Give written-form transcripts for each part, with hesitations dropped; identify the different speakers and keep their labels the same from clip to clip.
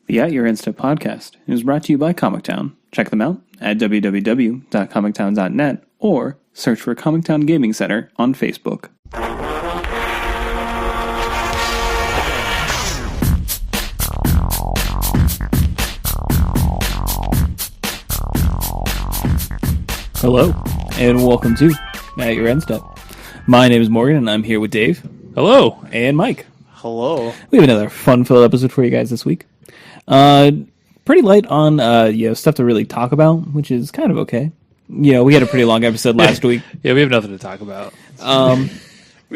Speaker 1: The At Your Insta podcast is brought to you by Comictown. Check them out at www.comictown.net or search for Comictown Gaming Center on Facebook. Hello, and welcome to At Your Insta. My name is Morgan, and I'm here with Dave.
Speaker 2: Hello.
Speaker 1: And Mike.
Speaker 3: Hello.
Speaker 1: We have another fun-filled episode for you guys this week. Pretty light on stuff to really talk about, which is kind of okay. We had a pretty long episode last week.
Speaker 2: Yeah, we have nothing to talk about.
Speaker 3: We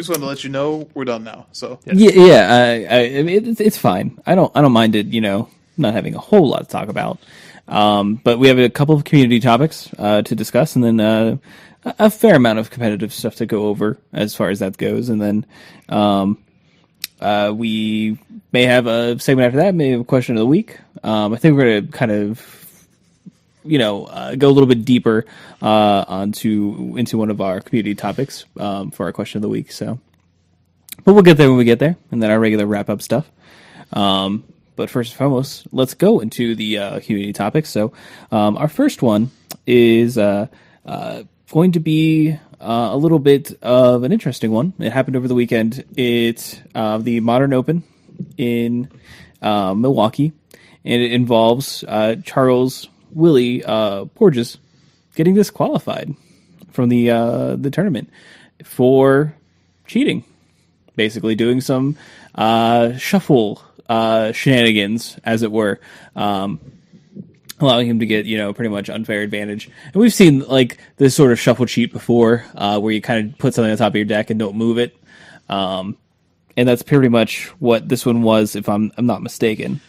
Speaker 3: just wanted to let you know we're done now. So
Speaker 1: It's fine. I don't mind it. Not having a whole lot to talk about. But we have a couple of community topics to discuss, and then a fair amount of competitive stuff to go over as far as that goes, and then we may have a segment after that, maybe a question of the week. I think we're going to kind of, go a little bit deeper into one of our community topics for our question of the week. So, but we'll get there when we get there, and then our regular wrap-up stuff. But first and foremost, let's go into the community topics. So our first one is going to be a little bit of an interesting one. It happened over the weekend. It's the Modern Open in Milwaukee, and it involves Charles Willie Porges getting disqualified from the tournament for cheating, basically doing some shuffle shenanigans, as it were. Allowing him to get, pretty much unfair advantage. And we've seen, this sort of shuffle cheat before, where you kind of put something on top of your deck and don't move it. And that's pretty much what this one was, if I'm not mistaken.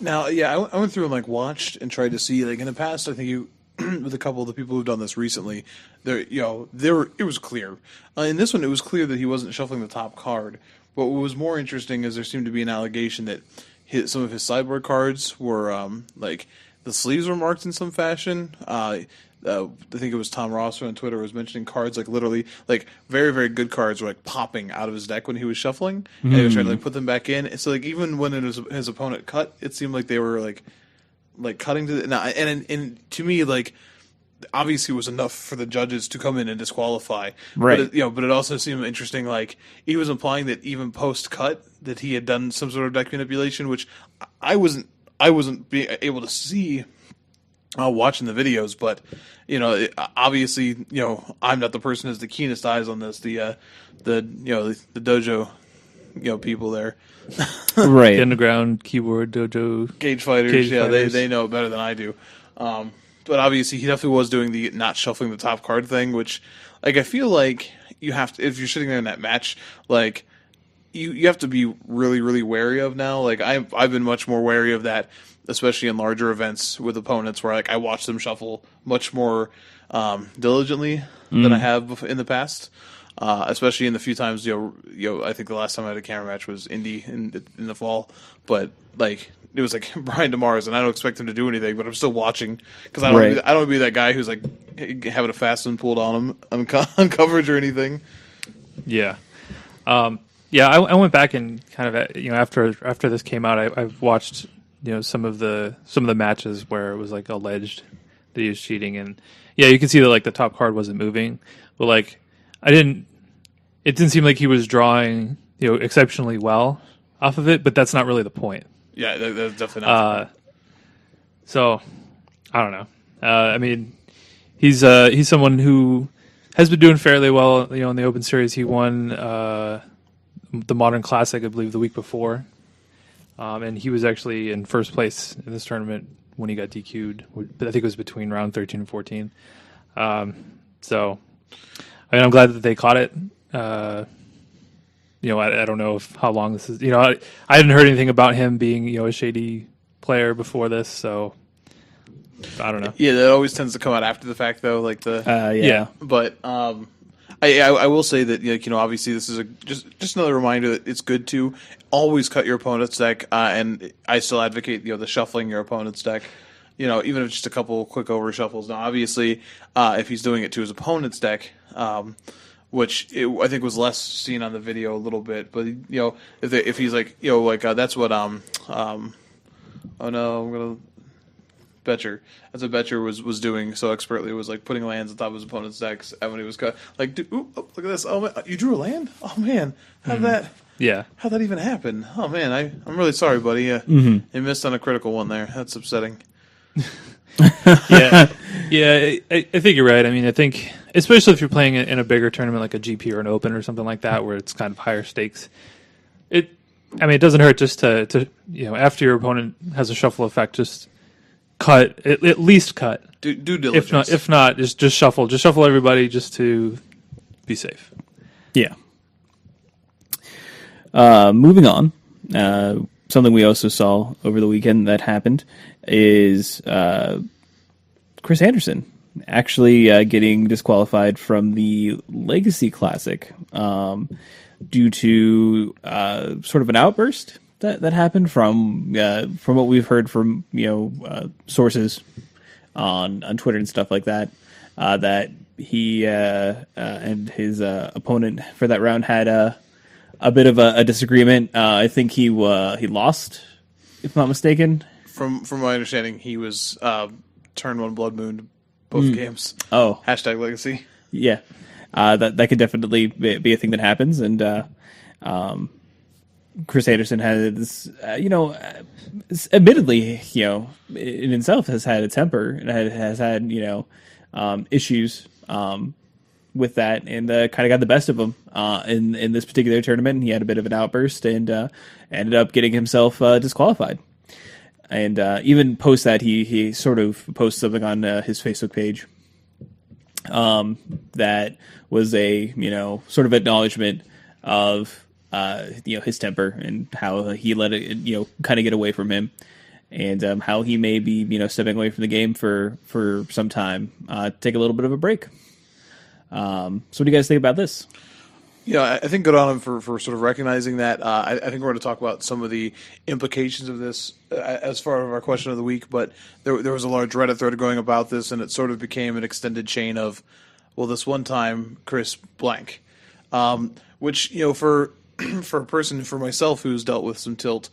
Speaker 3: Now, yeah, I went through and, watched and tried to see, in the past, I think you, with a couple of the people who've done this recently, it was clear. In this one, it was clear that he wasn't shuffling the top card. But what was more interesting is there seemed to be an allegation that some of his sideboard cards were, the sleeves were marked in some fashion. I think it was Tom Rosser on Twitter was mentioning cards literally very, very good cards were popping out of his deck when he was shuffling, and he was trying to put them back in. And so even when his opponent cut, it seemed like they were cutting to the and to me obviously it was enough for the judges to come in and disqualify.
Speaker 1: Right.
Speaker 3: But it also seemed interesting. He was implying that even post cut that he had done some sort of deck manipulation, which I wasn't being able to see watching the videos, but obviously I'm not the person who has the keenest eyes on this. The dojo people there,
Speaker 2: right? The underground keyboard dojo
Speaker 3: cage fighters. They know it better than I do. But obviously he definitely was doing the not shuffling the top card thing, which I feel like you have to, if you're sitting there in that match, you have to be really, really wary of now. I've been much more wary of that, especially in larger events with opponents where I watch them shuffle much more diligently than I have in the past. Especially in the few times, I think the last time I had a camera match was Indy in the fall, but it was Brian DeMars, and I don't expect him to do anything, but I'm still watching because I don't want to be that guy who's having a fast one pulled on him on coverage or anything.
Speaker 2: Yeah. I went back and kind of after this came out, I've watched some of the matches where it was alleged that he was cheating, and you can see that the top card wasn't moving, but it didn't seem like he was drawing exceptionally well off of it, but that's not really the point.
Speaker 3: Yeah, that's definitely not the point.
Speaker 2: So I don't know. I mean, he's someone who has been doing fairly well. In the Open Series, he won the Modern Classic, I believe, the week before. And he was actually in first place in this tournament when he got DQ'd. I think it was between round 13 and 14. So, I'm glad that they caught it. I don't know how long this is. I hadn't heard anything about him being, a shady player before this, so I don't know.
Speaker 3: Yeah, that always tends to come out after the fact, though.
Speaker 2: Yeah.
Speaker 3: But I will say that obviously this is just another reminder that it's good to always cut your opponent's deck, and I still advocate the shuffling your opponent's deck. Even if it's just a couple quick over shuffles. Now, obviously, if he's doing it to his opponent's deck, which I think was less seen on the video a little bit, but if he's that's what Oh no, I'm gonna Betcher. That's what Betcher was doing so expertly. Was like putting lands on top of his opponent's decks, and when he was cut, like, dude, ooh, oh, look at this. Oh man, you drew a land. Oh man, how'd that even happen? Oh man, I'm really sorry, buddy. You missed on a critical one there. That's upsetting.
Speaker 2: yeah, I think you're right. I mean, I think especially if you're playing in a bigger tournament like a GP or an Open or something like that, where it's kind of higher stakes. It doesn't hurt just to after your opponent has a shuffle effect, just cut at least cut.
Speaker 3: Do diligence.
Speaker 2: If not, just shuffle. Just shuffle everybody just to be safe.
Speaker 1: Yeah. Moving on. Something we also saw over the weekend that happened is Chris Anderson actually getting disqualified from the Legacy Classic due to sort of an outburst that happened from what we've heard from sources on Twitter and stuff like that. That he and his opponent for that round had a bit of a disagreement. I think he lost, if not mistaken.
Speaker 3: From my understanding, he was turn 1 Blood Moon both games.
Speaker 1: Oh,
Speaker 3: #Legacy.
Speaker 1: Yeah, that could definitely be a thing that happens, and Chris Anderson had this, admittedly, in himself has had a temper and has had issues with that, and kind of got the best of him in this particular tournament. He had a bit of an outburst and ended up getting himself disqualified. And even post that, he sort of posted something on his Facebook page that was a sort of acknowledgement of his temper and how he let it kind of get away from him, and how he may be stepping away from the game for some time, take a little bit of a break. So what do you guys think about this?
Speaker 3: Yeah, I think good on him for sort of recognizing that. I think we're going to talk about some of the implications of this as far as our question of the week, but there was a large Reddit thread going about this, and it sort of became an extended chain of, well, this one time Chris blank, which, for for a person, for myself, who's dealt with some tilt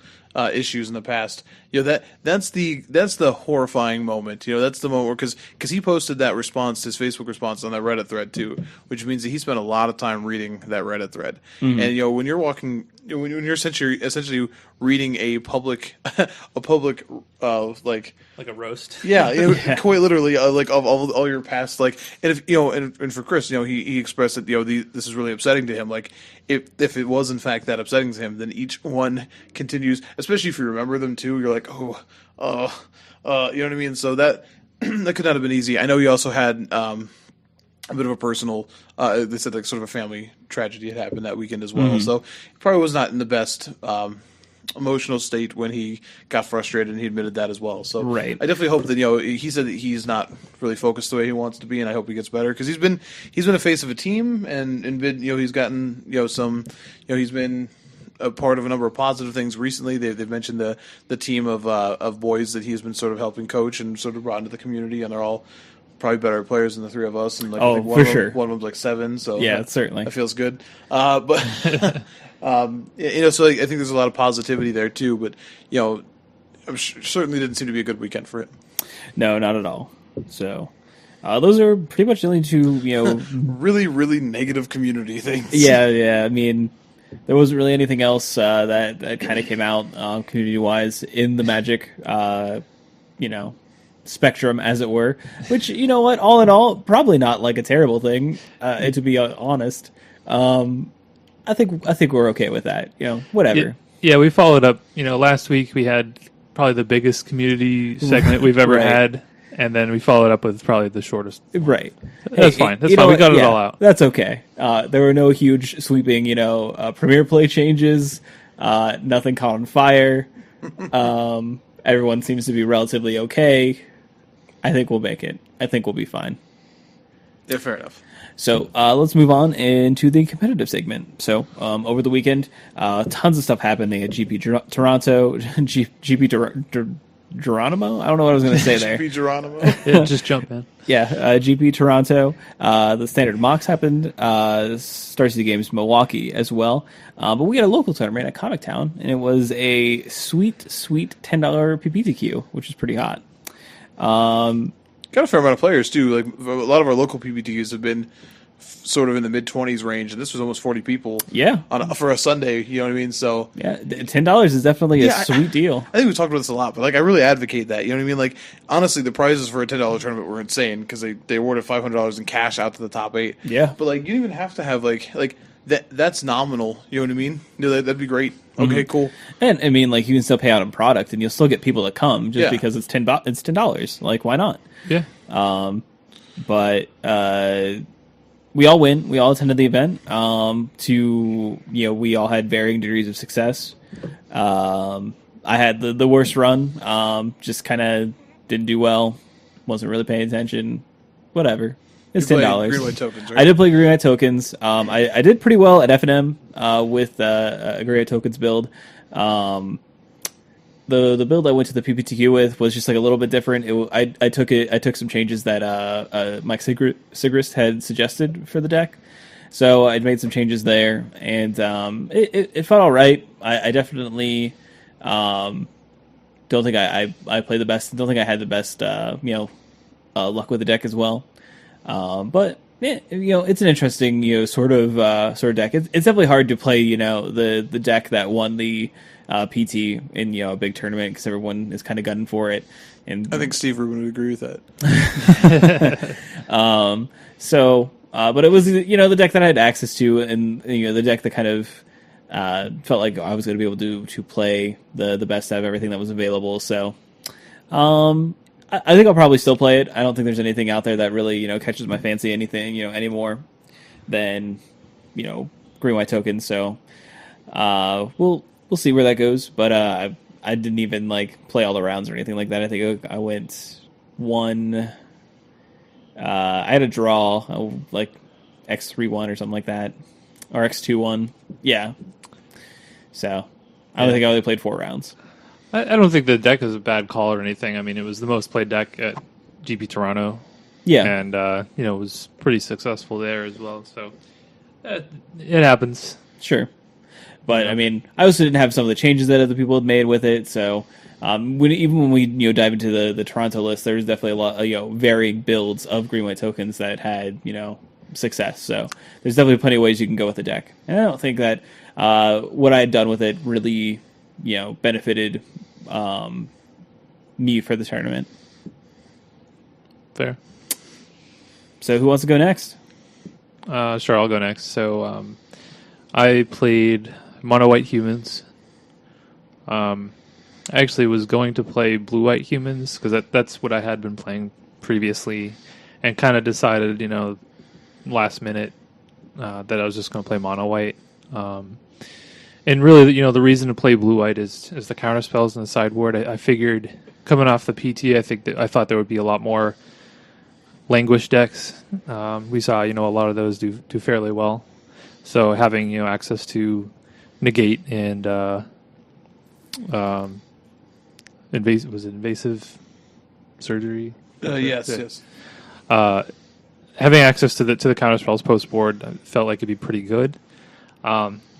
Speaker 3: issues in the past, that's the horrifying moment. That's the moment where, because he posted that response, his Facebook response on that Reddit thread too, which means that he spent a lot of time reading that Reddit thread. And when you're walking, when you're essentially reading a public like
Speaker 2: a roast.
Speaker 3: Yeah, quite literally, like of all your past, like, and if and for Chris, he expressed that this is really upsetting to him. Like, if it was in fact that upsetting to him, then each one continues, especially if you remember them too. You're like, you know what I mean. So that that could not have been easy. I know he also had a bit of a personal, they said, like, sort of a family tragedy had happened that weekend as well. So he probably was not in the best emotional state when he got frustrated, and he admitted that as well. So
Speaker 1: right.
Speaker 3: I definitely hope that he said that he's not really focused the way he wants to be, and I hope he gets better, because he's been a face of a team, and been he's gotten some he's been a part of a number of positive things recently. They've mentioned the team of boys that he's been sort of helping coach and sort of brought into the community, and they're all probably better players than the three of us. And like, I think one of them's like 7. So
Speaker 1: yeah, certainly
Speaker 3: that feels good. But so I think there's a lot of positivity there too. But certainly didn't seem to be a good weekend for it.
Speaker 1: No, not at all. So those are pretty much the only two
Speaker 3: really, really negative community things.
Speaker 1: Yeah. I mean, there wasn't really anything else that kind of came out community wise in the Magic spectrum, as it were, which, what, all in all, probably not like a terrible thing, to be honest. I think we're okay with that, whatever.
Speaker 2: Yeah, we followed up, last week we had probably the biggest community segment we've ever had, and then we followed up with probably the shortest.
Speaker 1: Right.
Speaker 2: That's fine. That's fine. We got it all out.
Speaker 1: That's okay. There were no huge sweeping, Premier Play changes, nothing caught on fire. Everyone seems to be relatively okay. I think we'll make it. I think we'll be fine.
Speaker 3: Yeah, fair enough.
Speaker 1: So let's move on into the competitive segment. So over the weekend, tons of stuff happened. They had GP Toronto, GP Geronimo. I don't know what I was going to say there.
Speaker 3: GP Geronimo.
Speaker 2: Yeah, just jump, man.
Speaker 1: Yeah, GP Toronto. The standard mocks happened. Star City Games Milwaukee as well. But we had a local tournament at Comic Town, and it was a sweet $10 PPTQ, which is pretty hot.
Speaker 3: Got a fair amount of players too. Like a lot of our local PPTQs have been sort of in the mid-20s range, and this was almost 40 people.
Speaker 1: Yeah,
Speaker 3: for a Sunday. You know what I mean? So
Speaker 1: yeah, $10 is definitely a sweet deal.
Speaker 3: I think we talked about this a lot, but like I really advocate that. You know what I mean? Like honestly, the prizes for a $10 tournament were insane because they awarded $500 in cash out to the top 8.
Speaker 1: Yeah,
Speaker 3: but like you don't even have to have like that's nominal. You know what I mean? That'd be great. Okay, cool.
Speaker 1: And I mean, like you can still pay out in product, and you'll still get people to come just because it's $10. Like, why not?
Speaker 2: Yeah.
Speaker 1: But we all win. We all attended the event. We all had varying degrees of success. I had the worst run. Just kind of didn't do well. Wasn't really paying attention. Whatever. It's $10.
Speaker 3: Green White Tokens, right?
Speaker 1: I did play Green White Tokens. I did pretty well at F&M with a Green White Tokens build. The build I went to the PPTQ with was just like a little bit different. I took some changes that Mike Sigrist had suggested for the deck, so I made some changes there, and it felt all right. I definitely don't think I played the best. Don't think I had the best luck with the deck as well. But yeah, it's an interesting sort of deck. It's definitely hard to play the deck that won the PT in a big tournament because everyone is kind of gunning for it. And
Speaker 3: I think Steve Rubin would agree with that.
Speaker 1: But it was the deck that I had access to, and the deck that kind of felt like I was going to be able to play the best out of everything that was available. So I think I'll probably still play it. I don't think there's anything out there that really catches my fancy anymore than Green White Tokens. So we'll see where that goes. But I didn't even play all the rounds or anything like that. I think I went one. I had a draw like X3-1 or something like that, or X2-1. Yeah. So I don't think I only played 4 rounds.
Speaker 2: I don't think the deck is a bad call or anything. I mean, it was the most played deck at GP Toronto.
Speaker 1: Yeah.
Speaker 2: And, it was pretty successple there as well. So it happens.
Speaker 1: Sure. But, I mean, I also didn't have some of the changes that other people had made with it. So even when we dive into the Toronto list, there's definitely a lot of varying builds of Green White Tokens that had success. So there's definitely plenty of ways you can go with the deck. And I don't think that what I had done with it really benefited me for the tournament.
Speaker 2: Fair.
Speaker 1: So who wants to go next?
Speaker 2: Sure, I'll go next. So I played Mono White Humans. I actually was going to play Blue White Humans because that's what I had been playing previously, and kind of decided, last minute that I was just going to play Mono White. And really, the reason to play Blue White is the counter spells and the sideboard. I figured coming off the PT, I thought there would be a lot more Languish decks. We saw, a lot of those do fairly well. So having, access to Negate and invasive surgery?
Speaker 3: Yes.
Speaker 2: Having access to the counter spells post board felt like it'd be pretty good.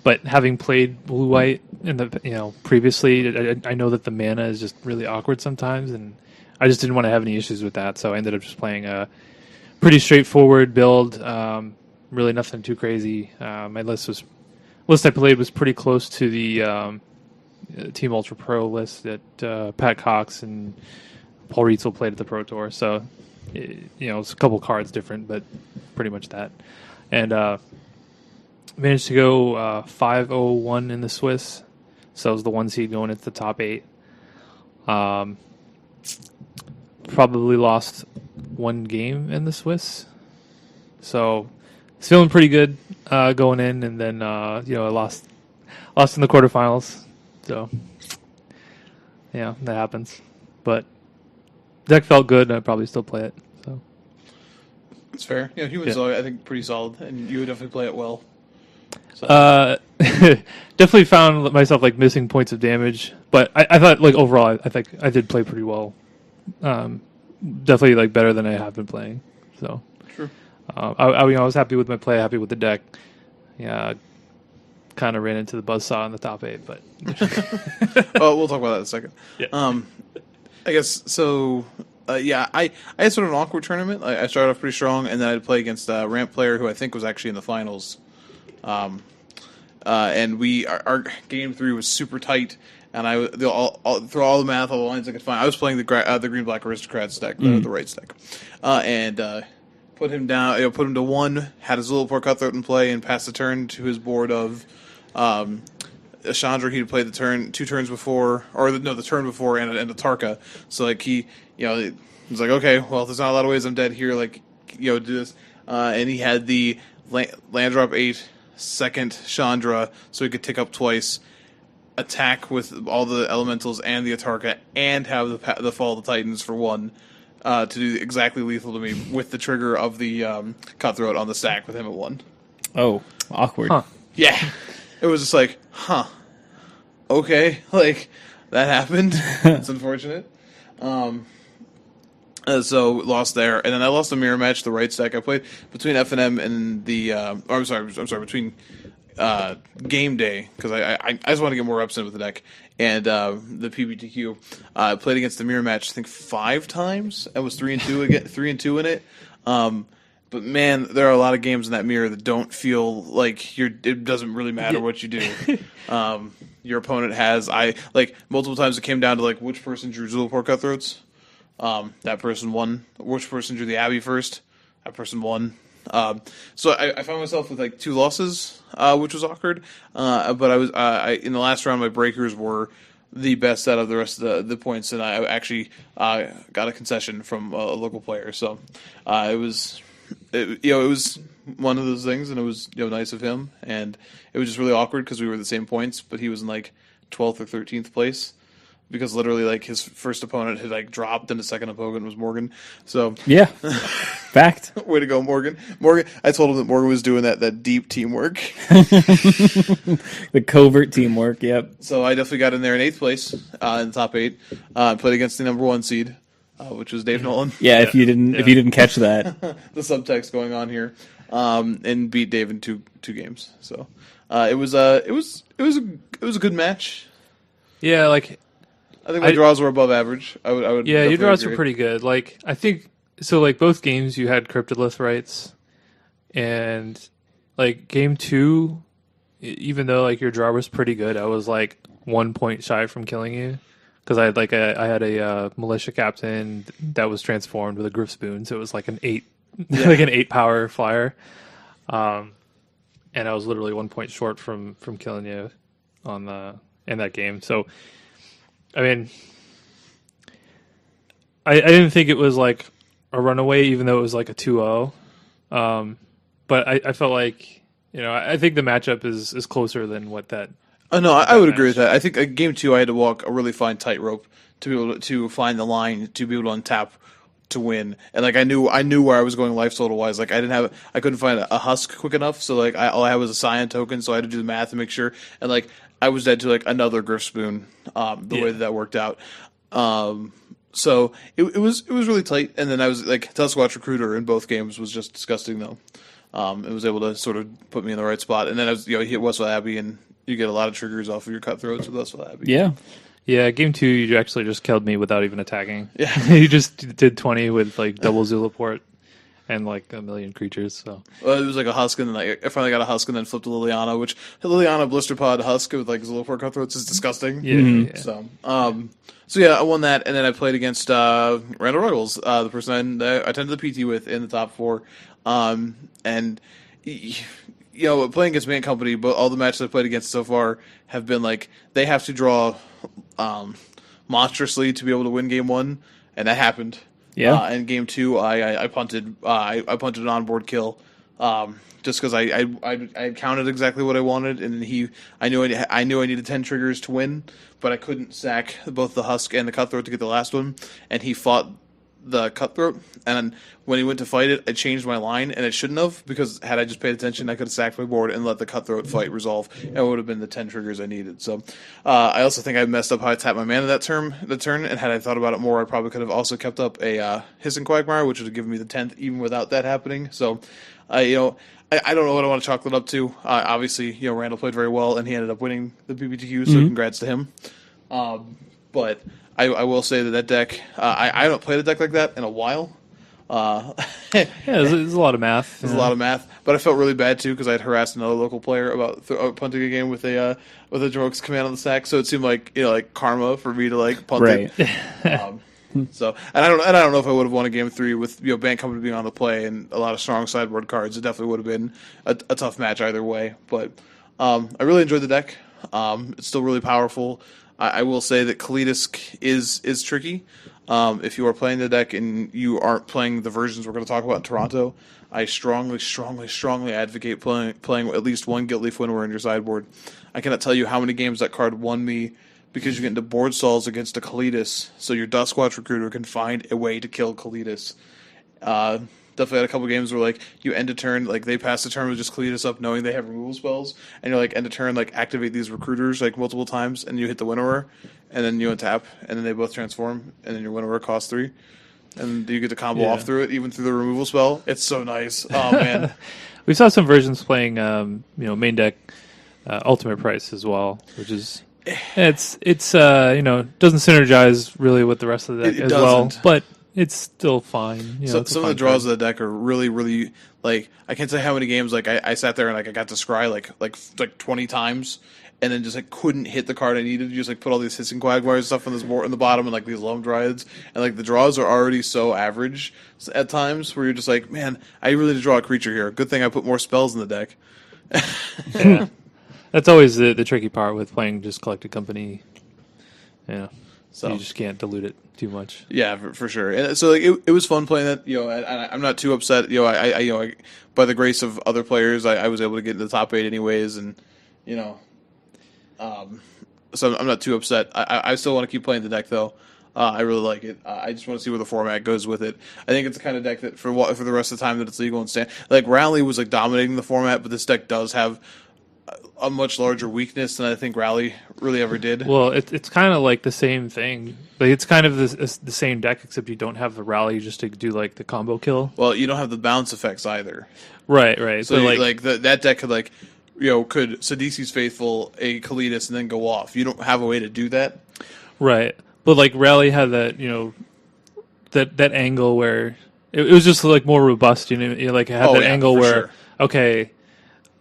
Speaker 2: But having played Blue White in the previously, I know that the mana is just really awkward sometimes, and I just didn't want to have any issues with that. So I ended up just playing a pretty straightforward build. Really nothing too crazy. My list I played was pretty close to the Team Ultra Pro list that Pat Cox and Paul Rietzel played at the Pro Tour. So it's a couple cards different, but pretty much that. And managed to go 5-0-1 in the Swiss. So it was the 1 seed going into the top 8. Probably lost 1 game in the Swiss. So it's feeling pretty good going in, and then I lost in the quarterfinals. So yeah, that happens. But deck felt good, and I'd probably still play it. So
Speaker 3: it's fair. Humans, I think, pretty solid, and you would definitely play it well. So.
Speaker 2: definitely found myself like missing points of damage. But I thought like overall, I think I did play pretty well. Definitely like better than I have been playing. So
Speaker 3: True.
Speaker 2: I was happy with my play, happy with the deck. Yeah, kind of ran into the buzzsaw in the top 8, but
Speaker 3: Well, we'll talk about that in a second.
Speaker 2: Yeah.
Speaker 3: I guess so. I had sort of an awkward tournament. I started off pretty strong, and then I'd play against a ramp player who I think was actually in the finals. And our game 3 was super tight, and through all the math, all the lines I could find, I was playing the green black aristocrats deck, the right deck, and put him down. Put him to 1. Had his little poor cutthroat in play, and passed the turn to his board of. Chandra, he'd played the 2 turns before, the turn before, and a Tarka. So like he was like, okay, well, there's not a lot of ways I'm dead here. Like, do this, and he had the land drop 8 second Chandra, so he could tick up twice, attack with all the elementals and the Atarka, and have the fall of the Titans for 1. To do exactly lethal to me with the trigger of the cutthroat on the stack with him at 1.
Speaker 1: Oh, awkward.
Speaker 2: Huh.
Speaker 3: Yeah. It was just like, okay, like, that happened. It's unfortunate. So lost there, and then I lost a mirror match, the right stack. I played between F&M and the, I'm sorry, between game day, because I just want to get more reps in with the deck, and the PBTQ. I played against the mirror match, I think 5 times. I was 3-2 again, 3-2 in it. But man, there are a lot of games in that mirror that don't feel like it doesn't really matter what you do. Your opponent has multiple times it came down to like which person drew Zulaport Cutthroats. That person won. Which person drew the Abbey first? That person won. So I found myself with like 2 losses, which was awkward. But I was in the last round, my breakers were the best out of the rest of the points, and I actually got a concession from a local player. So it was one of those things, and it was nice of him, and it was just really awkward because we were the same points, but he was in like 12th or 13th place because literally like his first opponent had like dropped, and the second opponent was Morgan. So
Speaker 1: Yeah, fact.
Speaker 3: way to go, Morgan. I told him that Morgan was doing that deep teamwork.
Speaker 1: The covert teamwork. Yep.
Speaker 3: So I definitely got in there in 8th place in the top 8. Played against the number 1 seed. Which was Dave Nolan.
Speaker 1: Yeah, if you didn't catch that.
Speaker 3: The subtext going on here, and beat Dave in two games. So it was a good match.
Speaker 2: yeah, like
Speaker 3: I think my draws were above average. I would
Speaker 2: yeah, your draws
Speaker 3: agree.
Speaker 2: were pretty good. Like I think so. Like both games, you had Cryptolith rights, and like game 2, even though like your draw was pretty good, I was like 1 point shy from killing you. Because I had a militia captain that was transformed with a Griff Spoon, so it was like an 8, like an 8 power flyer, and I was literally 1 point short from killing you in that game. So, I mean, I didn't think it was like a runaway, even though it was like a 2-0. But I felt like I think the matchup is closer than what that.
Speaker 3: Oh no, I would agree with that. I think game 2 I had to walk a really fine tightrope to be able to find the line to be able to untap to win. And like I knew where I was going life total wise. Like I couldn't find a husk quick enough. So like all I had was a Scion token. So I had to do the math to make sure. And like I was dead to like another Griff Spoon. Way that worked out. So it was really tight. And then I was like Tuskwatch Recruiter in both games was just disgusting though. It was able to sort of put me in the right spot. And then I was he hit Westwell Abbey and you get a lot of triggers off of your cutthroats with Westwell Abbey.
Speaker 1: Yeah.
Speaker 2: Yeah, game 2 you actually just killed me without even attacking.
Speaker 3: Yeah.
Speaker 2: You just did 20 with like double Zulaport and like a million creatures. So
Speaker 3: it was like a husk, and then I finally got a husk, and then flipped to Liliana, which Liliana Blister Pod husk with like Zulaport cutthroats is disgusting.
Speaker 2: yeah.
Speaker 3: So yeah, I won that, and then I played against Randall Ruggles, the person I attended the PT with in the top 4, and. Playing against Man Company, but all the matches I've played against so far have been like they have to draw monstrously to be able to win game 1, and that happened.
Speaker 1: Yeah.
Speaker 3: And game 2, I punted. I punted an onboard kill, just because I counted exactly what I wanted, and I knew I needed 10 triggers to win, but I couldn't sack both the husk and the cutthroat to get the last one, and he fought the cutthroat, and when he went to fight it, I changed my line, and it shouldn't have, because had I just paid attention, I could have sacked my board and let the cutthroat fight resolve, and it would have been the 10 triggers I needed. So I also think I messed up how I tapped my mana the turn, and had I thought about it more, I probably could have also kept up a Hissing Quagmire, which would have given me the 10th even without that happening. So, I don't know what I want to chalk that up to. Obviously, Randall played very well, and he ended up winning the PPTQ, so congrats to him. But I will say that deck, I haven't played a deck like that in a while.
Speaker 2: There's a lot of math.
Speaker 3: There's a lot of math, but I felt really bad too because I had harassed another local player about punting a game with a Drogo's command on the stack. So it seemed like karma for me to punt it. So and I don't know if I would have won a game 3 with Bank Company being on the play and a lot of strong sideboard cards. It definitely would have been a tough match either way. But I really enjoyed the deck. It's still really powerful. I will say that Kalidas is tricky. If you are playing the deck and you aren't playing the versions we're going to talk about in Toronto, I strongly advocate playing at least one Guiltleaf Winnower in your sideboard. I cannot tell you how many games that card won me because you get into board stalls against a Kalidas, so your Duskwatch Recruiter can find a way to kill Kalidas. Definitely had a couple games where you end a turn, they pass the turn with just Kalidas up knowing they have removal spells, and you're end a turn, activate these recruiters multiple times, and you hit the Winnower, and then you untap, and then they both transform, and then your Winnower costs 3. And you get to combo off through it, even through the removal spell. It's so nice. Oh, man.
Speaker 2: We saw some versions playing, main deck Ultimate Price as well, which is... It's doesn't synergize really with the rest of the deck as well, but it's still fine.
Speaker 3: Some of the draws of the deck are really, really I can't say how many games I sat there and I got to scry like 20 times and then just couldn't hit the card I needed to just put all these Hissing Quagmires and stuff on this board in the bottom and these Loam Dryads, and the draws are already so average at times where you're just man, I really need to draw a creature here. Good thing I put more spells in the deck.
Speaker 2: Yeah. That's always the tricky part with playing just Collected Company. Yeah. So you just can't dilute it too much.
Speaker 3: Yeah, for sure. And so it was fun playing that. I'm not too upset. I by the grace of other players, I was able to get into the top 8 anyways, and so I'm not too upset. I still want to keep playing the deck though. I really like it. I just want to see where the format goes with it. I think it's the kind of deck that for the rest of the time that it's legal and stand. Rally was dominating the format, but this deck does have a much larger weakness than I think Rally really ever did.
Speaker 2: Well, it's kind of the same thing. It's kind of the same deck, except you don't have the Rally just to do the combo kill.
Speaker 3: Well, you don't have the bounce effects either.
Speaker 2: Right.
Speaker 3: So that deck could could Sidisi's Faithful a Kalidas and then go off. You don't have a way to do that.
Speaker 2: Right. But Rally had that that angle where it was just more robust. It had that angle where
Speaker 3: sure.
Speaker 2: Okay.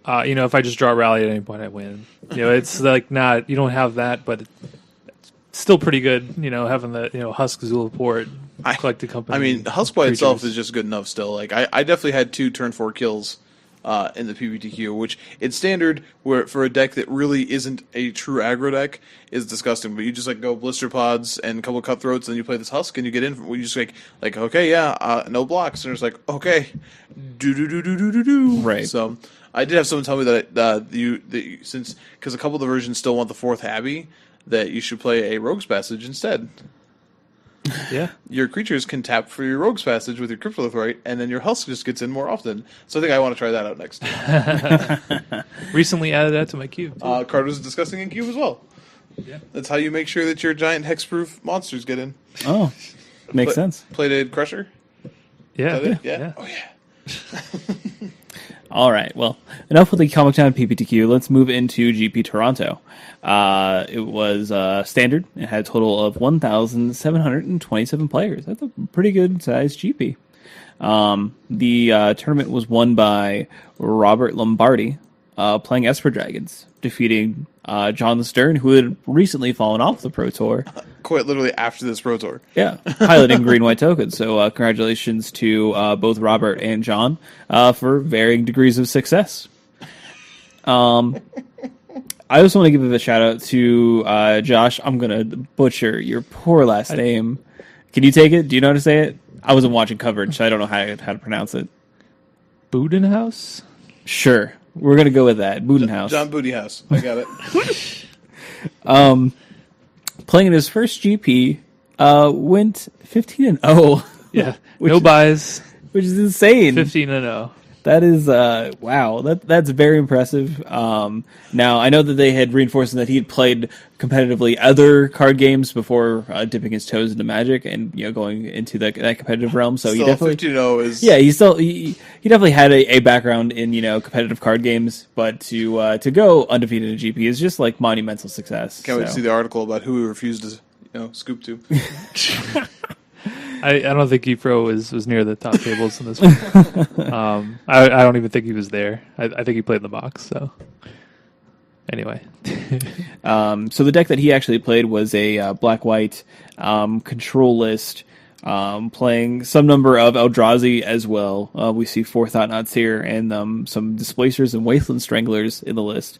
Speaker 2: If I just draw Rally at any point, I win. It's not, you don't have that, but it's still pretty good, having the, Husk Zulaport, Collected Company.
Speaker 3: I mean, Husk by itself is just good enough still. I definitely had 2 turn 4 kills in the PBTQ, which in standard, where for a deck that really isn't a true aggro deck, is disgusting. But you just go Blister Pods and a couple of Cutthroats, and you play this Husk, and you get in. You just okay, yeah, no blocks, and it's okay, do.
Speaker 1: Right.
Speaker 3: So I did have someone tell me that since because a couple of the versions still want the 4th Abbey, that you should play a Rogue's Passage instead.
Speaker 2: Yeah.
Speaker 3: Your creatures can tap for your Rogue's Passage with your Cryptolith, and then your Husk just gets in more often. So I think I want to try that out next time.
Speaker 2: Recently added that to my cube.
Speaker 3: Card was disgusting in cube as well.
Speaker 2: Yeah.
Speaker 3: That's how you make sure that your giant hexproof monsters get in.
Speaker 1: Oh, makes sense.
Speaker 3: Plated Crusher?
Speaker 2: Yeah.
Speaker 3: Yeah. Oh, yeah.
Speaker 1: All right. Well, enough with the Comic Town PPTQ. Let's move into GP Toronto. It was standard. It had a total of 1,727 players. That's a pretty good sized GP. The tournament was won by Robert Lombardi, playing Esper Dragons, defeating John Stern, who had recently fallen off the Pro Tour.
Speaker 3: Quite literally after this Pro Tour.
Speaker 1: Yeah, piloting green white tokens. So congratulations to both Robert and John for varying degrees of success. I also want to give a shout out to Josh. I'm gonna butcher your poor last name. Can you take it? Do you know how to say it? I wasn't watching coverage, so I don't know how to pronounce it.
Speaker 2: Budenhouse?
Speaker 1: Sure, we're gonna go with that. Budenhouse.
Speaker 3: John Bootyhouse. I got it.
Speaker 1: Playing in his first GP, went 15-0
Speaker 2: Yeah,
Speaker 1: Which
Speaker 2: no
Speaker 1: is-
Speaker 2: buys,
Speaker 1: which is insane.
Speaker 2: 15-0.
Speaker 1: That is wow. That's very impressive. Now I know that they had reinforced that he had played competitively other card games before dipping his toes into Magic and going into that competitive realm. So he
Speaker 3: Still,
Speaker 1: definitely
Speaker 3: 15-0 is
Speaker 1: he definitely had a background in competitive card games, but to go undefeated in GP is just like monumental success.
Speaker 3: Can't wait to see the article about who he refused to scoop to.
Speaker 2: I don't think ePro was near the top tables in this one. I don't even think he was there. I think he played in the box. So anyway,
Speaker 1: So the deck that he actually played was a black-white control list, playing some number of Eldrazi as well. We see 4 Thought-Knots here and some Displacers and Wasteland Stranglers in the list.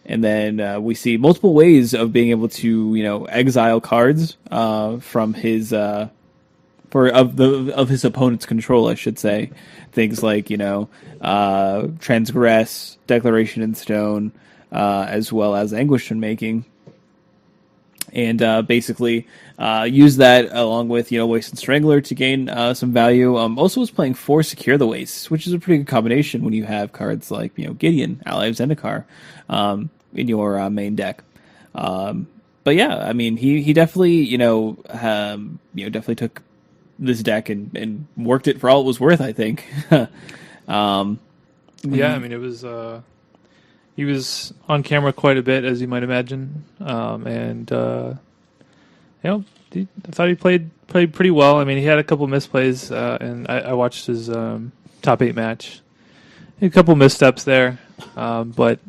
Speaker 1: And then we see multiple ways of being able to exile cards from his of his opponent's control, I should say. Things like Transgress, Declaration in Stone, as well as Anguish in Making, and basically use that along with Wasteland Strangler to gain some value. Also was playing 4 Secure the Wastes, which is a pretty good combination when you have cards like Gideon, Ally of Zendikar, in your main deck. But yeah, I mean he definitely definitely took this deck and worked it for all it was worth, I think.
Speaker 2: yeah, I mean it was. He was on camera quite a bit, as you might imagine, and I thought he played pretty well. I mean, he had a couple misplays, and I watched his top 8 match. He had a couple missteps there, but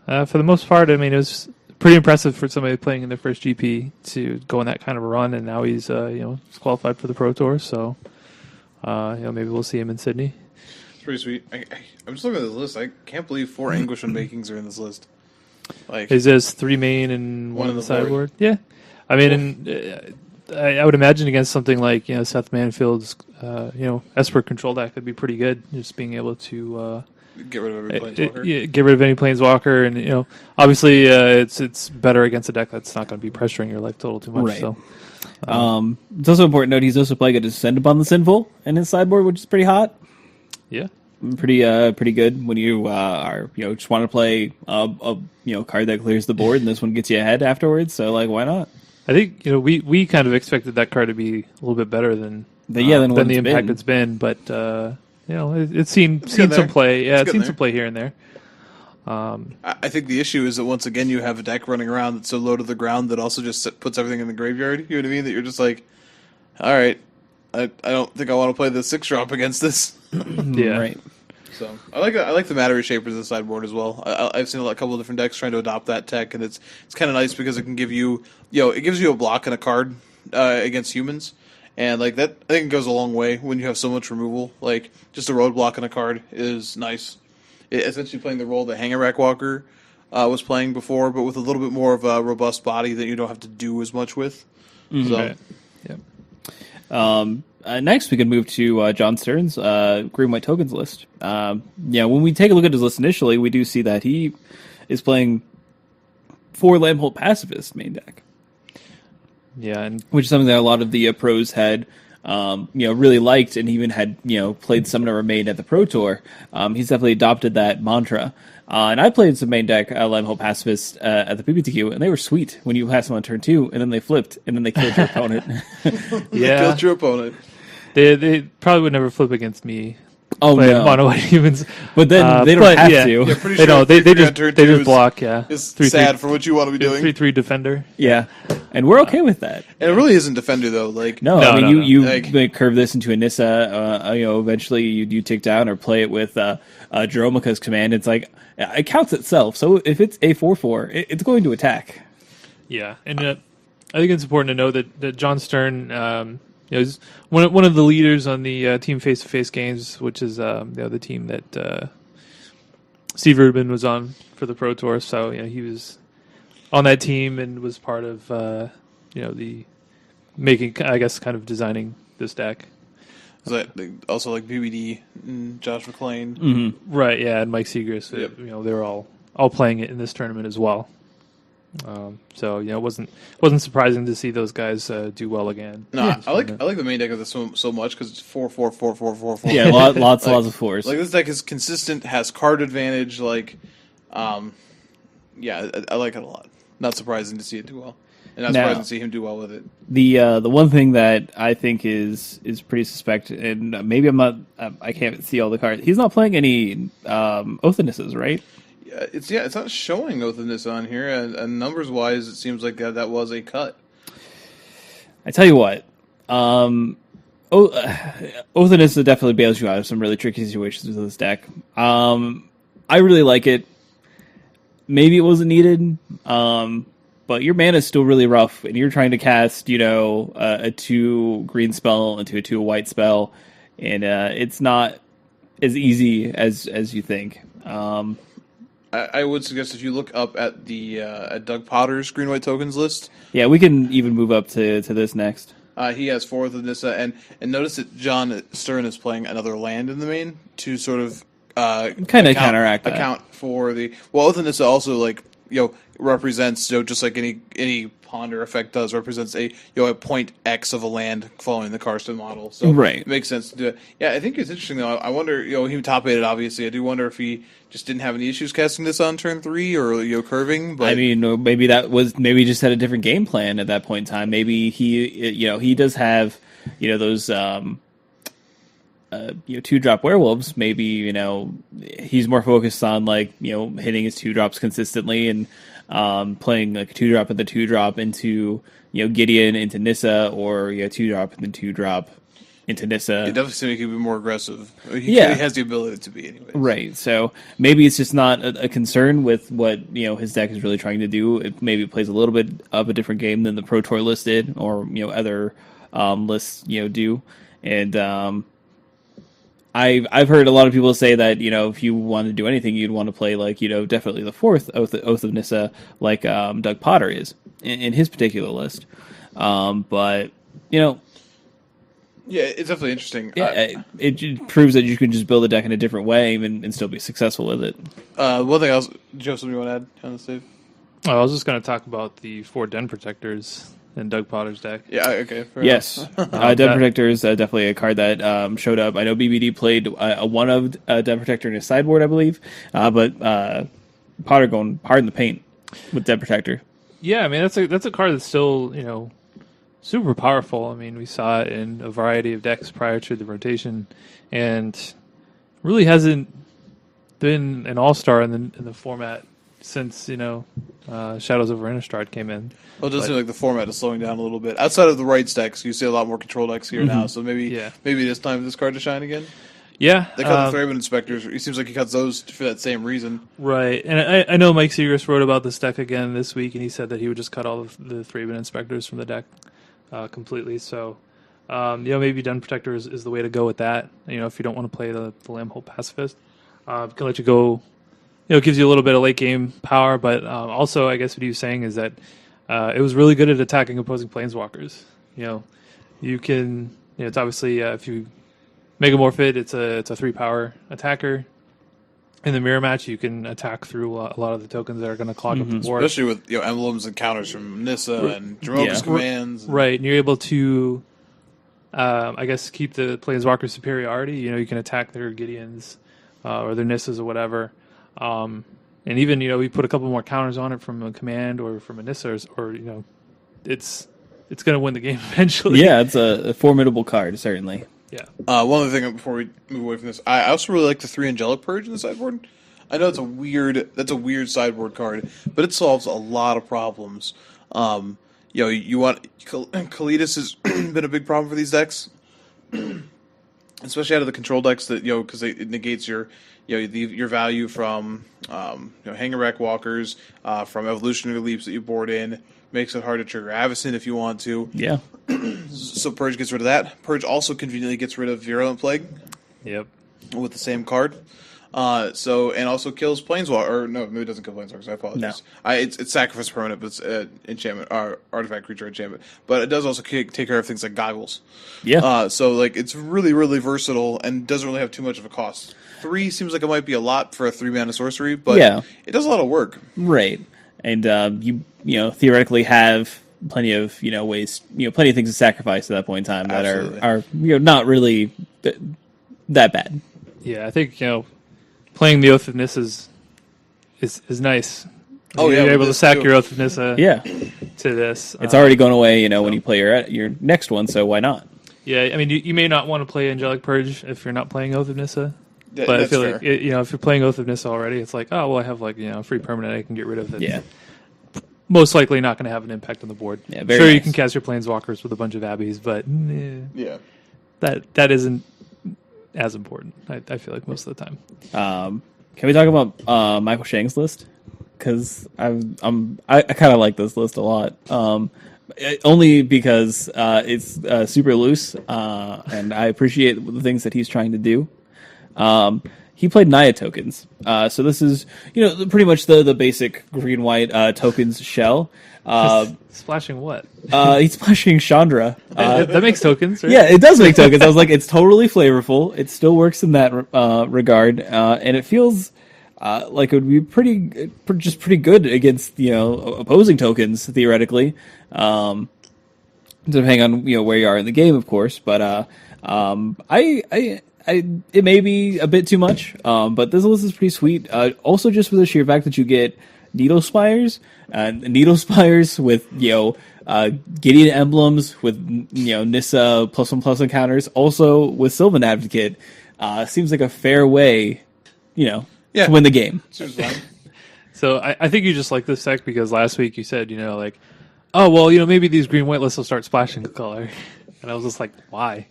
Speaker 2: for the most part, I mean, it was pretty impressive for somebody playing in their first GP to go on that kind of a run, and now he's he's qualified for the Pro Tour, so maybe we'll see him in Sydney.
Speaker 3: It's pretty sweet. I'm just looking at this list. I can't believe 4 Anguish and Makings are in this list. Like,
Speaker 2: Is this 3 main and 1 on the sideboard? Yeah. I mean, I would imagine against something like Seth Manfield's Esper control deck would be pretty good. Just being able to
Speaker 3: get rid of every planeswalker.
Speaker 2: Get rid of any planeswalker, and obviously it's better against a deck that's not going to be pressuring your life total too much.
Speaker 1: Right.
Speaker 2: So
Speaker 1: It's also important to note he's also playing a Descend Upon the Sinful in his sideboard, which is pretty hot.
Speaker 2: yeah.
Speaker 1: Pretty good when you are just want to play a card that clears the board, and this one gets you ahead afterwards. So why not?
Speaker 2: I think we kind of expected that card to be a little bit better than
Speaker 1: Than
Speaker 2: the
Speaker 1: what it's
Speaker 2: impact
Speaker 1: been.
Speaker 2: it's been, but it's seen
Speaker 3: getting
Speaker 2: some
Speaker 3: there.
Speaker 2: play. Yeah,
Speaker 3: It's
Speaker 2: it's seen
Speaker 3: getting
Speaker 2: some play here and there.
Speaker 3: I think the issue is that once again you have a deck running around that's so low to the ground that also just puts everything in the graveyard. You know what I mean? That you're just like, all right, I don't think I want to play the 6-drop against this.
Speaker 2: Yeah.
Speaker 1: Right.
Speaker 3: So I like the Mattery Shapers in the sideboard as well. I've seen a couple of different decks trying to adopt that tech, and it's kind of nice because it can give you it gives you a block and a card against humans, and like that I think it goes a long way when you have so much removal. Like just a roadblock and a card is nice. Essentially playing the role that Hanger Rack Walker was playing before, but with a little bit more of a robust body that you don't have to do as much with.
Speaker 1: Mm-hmm.
Speaker 3: So.
Speaker 2: Right.
Speaker 1: Yeah. Next, we can move to John Stern's Green-White Tokens list. When we take a look at his list initially, we do see that he is playing 4 Lambholt Pacifist main deck,
Speaker 2: Yeah, and
Speaker 1: which is something that a lot of the pros had really liked, and even had played Summoner Remain at the Pro Tour. He's definitely adopted that mantra. And I played some main deck Lambholt Pacifist at the PPTQ, and they were sweet when you passed them on turn 2, and then they flipped, and then they killed your opponent.
Speaker 2: yeah,
Speaker 3: Killed your opponent.
Speaker 2: they probably would never flip against me.
Speaker 1: Oh,
Speaker 2: Playing
Speaker 1: no.
Speaker 2: mono white humans,
Speaker 1: But then they don't
Speaker 2: but,
Speaker 1: have
Speaker 2: yeah.
Speaker 1: to.
Speaker 3: Yeah, pretty
Speaker 2: They
Speaker 3: sure
Speaker 2: don't. They
Speaker 3: 3/3 on
Speaker 2: just
Speaker 3: turn
Speaker 2: they
Speaker 3: 2
Speaker 2: just block. Yeah,
Speaker 3: It's
Speaker 2: 3/3
Speaker 3: sad for what you want to be doing.
Speaker 2: 3/3 defender.
Speaker 1: Yeah, and we're okay with that.
Speaker 3: And it really isn't Defender though. Like
Speaker 1: No,
Speaker 2: No,
Speaker 1: I mean
Speaker 2: no, no.
Speaker 1: you
Speaker 3: Like-
Speaker 1: curve this into a Nissa. Eventually you take down or play it with Jeromika's command. It's like it counts itself. So if it's a 4/4, it's going to attack.
Speaker 2: Yeah, and I think it's important to know that John Stern is one of the leaders on the team face-to-face games, which is the team that Steve Rubin was on for the Pro Tour. So he was on that team and was part of the making, I guess, kind of designing this deck.
Speaker 3: Is that also like BBD and Josh McClain?
Speaker 1: Mm-hmm.
Speaker 2: Right. Yeah, and Mike Segrist.
Speaker 3: Yep.
Speaker 2: They were all playing it in this tournament as well. So it wasn't surprising to see those guys do well again.
Speaker 3: No, I like the main deck of this so much because it's 4 4 4 4 4 4.
Speaker 1: Yeah, lots of fours.
Speaker 3: Like this deck is consistent, has card advantage. Like, yeah, I like it a lot. Not surprising to see it do well, and not surprising to see him do well with it.
Speaker 1: The one thing that I think is pretty suspect, and maybe I can't see all the cards. He's not playing any Oathenesses, right?
Speaker 3: It's not showing Oathenesses on here, and numbers wise, it seems like that was a cut.
Speaker 1: I tell you what, Oathenesses definitely bails you out of some really tricky situations with this deck. I really like it. Maybe it wasn't needed, but your mana is still really rough, and you're trying to cast, a 2 green spell into a 2 white spell, and it's not as easy as you think.
Speaker 3: I would suggest if you look up at the at Doug Potter's green white tokens list.
Speaker 1: Yeah, we can even move up to this next.
Speaker 3: He has 4 of Nissa, and notice that John Stern is playing another land in the main to sort of
Speaker 1: kind of counteract that.
Speaker 3: Account for the Nissa also represents just like any ponder effect does represents a point X of a land following the Karsten model. So
Speaker 1: right.
Speaker 3: It makes sense to do it. Yeah, I think it's interesting though. I wonder he top-aided obviously. I do wonder if he just didn't have any issues casting this on turn 3 or curving. But
Speaker 1: I mean, maybe he just had a different game plan at that point in time. Maybe he does have those 2-drop werewolves. Maybe he's more focused on hitting his 2-drops consistently and playing like a 2-drop and the 2-drop into Gideon into Nissa, or 2-drop and then 2-drop into Nissa.
Speaker 3: It definitely seems like he could be more aggressive. He has the ability to be anyway.
Speaker 1: Right. So maybe it's just not a concern with what his deck is really trying to do. Maybe it plays a little bit of a different game than the Pro Tour list did, or other lists do. And I've heard a lot of people say that if you want to do anything, you'd want to play definitely the 4th Oath of Nissa, like Doug Potter is in his particular list. But
Speaker 3: yeah, it's definitely interesting.
Speaker 1: Yeah, it proves that you can just build a deck in a different way and still be successful with it.
Speaker 3: One thing else, Joe, something you want to add on the save?
Speaker 2: I was just going to talk about the 4 Den Protectors in Doug Potter's deck.
Speaker 3: Yeah, okay.
Speaker 1: Yes. Den Protector is definitely a card that showed up. I know BBD played a 1 of Den Protector in his sideboard, I believe, but Potter going hard in the paint with Den Protector.
Speaker 2: Yeah, I mean, that's a card that's still, super powerful. I mean, we saw it in a variety of decks prior to the rotation, and really hasn't been an all-star in the format since Shadows over Innistrad came in.
Speaker 3: Well, it does seem like the format is slowing down a little bit. Outside of the rights decks, you see a lot more control decks here now. So maybe it is time for this card to shine again.
Speaker 2: Yeah,
Speaker 3: they cut the Thraben Inspectors. It seems like he cuts those for that same reason.
Speaker 2: Right, and I know Mike Segrist wrote about this deck again this week, and he said that he would just cut all of the Thraben Inspectors from the deck completely. So, maybe Den Protector is the way to go with that. If you don't want to play the Lambholt Pacifist, can let you go. It gives you a little bit of late game power, but also I guess what he was saying is that it was really good at attacking opposing planeswalkers. You can. It's obviously if you Megamorph it's a 3-power attacker. In the mirror match, you can attack through a lot of the tokens that are going to clog up the board,
Speaker 3: especially with emblems and counters from Nissa and Jamoka's commands.
Speaker 2: Right, and you're able to, I guess, keep the Planeswalker superiority. You can attack their Gideons or their Nissas or whatever, and even we put a couple more counters on it from a command or from a Nissa, or it's going to win the game eventually.
Speaker 1: Yeah, it's a formidable card, certainly.
Speaker 2: Yeah.
Speaker 3: One other thing before we move away from this, I also really like the 3 Angelic Purge in the sideboard. I know that's a weird sideboard card, but it solves a lot of problems. You want Kalitas has been a big problem for these decks, especially out of the control decks that because it negates your your value from Hanger Rack Walkers, from Evolutionary Leaps that you board in. Makes it hard to trigger Avacyn if you want to.
Speaker 1: Yeah.
Speaker 3: So Purge gets rid of that. Purge also conveniently gets rid of Virulent Plague.
Speaker 2: Yep.
Speaker 3: With the same card. And also kills Planeswalker. Or no, maybe it doesn't kill Planeswalkers. I apologize.
Speaker 1: No.
Speaker 3: It's sacrifice permanent, but it's enchantment or artifact creature enchantment. But it does also take care of things like Goggles.
Speaker 1: Yeah.
Speaker 3: So it's really, really versatile and doesn't really have too much of a cost. 3 seems like it might be a lot for a 3-mana sorcery, but it does a lot of work.
Speaker 1: Right. and you theoretically have plenty of ways, plenty of things to sacrifice at that point in time that
Speaker 3: Absolutely.
Speaker 1: are not really that bad.
Speaker 2: Yeah, I think playing the Oath of Nissa is nice.
Speaker 3: Oh, yeah,
Speaker 2: You're
Speaker 3: with
Speaker 2: able to
Speaker 3: this
Speaker 2: sack
Speaker 3: too.
Speaker 2: your Oath of Nissa
Speaker 1: Yeah,
Speaker 2: to this.
Speaker 1: it's already going away, when you play your next one. So why not?
Speaker 2: Yeah, I mean, you may not want to play Angelic Purge if you're not playing Oath of Nissa. But I
Speaker 3: That's
Speaker 2: feel
Speaker 3: fair.
Speaker 2: like if you're playing Oath of Nissa already, it's like, oh well, I have a free permanent I can get rid of. It.
Speaker 1: Yeah,
Speaker 2: Most likely not going to have an impact on the board.
Speaker 1: Yeah, very
Speaker 2: sure, you
Speaker 1: nice.
Speaker 2: can cast your Planeswalkers with a bunch of Abbeys, but
Speaker 3: Yeah.
Speaker 2: that isn't as important. I feel like most of the time.
Speaker 1: Can we talk about Michael Shang's list? Because I kind of like this list a lot. Only because it's super loose, and I appreciate the things that he's trying to do. He played Naya tokens, so this is pretty much the basic green white tokens shell.
Speaker 2: Splashing what?
Speaker 1: He's splashing Chandra.
Speaker 2: That makes tokens, right?
Speaker 1: Yeah, it does make tokens. I was like, it's totally flavorful. It still works in that regard, and it feels like it would be pretty good against opposing tokens theoretically, depending on where you are in the game, of course. But it may be a bit too much, but this list is pretty sweet. Also, just for the sheer fact that you get Needle Spires with Gideon emblems with Nissa +1/+1 encounters, also with Sylvan Advocate, seems like a fair way, to win the game.
Speaker 3: Seems fine.
Speaker 2: So I think you just like this deck because last week you said, oh, well, maybe these green white lists will start splashing color. And I was just like, why?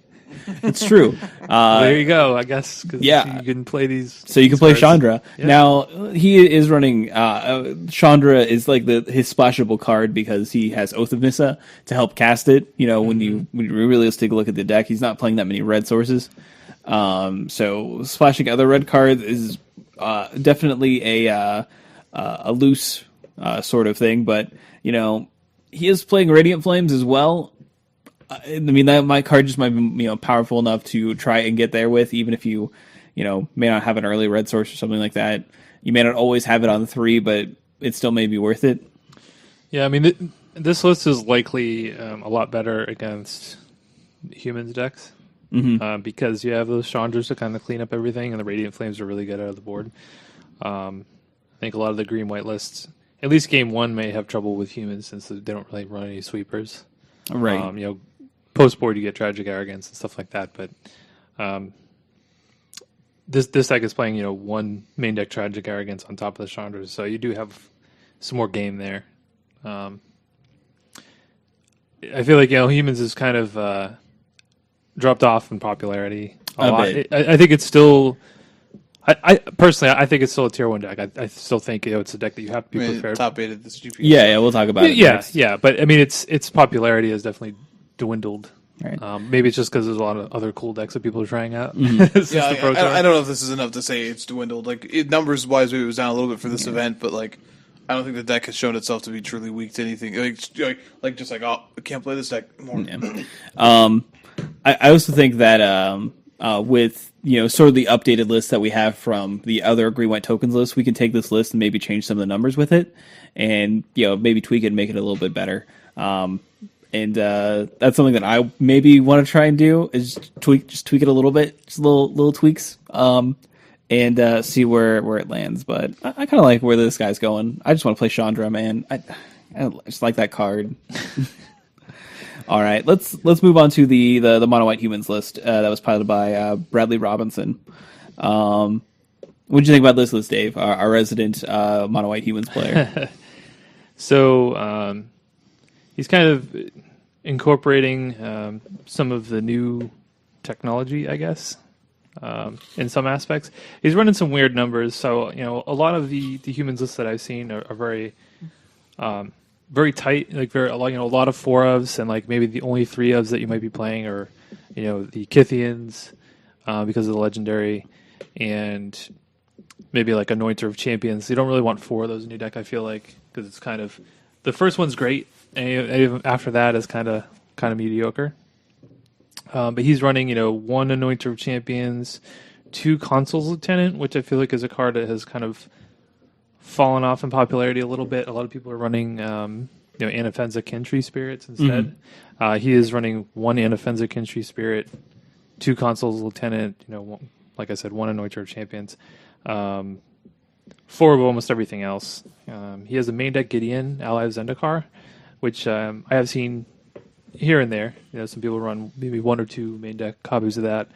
Speaker 1: It's true.
Speaker 2: There you go, I guess. 'Cause
Speaker 1: Yeah.
Speaker 2: you can play these.
Speaker 1: So you can play
Speaker 2: cards.
Speaker 1: Chandra.
Speaker 2: Yeah.
Speaker 1: Now, he is running... Chandra is like his splashable card because he has Oath of Nissa to help cast it. When you really take a look at the deck, he's not playing that many red sources. So splashing other red cards is definitely a loose sort of thing. But, he is playing Radiant Flames as well. I mean, my card just might be powerful enough to try and get there with, even if you may not have an early red source or something like that. You may not always have it on 3, but it still may be worth it.
Speaker 2: Yeah, I mean, this list is likely a lot better against humans decks because you have those Chandras to kind of clean up everything, and the Radiant Flames are really good out of the board. I think a lot of the green-white lists, at least game 1, may have trouble with humans since they don't really run any sweepers.
Speaker 1: Right.
Speaker 2: Post-board you get Tragic Arrogance and stuff like that, but this deck is playing, one main deck Tragic Arrogance on top of the Chandras, so you do have some more game there. I feel like humans is kind of dropped off in popularity a lot.
Speaker 1: bit.
Speaker 2: I think it's still. I personally, I think it's still a tier 1 deck. I still think it's a deck that you have to be prepared.
Speaker 3: Top 8 at this GP.
Speaker 1: Yeah, we'll talk about it.
Speaker 2: Yeah,
Speaker 1: next.
Speaker 2: yeah, but I mean, its popularity has definitely dwindled.
Speaker 1: Right.
Speaker 2: Maybe it's just because there's a lot of other cool decks that people are trying out. Since
Speaker 3: Yeah,
Speaker 2: the Pro Tour.
Speaker 3: I don't know if this is enough to say it's dwindled. Like numbers wise, maybe it was down a little bit for this event, but like I don't think the deck has shown itself to be truly weak to anything. Oh, I can't play this deck more.
Speaker 1: Yeah. I also think that with sort of the updated list that we have from the other green white tokens list, we can take this list and maybe change some of the numbers with it, and maybe tweak it and make it a little bit better. And that's something that I maybe want to try and do is tweak it a little bit, just little tweaks, and see where it lands. But I kind of like where this guy's going. I just want to play Chandra, man. I just like that card. All right, let's move on to the mono white humans list that was piloted by Bradley Robinson. What did you think about this list, Dave? Our resident mono white humans player.
Speaker 2: So he's kind of incorporating some of the new technology, I guess, in some aspects. He's running some weird numbers. So a lot of the humans lists that I've seen are very very tight, like a lot of 4-ofs, and like maybe the only 3-ofs that you might be playing are the Kithians because of the legendary, and maybe like Anointer of Champions. You don't really want 4 of those in your deck, I feel like, because it's kind of the first one's great, and even after that is kind of mediocre. But he's running 1 Anointer of Champions, 2 Consul's Lieutenant, which I feel like is a card that has kind of fallen off in popularity a little bit. A lot of people are running, Anafenza Kintree Spirits instead. He is running 1 Anafenza Kintree Spirit, 2 Consuls Lieutenant, like I said, 1 Anointer Champions, 4 of almost everything else. He has a main deck Gideon, Ally of Zendikar, which I have seen here and there. Some people run maybe 1 or 2 main deck copies of that.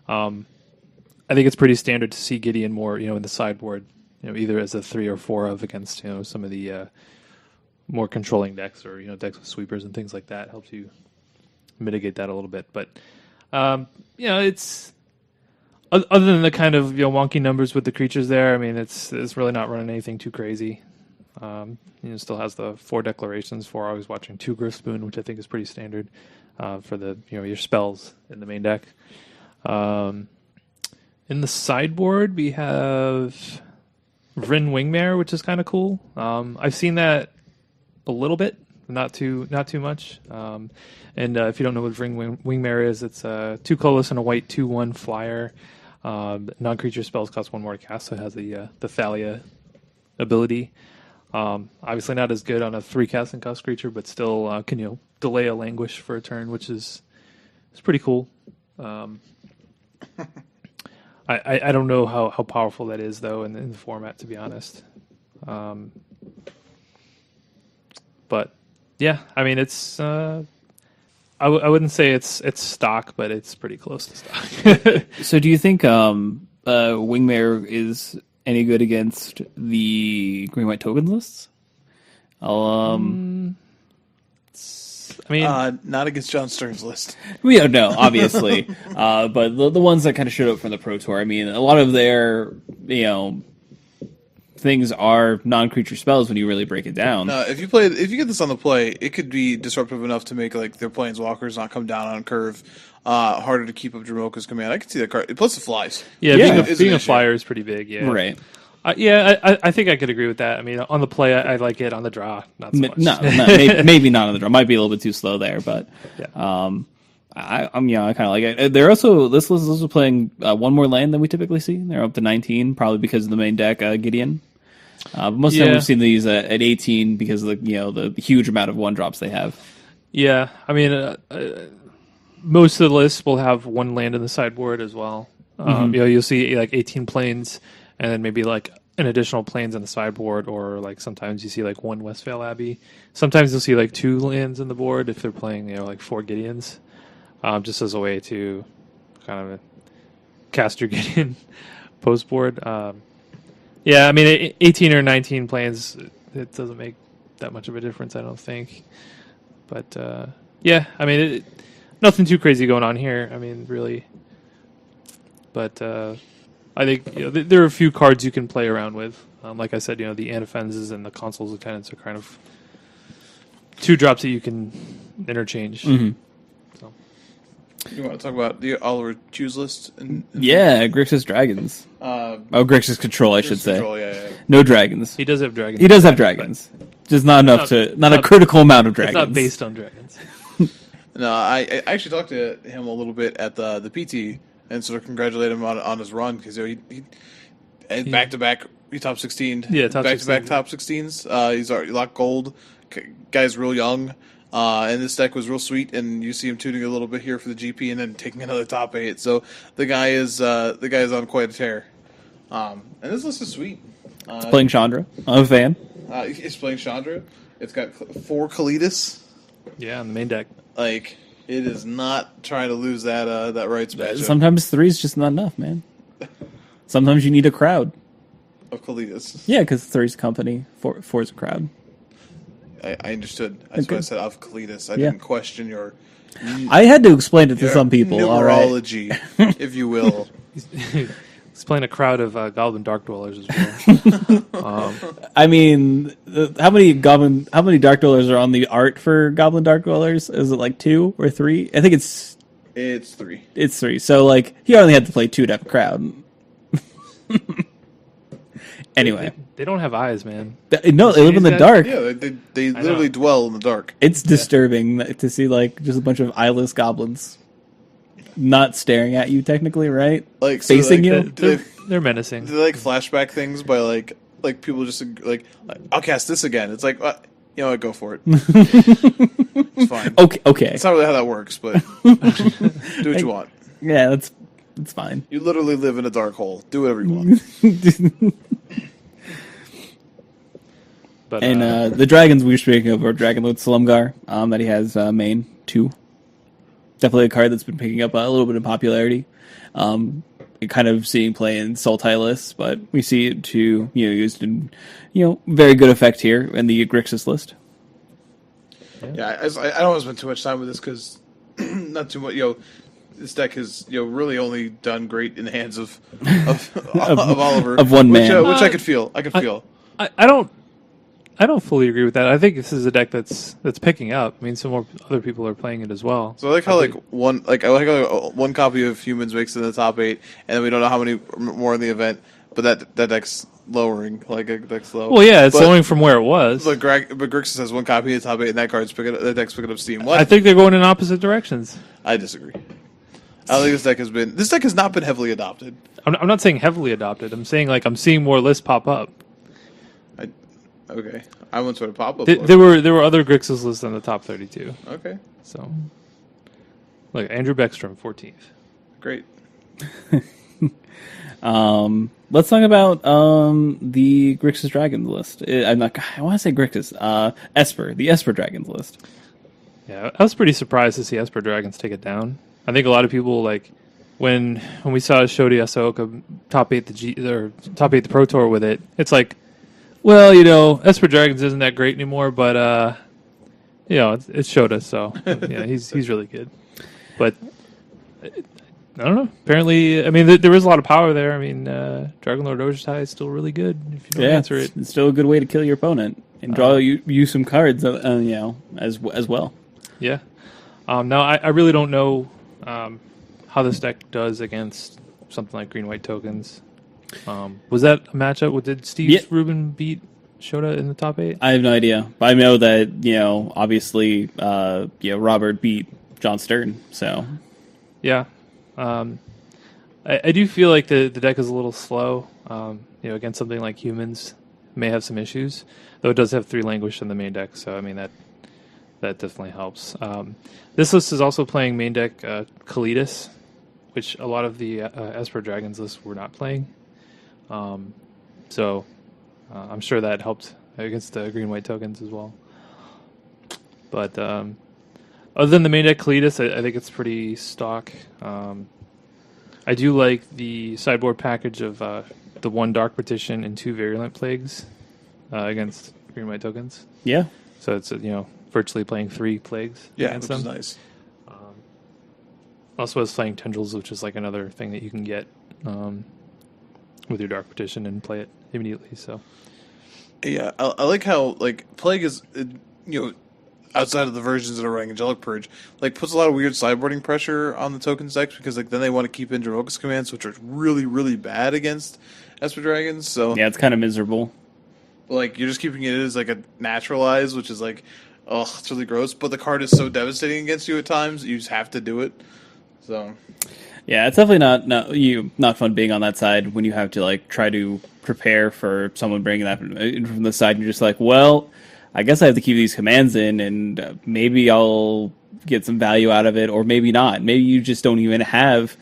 Speaker 2: I think it's pretty standard to see Gideon more, in the sideboard, either as a 3 or 4 of against, some of the more controlling decks or, decks with sweepers and things like that. Helps you mitigate that a little bit. But, it's other than the kind of wonky numbers with the creatures there. I mean, it's really not running anything too crazy. Still has the 4 declarations, 4 always watching, 2 Griffspoon, which I think is pretty standard for the your spells in the main deck. In the sideboard, we have Vryn Wingmare, which is kind of cool. I've seen that a little bit, not too much. And if you don't know what Vryn Wingmare is, it's 2 colorless and a white 2/1 flyer. Non-creature spells cost 1 more to cast, so it has the Thalia ability. Obviously not as good on a 3 casting cost creature, but still can delay a languish for a turn, which is pretty cool. I don't know how powerful that is though in the format, to be honest. But yeah, I mean it's I wouldn't say it's stock, but it's pretty close to stock.
Speaker 1: So do you think Wingmare is any good against the green white token lists?
Speaker 2: I mean,
Speaker 3: not against John Stern's list.
Speaker 1: We don't know, obviously, but the ones that kind of showed up from the Pro Tour. I mean, a lot of their things are non-creature spells when you really break it down.
Speaker 3: No, if you get this on the play, it could be disruptive enough to make like their planeswalkers not come down on curve, harder to keep up Dromoka's command. I can see that card. Plus, it flies.
Speaker 2: Yeah,
Speaker 1: Yeah.
Speaker 2: being a flyer is pretty big. Yeah,
Speaker 1: Right.
Speaker 2: I think I could agree with that. I mean, on the play, I like it. On the draw, not so much.
Speaker 1: No, maybe not on the draw. Might be a little bit too slow there, but
Speaker 2: Yeah.
Speaker 1: I kind of like it. They're also this list is also playing 1 more land than we typically see. They're up to 19, probably because of the main deck Gideon. But most of the time we've seen these at 18 because of the huge amount of 1-drops they have.
Speaker 2: Yeah, I mean, most of the lists will have 1 land in the sideboard as well. You'll see like 18 planes, and then maybe like an additional planes on the sideboard, or like sometimes you see like 1 Westphal Abbey. Sometimes you'll see like 2 lands on the board if they're playing like 4 Gideons, just as a way to kind of cast your Gideon post board. Yeah, I mean, 18 or 19 planes, it doesn't make that much of a difference, I don't think. But, yeah, I mean, nothing too crazy going on here. I mean, really. But I think there are a few cards you can play around with. Like I said, the Anafenzes and the Consuls Lieutenants are kind of 2-drops that you can interchange.
Speaker 1: Mm-hmm.
Speaker 2: So.
Speaker 3: You want to talk about the Oliver Choose list?
Speaker 1: Yeah, Grixis Dragons. Grixis Control, I should say.
Speaker 3: Control, yeah.
Speaker 1: No dragons.
Speaker 2: He does have dragons.
Speaker 1: He does have dragons. Just not enough not a critical amount of dragons.
Speaker 2: It's not based on dragons.
Speaker 3: No, I actually talked to him a little bit at the PT and sort of congratulate him on his run because he back to back he top 16.
Speaker 2: Yeah, top
Speaker 3: back
Speaker 2: 16.
Speaker 3: to back top 16s. He's already locked gold. Guy's real young. And this deck was real sweet, and you see him tuning a little bit here for the GP, and then taking another top 8. So the guy is on quite a tear. And this list is sweet.
Speaker 1: It's playing Chandra. I'm a fan.
Speaker 3: It's playing Chandra. It's got 4 Kalidas.
Speaker 2: Yeah, on the main deck.
Speaker 3: Like, it is not trying to lose that rights matchup
Speaker 1: Sometimes 3 is just not enough, man. Sometimes you need a crowd.
Speaker 3: of Kalidas.
Speaker 1: Yeah, because 3's company, 4's a crowd.
Speaker 3: I understood. That's why I said of Kalidas. I
Speaker 1: Yeah.
Speaker 3: didn't question your
Speaker 1: I had to explain it to some people. All right.
Speaker 3: numerology, if you will.
Speaker 2: He's playing a crowd of Goblin Dark Dwellers as well.
Speaker 1: I mean, how many Dark Dwellers are on the art for Goblin Dark Dwellers? Is it like 2 or 3? I think it's
Speaker 3: 3.
Speaker 1: It's 3. So like he only had to play 2 to have a crowd. Anyway,
Speaker 2: they don't have eyes, man.
Speaker 1: No, they live in the dark.
Speaker 3: Yeah, they literally dwell in the dark.
Speaker 1: It's disturbing to see like just a bunch of eyeless goblins not staring at you technically, right?
Speaker 3: Like
Speaker 1: Facing
Speaker 3: so,
Speaker 1: you?
Speaker 3: like,
Speaker 2: They're menacing.
Speaker 3: Do they like flashback things by like like people just like I'll cast this again. It's like you know what, go for it. It's fine.
Speaker 1: Okay.
Speaker 3: It's not really how that works, but do what you want.
Speaker 1: Yeah, that's fine.
Speaker 3: You literally live in a dark hole. Do whatever you want.
Speaker 2: But,
Speaker 1: And the dragons we were speaking of are Dragonlord Slumgar, that he has main 2. Definitely a card that's been picking up a little bit of popularity. And kind of seeing play in Sultai lists, but we see it to used in very good effect here in the Grixis list.
Speaker 3: Yeah, I don't want to spend too much time with this because not too much. This deck has really only done great in the hands of Oliver
Speaker 1: of one man,
Speaker 3: which I could feel.
Speaker 2: I don't fully agree with that. I think this is a deck that's picking up. I mean, some more other people are playing it as well.
Speaker 3: So I like how one copy of Humans makes it in the top 8, and then we don't know how many more in the event. But that deck's lowering, that deck's low.
Speaker 2: Well, yeah, it's lowering from where it was.
Speaker 3: But Grixis has one copy in the top 8, and that deck's picking up steam.
Speaker 2: I think they're going in opposite directions.
Speaker 3: I disagree. I don't think this deck has not been heavily adopted.
Speaker 2: I'm not saying heavily adopted. I'm saying I'm seeing more lists pop up.
Speaker 3: Okay, I once sort of pop up.
Speaker 2: There were other Grixis lists in the top 32.
Speaker 3: Okay,
Speaker 2: so look, Andrew Beckstrom, 14th.
Speaker 3: Great.
Speaker 1: Let's talk about the Grixis Dragons list. I want to say Grixis. Esper, the Esper Dragons list.
Speaker 2: Yeah, I was pretty surprised to see Esper Dragons take it down. I think a lot of people when we saw Shodi Asaoka top 8 the Pro Tour with it. It's like, well, Esper Dragons isn't that great anymore, but it showed us. So yeah, he's really good. But I don't know. Apparently, I mean, there is a lot of power there. I mean, Dragonlord Ojutai is still really good if you don't answer it.
Speaker 1: It's still a good way to kill your opponent and draw you some cards, as well.
Speaker 2: Yeah. Now I really don't know how this deck does against something like green-white tokens. Was that a matchup? Did Steve Rubin beat Shota in the top 8?
Speaker 1: I have no idea, but I know that obviously, Robert beat John Stern. So,
Speaker 2: yeah, I do feel like the deck is a little slow. Against something like Humans, may have some issues, though it does have 3 Languish in the main deck. So I mean that definitely helps. This list is also playing main deck Kalidas, which a lot of the Esper Dragons lists were not playing. So I'm sure that helped against the green-white tokens as well. But other than the main deck Kalidas, I think it's pretty stock. I do like the sideboard package of the 1 Dark Petition and 2 Virulent Plagues against green-white tokens.
Speaker 1: Yeah.
Speaker 2: So it's virtually playing 3 plagues against them.
Speaker 3: Which is nice.
Speaker 2: Also has Flying Tendrils, which is another thing that you can get with your Dark Petition and play it immediately. So
Speaker 3: yeah, I like how Plague is outside of the versions that are running Angelic Purge, puts a lot of weird sideboarding pressure on the tokens decks because then they want to keep in Focus commands, which are really, really bad against Esper Dragons. So
Speaker 1: yeah, it's kind of miserable.
Speaker 3: You're just keeping it as a naturalize, which is it's really gross. But the card is so devastating against you at times, you just have to do it. So
Speaker 1: yeah, it's definitely not fun being on that side when you have to try to prepare for someone bringing that from the side. And you're just well, I guess I have to keep these commands in, and maybe I'll get some value out of it, or maybe not. Maybe you just don't even have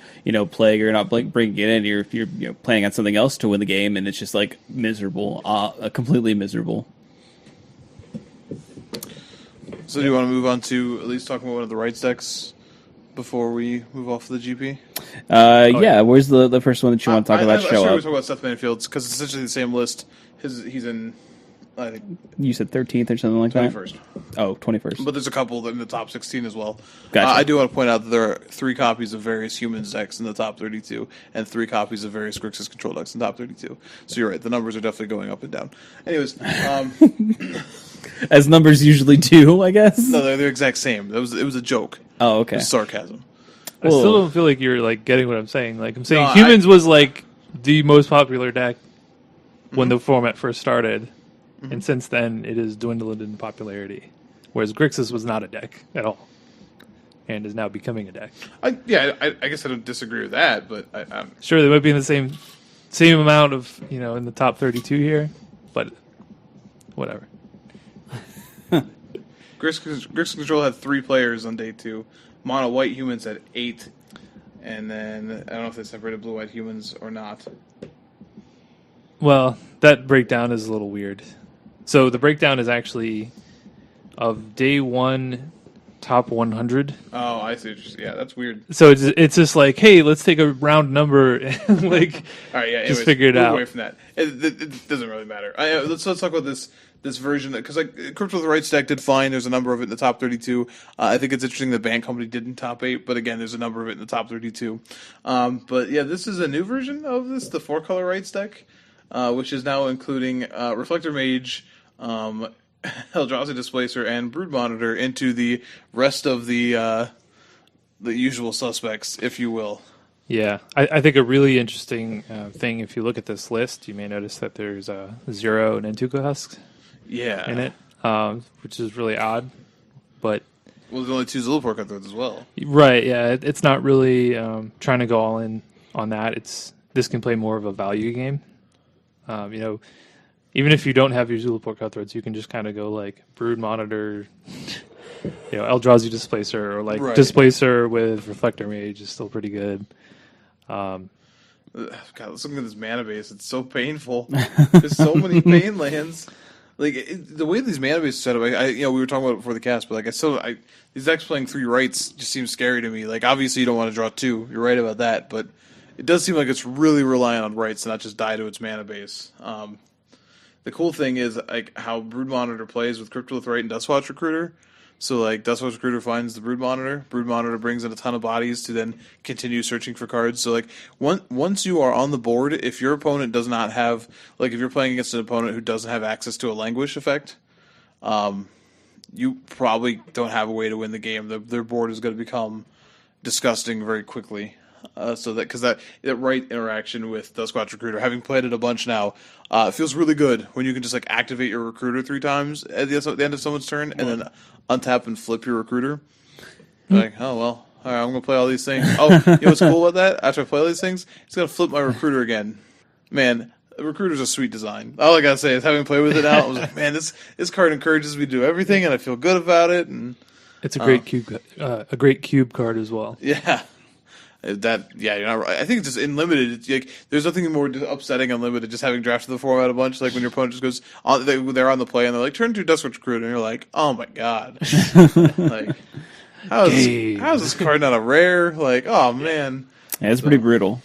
Speaker 1: plague, or not bringing it in. You're playing on something else to win the game, and it's just miserable, completely miserable.
Speaker 3: So do you want to move on to at least talking about one of the rights decks before we move off the GP?
Speaker 1: Yeah. Where's the first one that you want to talk about?
Speaker 3: I'm sure we're talking about Seth Manfield's because it's essentially the same list. He's in, I think,
Speaker 1: you said 13th or something like
Speaker 3: 21st.
Speaker 1: That? Oh, 21st.
Speaker 3: But there's a couple in the top 16 as well.
Speaker 1: Gotcha.
Speaker 3: I do want to point out that there are 3 copies of various Humans decks in the top 32 and 3 copies of various Grixis control decks in the top 32. So you're right. The numbers are definitely going up and down. Anyways.
Speaker 1: As numbers usually do, I guess.
Speaker 3: No, they're the exact same. It was a joke.
Speaker 1: Oh, okay.
Speaker 3: It was sarcasm.
Speaker 2: I still don't feel like you're getting what I'm saying. I'm saying
Speaker 3: No,
Speaker 2: Humans was the most popular deck when the format first started, and since then it has dwindled in popularity. Whereas Grixis was not a deck at all, and is now becoming a deck.
Speaker 3: I guess I don't disagree with that, but I'm
Speaker 2: Sure, they might be in the same amount of in the top 32 here, but whatever.
Speaker 3: Grix Control had 3 players on day 2. Mono White Humans had 8. And then, I don't know if they separated Blue White Humans or not.
Speaker 2: Well, that breakdown is a little weird. So the breakdown is actually of day 1 top 100.
Speaker 3: Oh, I see. Yeah, that's weird.
Speaker 2: So it's just like, hey, let's take a round number and like
Speaker 3: All right, yeah.
Speaker 2: just figure it out.
Speaker 3: Away from that, it doesn't really matter. Let's talk about this version because like Crypto with the Right Stack did fine. There's a number of it in the top 32. I think it's interesting the Band Company did in top 8, but again, there's a number of it in the top 32. But yeah, this is a new version of this, the 4-color Right Stack, which is now including Reflector Mage, Eldrazi Displacer, and Brood Monitor into the rest of the usual suspects, if you will.
Speaker 2: Yeah, I think a really interesting thing, if you look at this list, you may notice that there's 0 and Entuka Husks in it, which is really odd. But
Speaker 3: well, there's only 2 Zulaport Cutthroats as well.
Speaker 2: Right, yeah, it's not really trying to go all in on that. This can play more of a value game. Even if you don't have your Zulaport Cutthroats, you can just kind of go like Brood Monitor, Eldrazi Displacer, or like Displacer with Reflector Mage is still pretty good.
Speaker 3: God, let's look at this mana base. It's so painful. There's so many pain lands. Like the way these mana bases set up, we were talking about it before the cast, but like these decks playing 3 rights just seems scary to me. Like obviously you don't want to draw 2. You're right about that, but it does seem like it's really relying on rights to not just die to its mana base. The cool thing is like how Brood Monitor plays with Crypto with Right and Dustwatch Recruiter. So like Dustwatch Recruiter finds the Brood Monitor brings in a ton of bodies to then continue searching for cards. So like once you are on the board, if your opponent does not have, like if you're playing against an opponent who doesn't have access to a Languish effect, you probably don't have a way to win the game. Their board is going to become disgusting very quickly. Because that right interaction with Dustwatch Recruiter, having played it a bunch now, it feels really good when you can just like activate your Recruiter 3 times at the end of someone's turn, and then untap and flip your Recruiter. Like, oh well, all right, I'm gonna play all these things. Oh, you know what's cool about that? After I play all these things, it's gonna flip my Recruiter again. Man, the Recruiter's a sweet design. All I gotta say is, having played with it now, I was like, man, this card encourages me to do everything, and I feel good about it. And
Speaker 2: it's a great cube card as well.
Speaker 3: Yeah. You're not right. I think it's just in limited. Like, there's nothing more upsetting on limited. Just having drafted the format a bunch, like when your opponent just goes on, they're on the play and they're like, turn to Dustwatch Recruiter, and you're like, oh my god, like how is this card not a rare? Like, oh man,
Speaker 1: yeah, it's pretty brutal.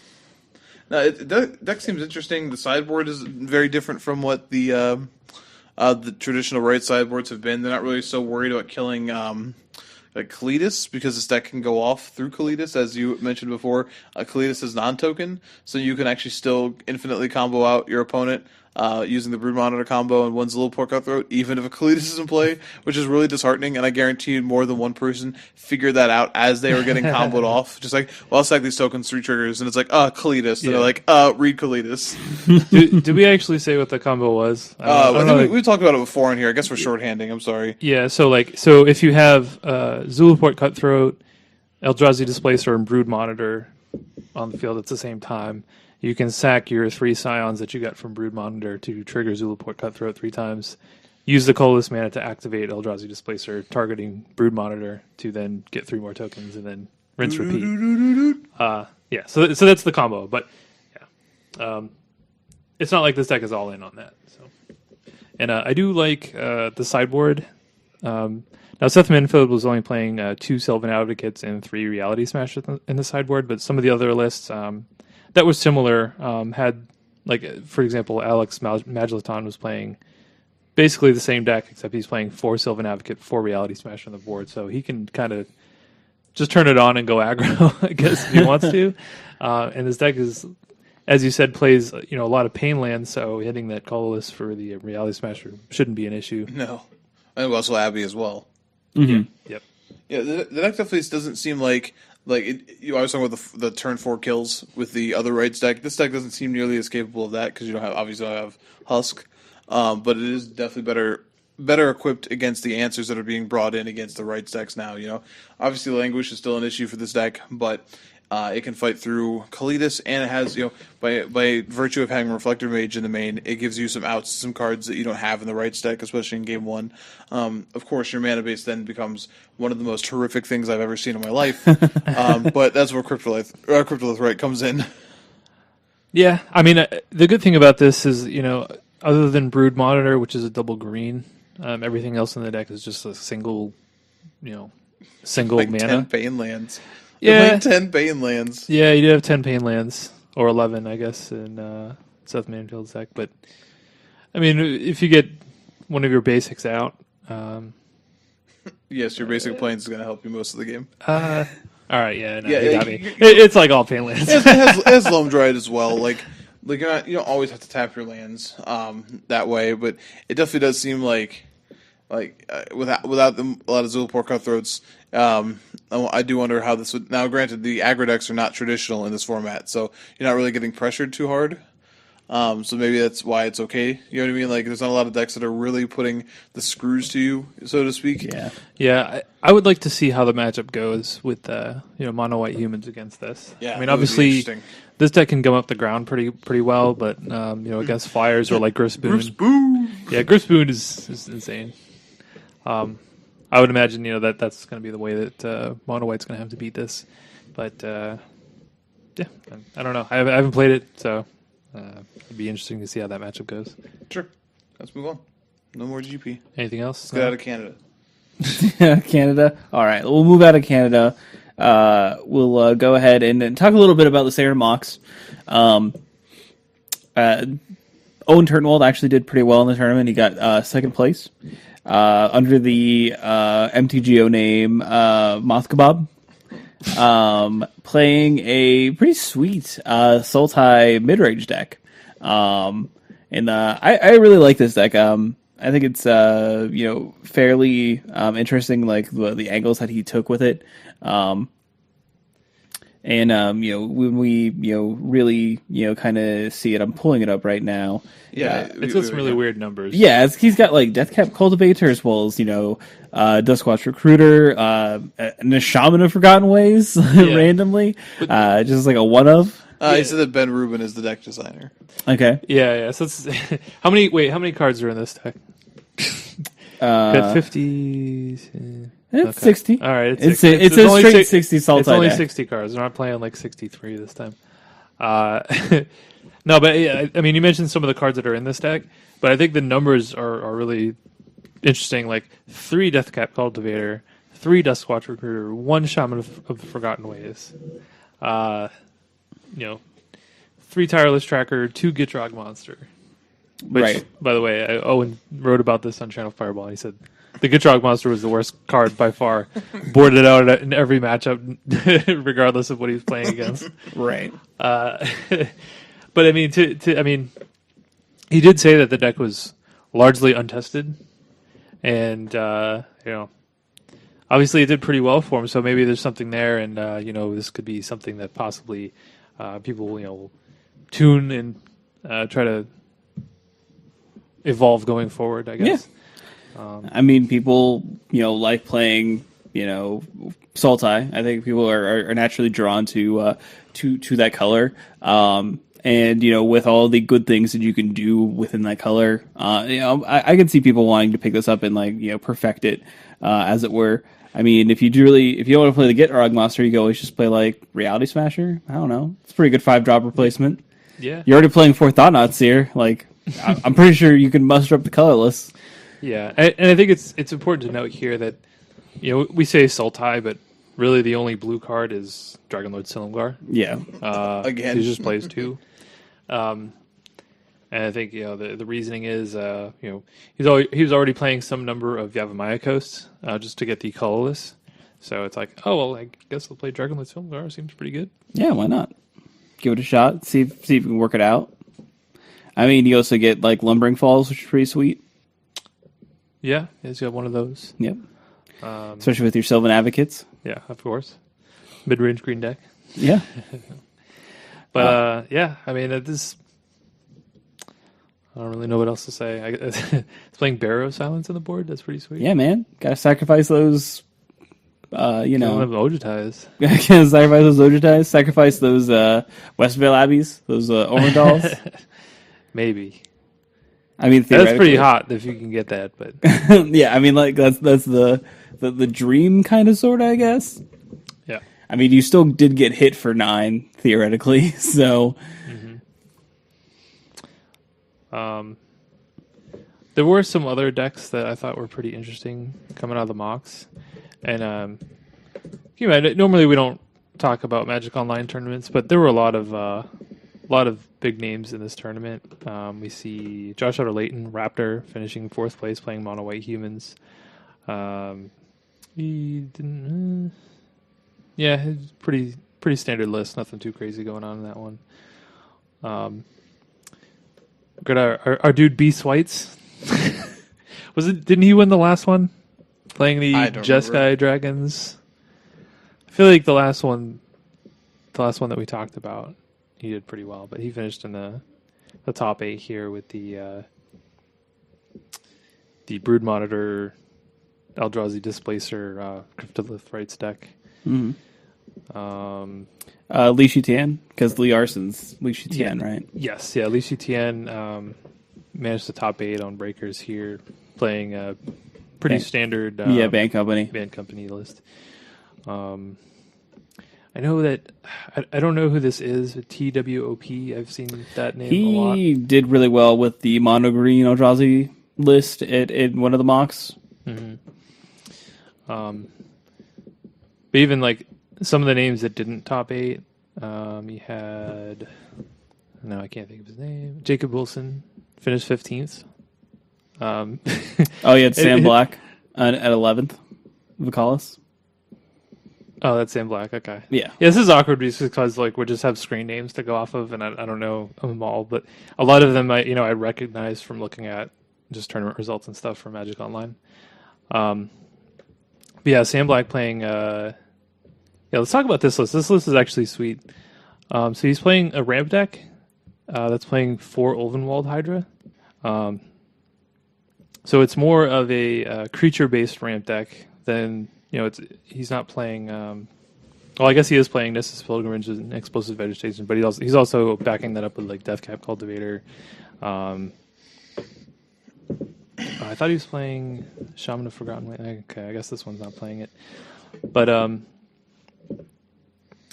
Speaker 3: Now, deck seems interesting. The sideboard is very different from what the traditional right sideboards have been. They're not really so worried about killing like Kalitas, because this deck can go off through Kalitas, as you mentioned before. Kalitas is non-token, so you can actually still infinitely combo out your opponent using the Brood Monitor combo and one Zulaport Cutthroat, even if a Kalitas is in play, which is really disheartening, and I guarantee more than one person figured that out as they were getting comboed off. Just like, well, I'll stack these tokens, 3 triggers, and it's like, Kalitas. And they're like, read Kalitas.
Speaker 2: Did we actually say what the combo was?
Speaker 3: We've talked about it before in here. I guess we're shorthanding. I'm sorry.
Speaker 2: Yeah, so if you have Zulaport Cutthroat, Eldrazi Displacer, and Brood Monitor on the field at the same time, you can sack your 3 Scions that you got from Brood Monitor to trigger Zulaport Cutthroat 3 times. Use the colorless mana to activate Eldrazi Displacer, targeting Brood Monitor to then get 3 more tokens, and then rinse repeat. So that's the combo. But it's not like this deck is all in on that. So, and I do like the sideboard. Now, Seth Minfield was only playing 2 Sylvan Advocates and 3 Reality Smash in the sideboard, but some of the other lists that was similar had, like, for example, Alex Magleton was playing basically the same deck, except he's playing 4 Sylvan Advocate, 4 Reality Smash on the board, so he can kind of just turn it on and go aggro, I guess, if he wants to. And this deck is, as you said, plays a lot of pain lands, so hitting that colorless for the Reality Smasher shouldn't be an issue.
Speaker 3: No. And also Abby as well.
Speaker 2: Mm-hmm. Yep.
Speaker 3: Yeah, the deck definitely doesn't seem like I was talking about the turn 4 kills with the other rights deck. This deck doesn't seem nearly as capable of that because you don't have Husk, but it is definitely better better equipped against the answers that are being brought in against the right decks now. Obviously Languish is still an issue for this deck, but it can fight through Kalidas, and it has by virtue of having Reflector Mage in the main, it gives you some outs, some cards that you don't have in the right deck, especially in game one. Of course, your mana base then becomes one of the most horrific things I've ever seen in my life. But that's where Cryptolith Right comes in.
Speaker 2: Yeah, I mean, the good thing about this is, other than Brood Monitor, which is a double green, everything else in the deck is just a single mana.
Speaker 3: 10 Pain lands.
Speaker 2: Yeah.
Speaker 3: Like 10 Pain lands.
Speaker 2: Yeah, you do have 10 Pain lands, or 11, I guess, in Seth Manfield's deck. But, I mean, if you get one of your basics out...
Speaker 3: yes, your basic planes is going to help you most of the game.
Speaker 2: All right, you got me.
Speaker 3: You,
Speaker 2: it's like all Pain lands.
Speaker 3: It has Loam Dried as well. Like you don't always have to tap your lands that way, but it definitely does seem like without a lot of Zulaport Cutthroats, I do wonder how this would. Now, granted, the aggro decks are not traditional in this format, so you're not really getting pressured too hard. So maybe that's why it's okay. You know what I mean? Like, there's not a lot of decks that are really putting the screws to you, so to speak.
Speaker 2: Yeah. I would like to see how the matchup goes with mono white humans against this.
Speaker 3: Yeah,
Speaker 2: I mean, obviously, this deck can come up the ground pretty well, but against flyers or like Grifspoon. Yeah, Grifspoon is insane. I would imagine that's going to be the way that mono white's going to have to beat this, but I don't know. I haven't played it, so. It'd be interesting to see how that matchup goes.
Speaker 3: Sure. Let's move on. No more GP.
Speaker 2: Anything else?
Speaker 3: Let's get out of Canada.
Speaker 1: Canada? All right. We'll move out of Canada. We'll go ahead and talk a little bit about the Sayer Mox. Owen Turnwald actually did pretty well in the tournament. He got second place under the MTGO name Moth Kebab. Playing a pretty sweet Sultai mid-range deck. And I really like this deck. I think it's fairly interesting, like the angles that he took with it. When we really kind of see it, I'm pulling it up right now.
Speaker 3: Yeah,
Speaker 2: it's got some really weird numbers.
Speaker 1: Yeah, he's got like Deathcap Cultivator as well as Duskwatch Recruiter, and a Shaman of Forgotten Ways randomly, just like a one of.
Speaker 3: He said that Ben Rubin is the deck designer.
Speaker 1: Okay.
Speaker 2: Yeah. So it's, how many cards are in this deck? Got 50.
Speaker 1: It's 60.
Speaker 2: All right,
Speaker 1: it's a straight 60 Sultai.
Speaker 2: It's only
Speaker 1: deck.
Speaker 2: 60 cards. They're not playing like 63 this time. No, but yeah, I mean, you mentioned some of the cards that are in this deck, but I think the numbers are really interesting. Like 3 Deathcap Cultivator, 3 Duskwatch Recruiter, 1 Shaman of Forgotten Ways, 3 Tireless Tracker, 2 Gitrog Monster. Which,
Speaker 1: right.
Speaker 2: By the way, Owen wrote about this on Channel Fireball. He said the Gitrog Monster was the worst card by far. Boarded out in every matchup, regardless of what he was playing against.
Speaker 1: Right.
Speaker 2: But I mean, he did say that the deck was largely untested, and obviously it did pretty well for him. So maybe there's something there, and this could be something that possibly people will tune and try to evolve going forward, I guess.
Speaker 1: Yeah. I mean, people, like playing, Sultai. I think people are naturally drawn to that color. And, with all the good things that you can do within that color, I can see people wanting to pick this up and perfect it, as it were. I mean, if you want to play the Gitrog Monster, you can always just play Reality Smasher. I don't know. It's a pretty good 5-drop replacement.
Speaker 2: Yeah.
Speaker 1: You're already playing 4 Thought-Knots here. I'm pretty sure you can muster up the colorless.
Speaker 2: Yeah, and I think it's important to note here that we say Sultai, but really the only blue card is Dragonlord Silumgar.
Speaker 1: Yeah,
Speaker 3: again,
Speaker 2: he just plays 2. And I think the reasoning is he was already playing some number of Yavimaya Coasts just to get the colorless. So it's like, oh well, I guess I'll play Dragonlord Silumgar. Seems pretty good.
Speaker 1: Yeah, why not? Give it a shot. See if you can work it out. I mean, you also get Lumbering Falls, which is pretty sweet.
Speaker 2: Yeah, he's got one of those.
Speaker 1: Yep. Especially with your Sylvan Advocates.
Speaker 2: Yeah, of course. Mid-range green deck.
Speaker 1: Yeah.
Speaker 2: But I mean, this. I don't really know what else to say. It's playing Barrow Silence on the board. That's pretty sweet.
Speaker 1: Yeah, man. Gotta sacrifice those, you
Speaker 2: Don't
Speaker 1: know.
Speaker 2: have Ojitais.
Speaker 1: Gotta sacrifice those Ojitais. Sacrifice those Westvale Abbeys. Those Orendals.
Speaker 2: Maybe.
Speaker 1: I mean,
Speaker 2: That's pretty hot if you can get that, but
Speaker 1: yeah, I mean, like that's the dream kind of sort, I guess.
Speaker 2: yeah.
Speaker 1: I mean, you still did get hit for 9 theoretically, so.
Speaker 2: There were some other decks that I thought were pretty interesting coming out of the mocks, and normally we don't talk about Magic Online tournaments, but there were a lot of big names in this tournament. We see Josh Utter-Layton, Raptor, finishing 4th place playing Mono White Humans. He didn't. It's pretty standard list. Nothing too crazy going on in that one. Got our dude B Swites. Didn't he win the last one? Playing the Jeskai Dragons. I feel like the last one that we talked about, he did pretty well, but he finished in the top 8 here with the Brood Monitor, Eldrazi Displacer, Cryptolith Rights deck.
Speaker 1: Mm-hmm. Li Shutian, because Lee Arson's Li Shutian, right?
Speaker 2: Yes, yeah. Li Shutian managed the top 8 on Breakers here, playing a pretty standard
Speaker 1: Band
Speaker 2: company list. I know that I don't know who this is. TWOP. I've seen that name a lot.
Speaker 1: He did really well with the mono green Eldrazi list in one of the mocks.
Speaker 2: Mm-hmm. But even like some of the names that didn't top 8, you had I can't think of his name. Jacob Wilson finished 15th.
Speaker 1: You had Sam Black at 11th. Vicalis.
Speaker 2: Oh, that's Sam Black. Okay.
Speaker 1: Yeah.
Speaker 2: This is awkward because like we just have screen names to go off of, and I don't know them all, but a lot of them I recognize from looking at just tournament results and stuff from Magic Online. But yeah, Sam Black playing. Let's talk about this list. This list is actually sweet. So he's playing a ramp deck that's playing 4 Ulvenwald Hydra. So it's more of a creature-based ramp deck than he's not playing. I guess he is playing Nessus Pilgrimage and Explosive Vegetation, but he's also backing that up with like Deathcap Cultivator. I thought he was playing Shaman of Forgotten Land. Okay, I guess this one's not playing it, but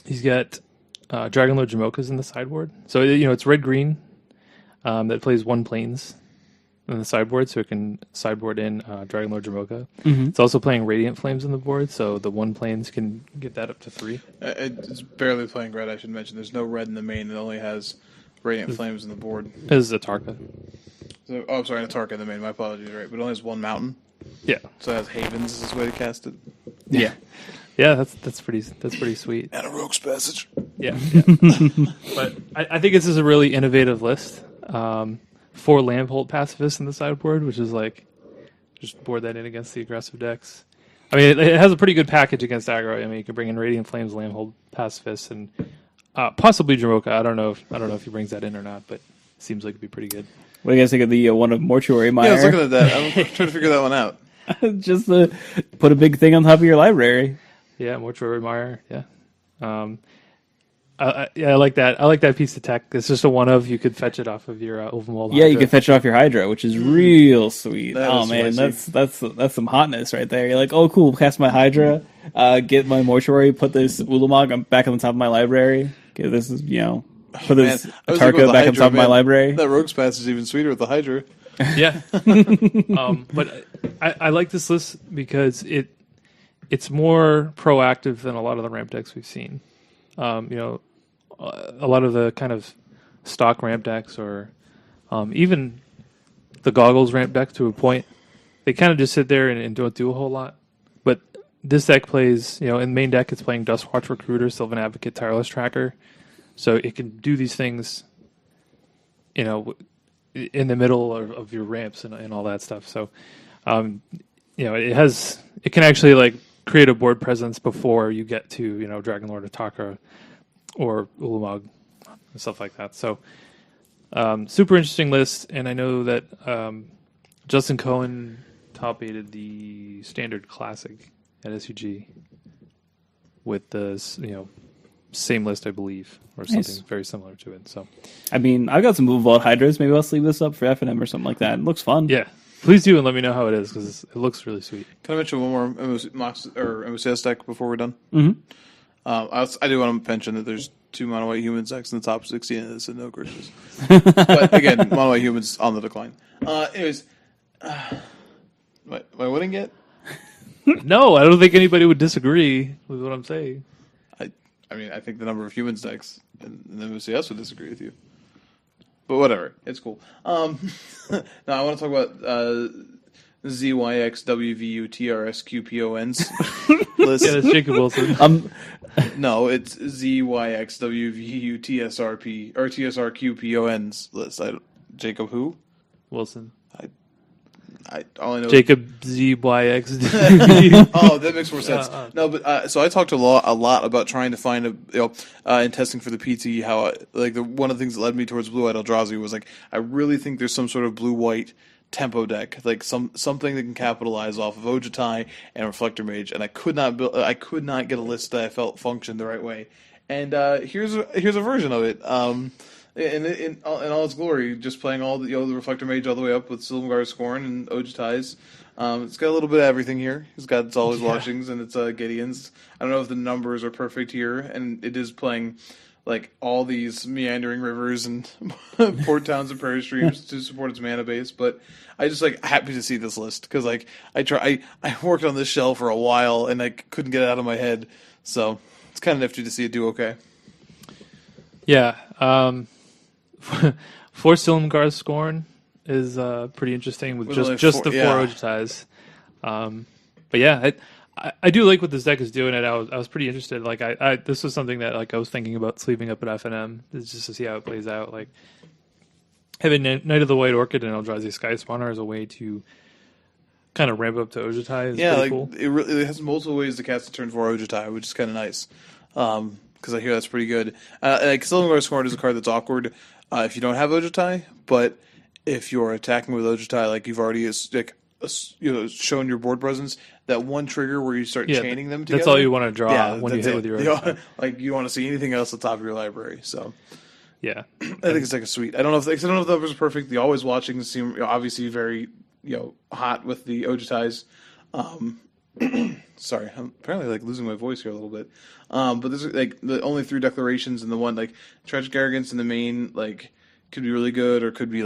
Speaker 2: he's got Dragonlord Jamokas in the sideboard. So it's red green that plays 1 plains in the sideboard, so it can sideboard in Dragonlord Jamoka.
Speaker 1: Mm-hmm.
Speaker 2: It's also playing Radiant Flames on the board, so the 1 plains can get that up to 3.
Speaker 3: It's barely playing red, I should mention. There's no red in the main. It only has Radiant Flames on the board.
Speaker 2: This is Atarka.
Speaker 3: So, I'm sorry, Natarka in the main. My apologies, right? But it only has 1 mountain.
Speaker 2: Yeah.
Speaker 3: So it has Havens as his way to cast it.
Speaker 2: Yeah. Yeah, that's pretty sweet.
Speaker 3: And a Rogue's Passage.
Speaker 2: Yeah. But I think this is a really innovative list. 4 Lampholt Pacifists in the sideboard, which is like just board that in against the aggressive decks. I mean, it has a pretty good package against aggro. I mean, you can bring in Radiant Flames, Lampholt Pacifists, and possibly Jamoka. I don't know if he brings that in or not, but it seems like it'd be pretty good.
Speaker 1: What do you guys think of the one of Mortuary Mire?
Speaker 3: Yeah, I was looking at that. I'm trying to figure that one out.
Speaker 1: Just put a big thing on top of your library.
Speaker 2: Yeah, Mortuary Mire. Yeah. I like that. I like that piece of tech. It's just a one of. You could fetch it off of your Ulvenwald.
Speaker 1: Yeah, you can fetch it off your Hydra, which is real sweet.
Speaker 3: That
Speaker 1: man,
Speaker 3: is
Speaker 1: that's some hotness right there. You're like, oh cool, cast my Hydra, get my Mortuary, put this Ulamog back on the top of my library. Get this put this Atarka back on top of my library.
Speaker 3: That Rogue's Pass is even sweeter with the Hydra.
Speaker 2: Yeah. But I like this list because it's more proactive than a lot of the ramp decks we've seen. A lot of the kind of stock ramp decks or even the Goggles ramp deck to a point, they kind of just sit there and don't do a whole lot. But this deck plays, in the main deck, it's playing Duskwatch Recruiter, Sylvan Advocate, Tireless Tracker. So it can do these things, in the middle of your ramps and all that stuff. So, it can actually like create a board presence before you get to, Dragonlord Atarka or Ulamog and stuff like that. So, Super interesting list, and I know that Justin Cohen top aided the Standard Classic at SCG with the same list, I believe, or something very similar to it. So,
Speaker 1: I mean, I've got some Blue Vault Hydras. Maybe I'll sleeve this up for F&M or something like that. It looks fun.
Speaker 2: yeah, please do, and let me know how it is, because it looks really sweet.
Speaker 3: Can I mention one more MOCS deck before we're done?
Speaker 1: Mm-hmm.
Speaker 3: I do want to mention that there's 2 mono white humans decks in the top 16, and it's no Christmas. But again, mono white humans on the decline. Anyways, am I winning yet?
Speaker 2: No, I don't think anybody would disagree with what I'm saying.
Speaker 3: I mean, I think the number of humans decks and the MOCS would disagree with you. But whatever, it's cool. Now I want to talk about ZYXWVUTRSQPONs list.
Speaker 2: Yeah, that's Jacob Wilson.
Speaker 3: No, it's ZYXWVUTSRP or TSRQPONs list. Jacob who?
Speaker 2: Wilson.
Speaker 3: I all I know.
Speaker 2: Jacob ZYX.
Speaker 3: Oh, that makes more sense. No, but so I talked a lot about trying to find in testing for the PT how one of the things that led me towards Blue White Eldrazi was I really think there's some sort of blue white tempo deck, something that can capitalize off of Ojutai and Reflector Mage, and I could not get a list that I felt functioned the right way. And here's a version of it. In all its glory, just playing all the Reflector Mage all the way up with Silumgar Scorn and Ojutai's. It's got a little bit of everything here. It's all his washings and it's Gideon's. I don't know if the numbers are perfect here, and it is playing all these meandering rivers and port towns and prairie streams to support its mana base. But I just happy to see this list because I worked on this shell for a while and I couldn't get it out of my head. So it's kind of nifty to see it do okay.
Speaker 2: Yeah. For Silumgar's Scorn is pretty interesting with just the 4 Ojutais. But yeah, I do like what this deck is doing, and I was pretty interested. This was something that I was thinking about sleeving up at F&M just to see how it plays out. Having Knight of the White Orchid and Eldrazi Sky Spawner as a way to kind of ramp up to Ojutai is pretty cool.
Speaker 3: It has multiple ways to cast a turn 4 Ojutai, which is kind of nice. Because I hear that's pretty good. Silumgar Scorn is a card that's awkward if you don't have Ojutai, but if you're attacking with Ojutai, you've already shown your board presence, that one trigger where you start chaining them together.
Speaker 2: That's all you want to draw when you hit with your Ojutai.
Speaker 3: You want to see anything else at the top of your library. So
Speaker 2: yeah,
Speaker 3: I think it's a sweet. I don't know if the numbers are perfect. The always watching seem obviously very hot with the Ojutais. Sorry, I'm apparently losing my voice here a little bit. But there's the only 3 declarations, and the one Tragic Arrogance in the main could be really good or could be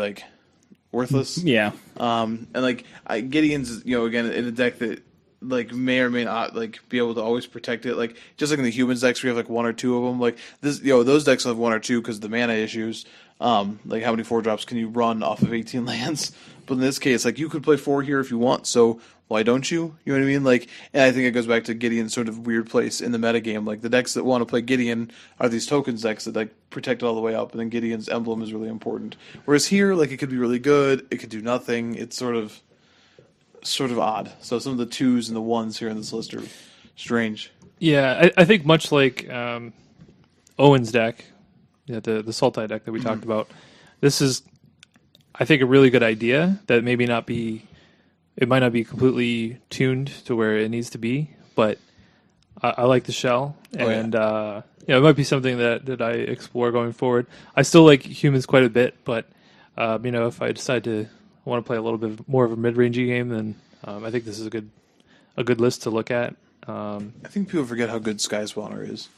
Speaker 3: worthless.
Speaker 1: Yeah.
Speaker 3: And Gideon's again in a deck that may or may not be able to always protect it. Just in the humans decks we have 1 or 2 of them. This those decks have 1 or 2 because of the mana issues. How many 4-drops can you run off of 18 lands? But in this case, you could play 4 here if you want, so why don't you? You know what I mean? And I think it goes back to Gideon's sort of weird place in the metagame. The decks that want to play Gideon are these tokens decks that protect it all the way up, and then Gideon's emblem is really important. Whereas here, it could be really good, it could do nothing. It's sort of odd. So some of the 2s and the 1s here in this list are strange.
Speaker 2: Yeah, I think much like Owen's deck, the Sultai deck that we talked about, this is, I think, a really good idea that it might not be completely tuned to where it needs to be, but I like the shell, and it might be something that I explore going forward. I still like humans quite a bit, but if I decide to want to play a little bit more of a mid-rangey game, then I think this is a good list to look at.
Speaker 3: I think people forget how good Sky Spawner is.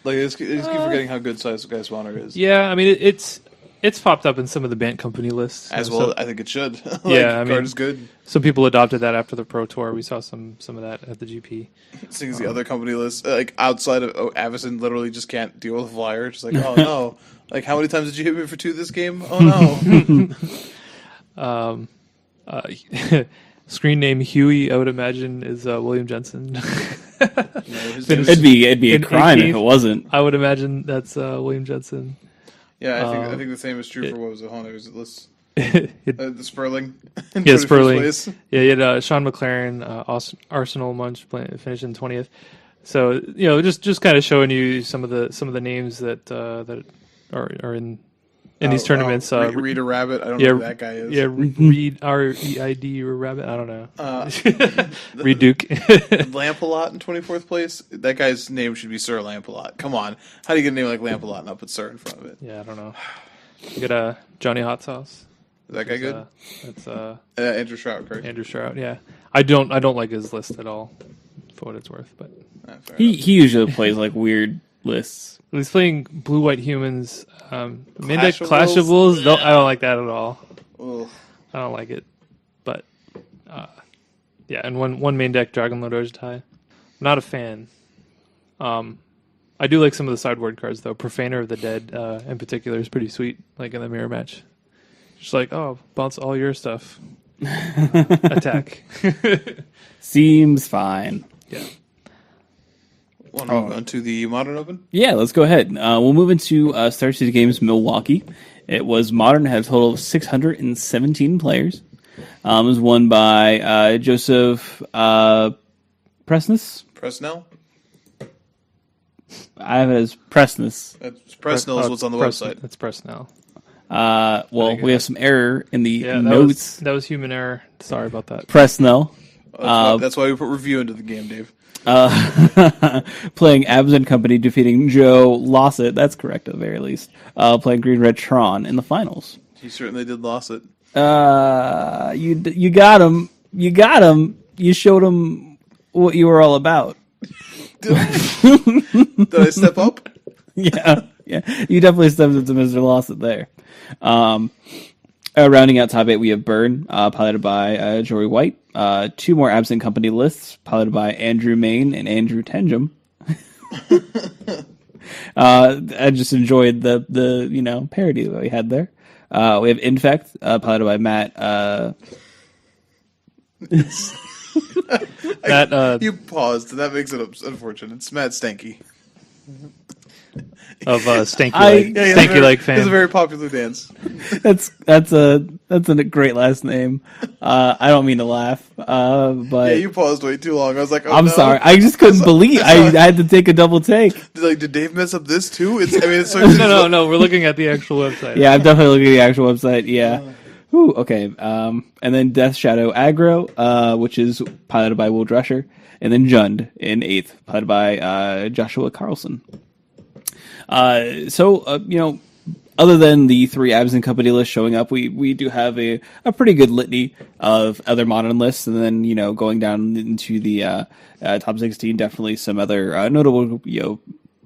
Speaker 3: They just keep forgetting how good Sky Spawner is.
Speaker 2: Yeah, I mean it's popped up in some of the Bant Company lists
Speaker 3: as well. I think it should.
Speaker 2: Yeah,
Speaker 3: the card is good.
Speaker 2: Some people adopted that after the Pro Tour. We saw some of that at the GP.
Speaker 3: Seeing the other company list, outside of Avacyn, literally just can't deal with Flyer. Just oh no! How many times did you hit me for 2 this game? Oh no!
Speaker 2: Screen name Huey, I would imagine, is William Jensen.
Speaker 1: It'd be a crime if it wasn't.
Speaker 2: I would imagine that's William Jensen.
Speaker 3: Yeah, I think the same is true for what was it? Hold on, was it list? The Sperling.
Speaker 2: Yeah, Sperling. Yeah, you had Sean McLaren, Arsenal Munch finished in 20th. So just kind of showing you some of the names that are in in these tournaments.
Speaker 3: Reed a Rabbit. I don't know who that guy is.
Speaker 2: Yeah, Reed R-E-I-D or Rabbit. I don't know. Reed Duke.
Speaker 3: Lampalot in 24th place. That guy's name should be Sir Lampalot. Come on, how do you get a name like Lampalot and not put Sir in front of it?
Speaker 2: Yeah, I don't know. You got Johnny Hot Sauce.
Speaker 3: Is that guy good?
Speaker 2: That's
Speaker 3: Andrew Shroud, correct?
Speaker 2: Andrew Shroud. Yeah, I don't like his list at all, for what it's worth. But
Speaker 1: he usually plays like weird lists.
Speaker 2: He's playing Blue White Humans. Clash of Wolves. I don't like that at all.
Speaker 3: Ugh.
Speaker 2: I don't like it. But yeah, and one main deck Dragon Lord Ojitai. Not a fan. I do like some of the sideboard cards though. Profaner of the Dead in particular is pretty sweet. Like in the mirror match, just like bounce all your stuff. Attack.
Speaker 1: Seems fine.
Speaker 2: Yeah.
Speaker 3: Want to move on to the Modern Open?
Speaker 1: Yeah, let's go ahead. We'll move into Star City Games Milwaukee. It was Modern, had a total of 617 players. It was won by Joseph Presnell. I have it as Presness.
Speaker 3: Presnell is what's on the website.
Speaker 2: That's Presnell.
Speaker 1: We have some error in the notes.
Speaker 2: That was human error. Sorry about that.
Speaker 1: Presnell.
Speaker 3: That's why we put review into the game, Dave.
Speaker 1: Playing Abs and Company, defeating Joe Lossett. That's correct, at the very least. Playing Green Red Tron in the finals.
Speaker 3: He certainly did Lossett.
Speaker 1: You got him. You got him. You showed him what you were all about.
Speaker 3: Did I step up?
Speaker 1: Yeah. You definitely stepped into Mr. Lossett there. Rounding out top 8, we have Burn, piloted by Jory White. 2 more Absent Company lists, piloted by Andrew Main and Andrew Tenjum. I just enjoyed the parody that we had there. We have Infect, piloted by Matt.
Speaker 3: You paused. That makes it unfortunate. It's Matt Stanky.
Speaker 2: Of Stanky like fan.
Speaker 3: It's a very popular dance.
Speaker 1: That's a great last name. I don't mean to laugh, but
Speaker 3: you paused way too long. I was like,
Speaker 1: I'm sorry. I just couldn't believe. I had to take a double take.
Speaker 3: Did Dave mess up this too? It's
Speaker 2: No. We're looking at the actual website.
Speaker 1: Yeah, I'm definitely looking at the actual website. Yeah. Ooh, okay. And then Death Shadow Aggro, which is piloted by Will Drescher, and then Jund in 8th, piloted by Joshua Carlson. Other than the 3 Abs and Company lists showing up, we do have a pretty good litany of other Modern lists, and then going down into the top 16, definitely some other notable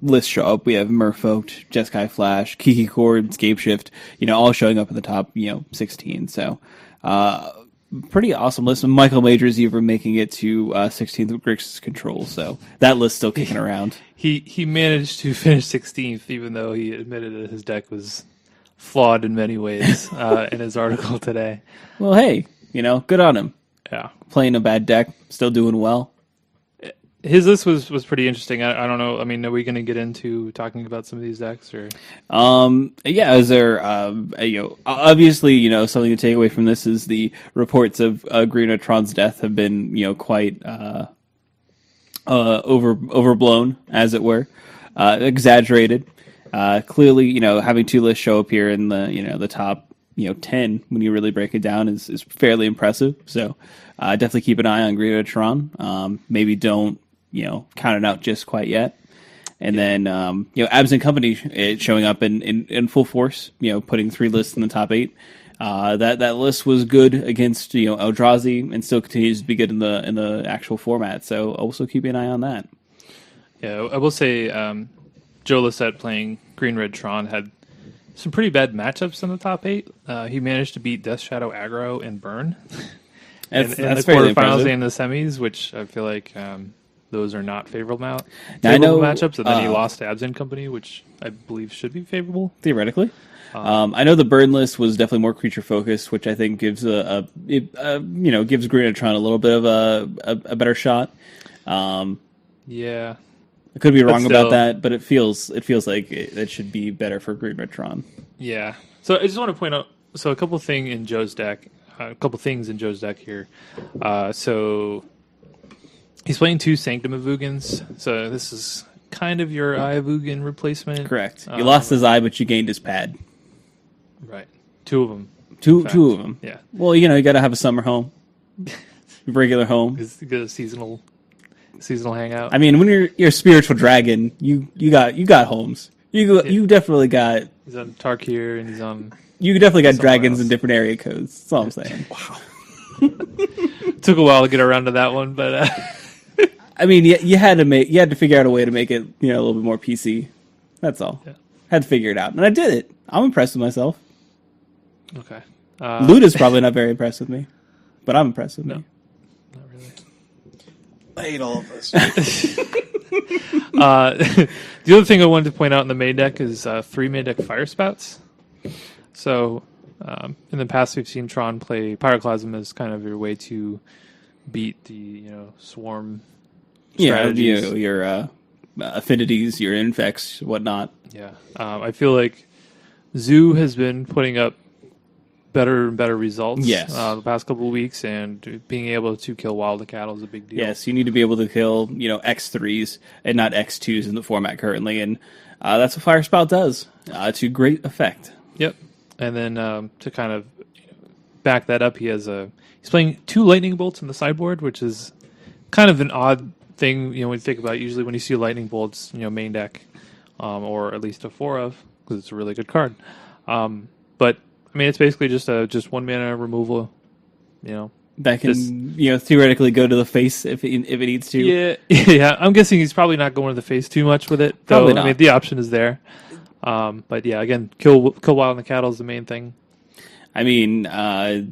Speaker 1: lists show up. We have Merfolk, Jeskai Flash, Kiki Cord, Scapeshift, all showing up in the top 16. So pretty awesome list. And Michael Majors even making it to 16th with Grixis Control. So that list's still kicking around.
Speaker 2: He managed to finish 16th, even though he admitted that his deck was flawed in many ways in his article today.
Speaker 1: Well, hey, good on him.
Speaker 2: Yeah. Playing
Speaker 1: a bad deck, still doing well.
Speaker 2: His list was pretty interesting. I don't know. I mean, are we going to get into talking about some of these decks, or?
Speaker 1: Yeah. Is there? Obviously, something to take away from this is the reports of Greenotron's death have been, quite overblown, as it were, exaggerated. Clearly, having 2 lists show up here in the the top 10 when you really break it down is fairly impressive. So definitely keep an eye on Greenotron. Maybe don't count it out just quite yet. And then Abs and Company showing up in full force. Putting 3 lists in the top 8. That list was good against Eldrazi and still continues to be good in the actual format. So also keep an eye on that.
Speaker 2: Yeah, I will say Joe Lissette playing Green Red Tron had some pretty bad matchups in the top 8. He managed to beat Death Shadow Aggro and Burn in the quarterfinals and the semis, which I feel like those are not favorable matchups. And then he lost to Abs and Company, which I believe should be favorable
Speaker 1: theoretically. I know the Burn list was definitely more creature focused, which I think gives gives Greenotron a little bit of a better shot.
Speaker 2: Yeah.
Speaker 1: I could be wrong about that, but it feels like it should be better for Greenotron.
Speaker 2: Yeah. So I just want to point out a couple things in Joe's deck. Here. So he's playing 2 Sanctum of Vugans. So this is kind of your Eye of Vugan replacement.
Speaker 1: Correct. You lost his eye, but you gained his pad.
Speaker 2: Right. Two of them.
Speaker 1: Two of them.
Speaker 2: Yeah.
Speaker 1: Well, you got to have a summer home, regular home.
Speaker 2: It's a seasonal hangout.
Speaker 1: I mean, when you're a spiritual dragon, you got homes. You definitely got.
Speaker 2: He's on Tarkir and he's on.
Speaker 1: You definitely got dragons
Speaker 2: else.
Speaker 1: in different area codes. That's all I'm saying.
Speaker 2: Wow. Took a while to get around to that one, but.
Speaker 1: I mean, you had to figure out a way to make it a little bit more PC. That's all.
Speaker 2: Yeah.
Speaker 1: Had to figure it out, and I did it. I'm impressed with myself.
Speaker 2: Okay.
Speaker 1: Luda's probably not very impressed with me, but I'm impressed with me.
Speaker 2: Not really.
Speaker 3: I hate all of this.
Speaker 2: The other thing I wanted to point out in the main deck is 3 main deck fire spouts. So in the past, we've seen Tron play Pyroclasm as kind of your way to beat the swarm. Strategies.
Speaker 1: Your affinities, your infects, whatnot.
Speaker 2: Yeah, I feel like Zoo has been putting up better and better results.
Speaker 1: Yes.
Speaker 2: The past couple of weeks, and being able to kill wild cattle is a big deal.
Speaker 1: Yes, you need to be able to kill X3s and not X2s in the format currently, and that's what Fire Spout does to great effect.
Speaker 2: Yep. And then to kind of back that up, he's playing 2 lightning bolts in the sideboard, which is kind of an odd thing. When you think about usually when you see lightning bolts, main deck, or at least a 4 of, because it's a really good card. But I mean, it's basically just 1 mana removal.
Speaker 1: That can theoretically go to the face if it needs to.
Speaker 2: Yeah, yeah. I'm guessing he's probably not going to the face too much with it.
Speaker 1: Probably not.
Speaker 2: I mean, the option is there. But yeah, again, kill wild and the cattle is the main thing.
Speaker 1: I mean,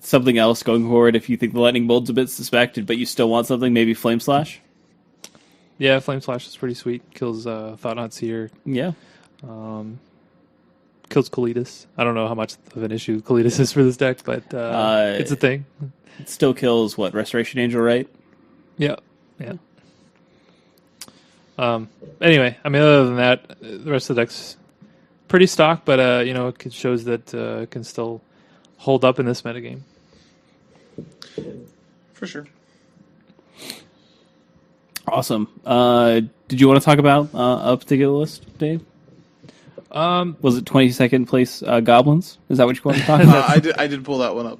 Speaker 1: something else going forward. If you think the lightning bolt's a bit suspected, but you still want something, maybe Flame Slash.
Speaker 2: Yeah, Flame Slash is pretty sweet. Kills Thought-Knot Seer.
Speaker 1: Yeah.
Speaker 2: Kills Kalitas. I don't know how much of an issue Kalitas is for this deck, but it's a thing.
Speaker 1: It still kills Restoration Angel, right?
Speaker 2: Yeah. Yeah. Anyway, I mean, other than that, the rest of the deck's pretty stock, but it shows that it can still hold up in this metagame.
Speaker 3: For sure.
Speaker 1: Awesome. Did you want to talk about a particular list, Dave? Was it 22nd place goblins? Is that what you want to talk about?
Speaker 3: I did pull that one up.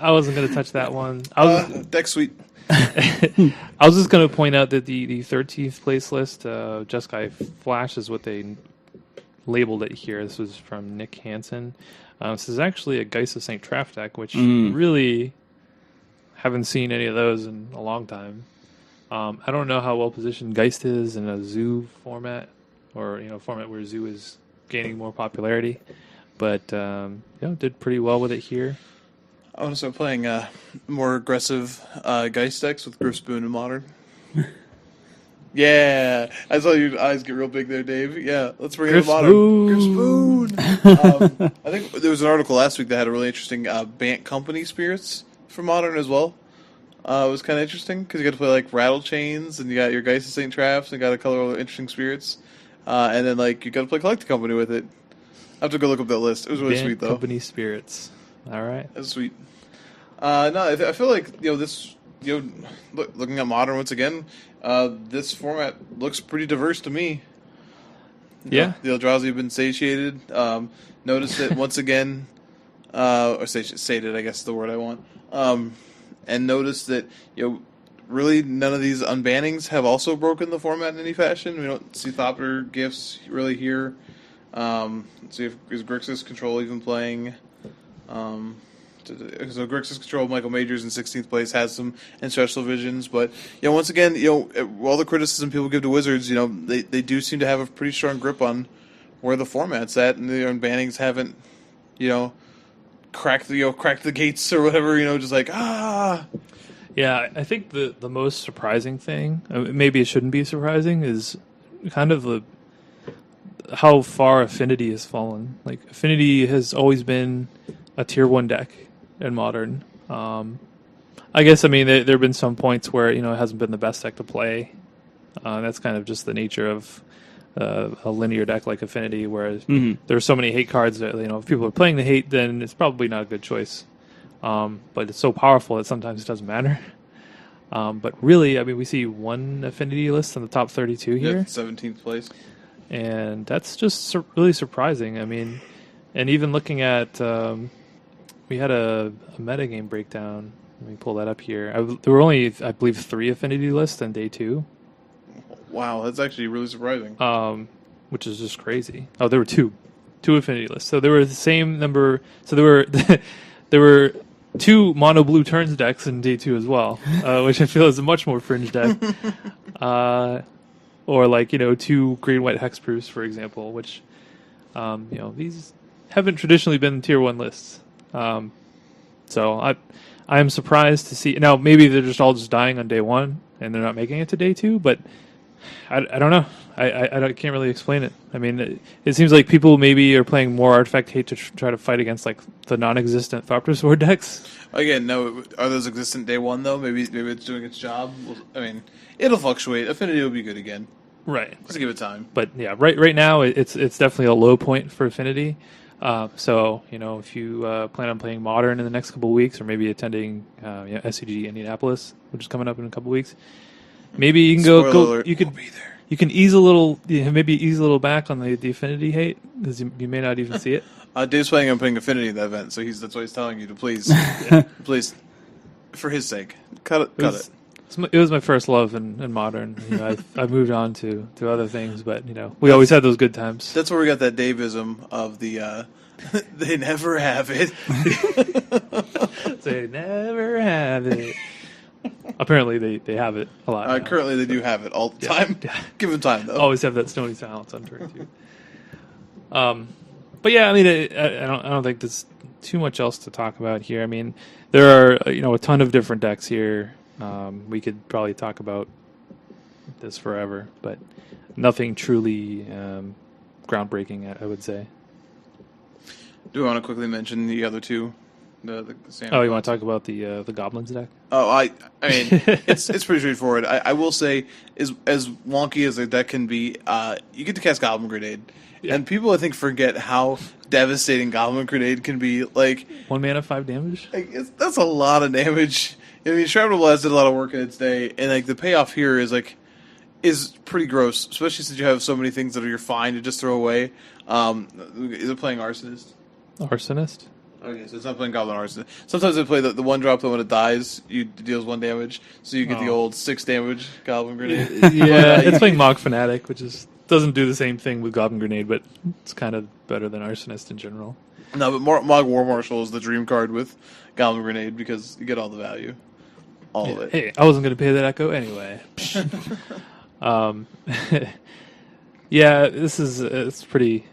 Speaker 2: I wasn't going to touch that one.
Speaker 3: Deck suite.
Speaker 2: I was just going to point out that the 13th place list, Jeskai Flash is what they labeled it here. This was from Nick Hansen. This is actually a Geist of St. Traff deck, which really haven't seen any of those in a long time. I don't know how well positioned Geist is in a Zoo format, or format where Zoo is gaining more popularity, but did pretty well with it here.
Speaker 3: I want to start playing more aggressive Geist decks with Grip Spoon and Modern. Yeah, I saw your eyes get real big there, Dave. Yeah, let's bring it to Modern. Grip Spoon. I think there was an article last week that had a really interesting Bant Company spirits for Modern as well. It was kind of interesting because you got to play like Rattle Chains, and you got your Geist of St. Traffs, and you got a color of interesting spirits, and then you got to play Collect the Company with it. I have to go look up that list. It was really sweet though.
Speaker 2: Company spirits. All right,
Speaker 3: that's sweet. No, I feel like this. Looking at Modern once again, this format looks pretty diverse to me.
Speaker 2: Yeah,
Speaker 3: the Eldrazi have been satiated. Noticed it once again, or sated, I guess is the word I want. And noticed that really none of these unbannings have also broken the format in any fashion. We don't see Thopter gifts really here. Let's see if is Grixis Control even playing. So Grixis Control, Michael Majors in 16th place has some ancestral visions, but once again, all the criticism people give to Wizards, they do seem to have a pretty strong grip on where the format's at, and the unbannings haven't, cracked the gates or whatever. Just like
Speaker 2: Yeah, I think the most surprising thing, maybe it shouldn't be surprising, is kind of how far Affinity has fallen. Like Affinity has always been a tier 1 deck in Modern. I guess there have been some points where it hasn't been the best deck to play. That's kind of just the nature of a linear deck like Affinity, where there's so many hate cards that if people are playing the hate, then it's probably not a good choice. But it's so powerful that sometimes it doesn't matter. But really, we see one Affinity list in the top 32 here.
Speaker 3: 17th place.
Speaker 2: And that's just really surprising. And And even looking at, we had a metagame breakdown. Let me pull that up here. There were only, I believe, 3 affinity lists on day 2.
Speaker 3: Wow, that's actually really surprising.
Speaker 2: Which is just crazy. Oh, there were 2 affinity lists. So there were the same number. So there were there were 2 mono blue turns decks in day 2 as well, which I feel is a much more fringe deck. Or like 2 green white hexproofs, for example, which these haven't traditionally been tier 1 lists. So I am surprised to see. Now maybe they're just all just dying on day 1 and they're not making it to day 2, but I don't know. I can't really explain it. I mean, it seems like people maybe are playing more Artifact Hate to try to fight against like the non-existent Thopter Sword decks.
Speaker 3: Again, no. Are those existent day 1 though? Maybe it's doing its job. I mean, it'll fluctuate. Affinity will be good again.
Speaker 2: Right.
Speaker 3: Just give it time.
Speaker 2: But yeah, right now it's definitely a low point for Affinity. So if you plan on playing Modern in the next couple of weeks, or maybe attending SCG Indianapolis, which is coming up in a couple of weeks, maybe you can
Speaker 3: Spoiler
Speaker 2: go.
Speaker 3: alert,
Speaker 2: You could
Speaker 3: we'll be there.
Speaker 2: You can ease a little, maybe ease a little back on the Affinity hate because you may not even see it.
Speaker 3: Dave's planning on putting Affinity in that event, so that's why he's telling you to please, please, for his sake, cut it.
Speaker 2: It was my first love in Modern. I've moved on to other things, but we always had those good times.
Speaker 3: That's where we got that Daveism of the they never have it.
Speaker 2: They never have it. Apparently, they have it a lot. Now.
Speaker 3: Currently, they do have it all the time.
Speaker 2: Yeah.
Speaker 3: Given time, though.
Speaker 2: Always have that Stony Silence on turn 2. But yeah, I mean, I don't think there's too much else to talk about here. I mean, there are a ton of different decks here. We could probably talk about this forever, but nothing truly groundbreaking, I would say.
Speaker 3: Do we want to quickly mention the other 2? The
Speaker 2: Oh, you want to talk about the Goblins deck?
Speaker 3: Oh, I mean, it's pretty straightforward. I will say, as wonky as the deck can be, you get to cast Goblin Grenade, and people I think forget how devastating Goblin Grenade can be. Like
Speaker 2: 1 mana, 5 damage.
Speaker 3: That's a lot of damage. I mean, Shrapnel Blast did a lot of work in its day, and like the payoff here is pretty gross, especially since you have so many things that are fine to just throw away. Is it playing Arsonist?
Speaker 2: Arsonist.
Speaker 3: Okay, so it's not playing Goblin Arsonist. Sometimes they play the 1-drop that when it dies, it deals 1 damage, so you get the old 6 damage Goblin Grenade.
Speaker 2: Yeah, it's playing Mog Fanatic, which doesn't do the same thing with Goblin Grenade, but it's kind of better than Arsonist in general.
Speaker 3: No, but Mog War Marshal is the dream card with Goblin Grenade because you get all the value. All of it.
Speaker 2: Hey, I wasn't going to pay that echo anyway. Yeah, it's pretty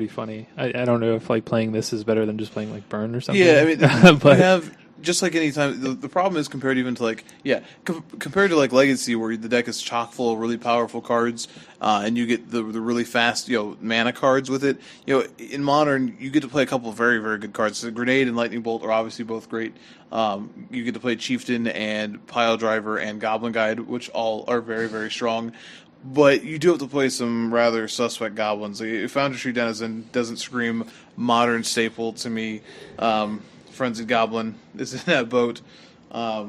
Speaker 2: funny. I don't know if like playing this is better than just playing like Burn or something.
Speaker 3: Yeah, I mean,
Speaker 2: but
Speaker 3: you have just like any time. The problem is compared even to like compared to like Legacy, where the deck is chock full of really powerful cards, and you get the really fast mana cards with it. In Modern, you get to play a couple of very very good cards. So Grenade and Lightning Bolt are obviously both great. You get to play Chieftain and Pile Driver and Goblin Guide, which all are very very strong. But you do have to play some rather suspect goblins. Foundry Tree Denizen doesn't scream Modern staple to me. Frenzied Goblin is in that boat. I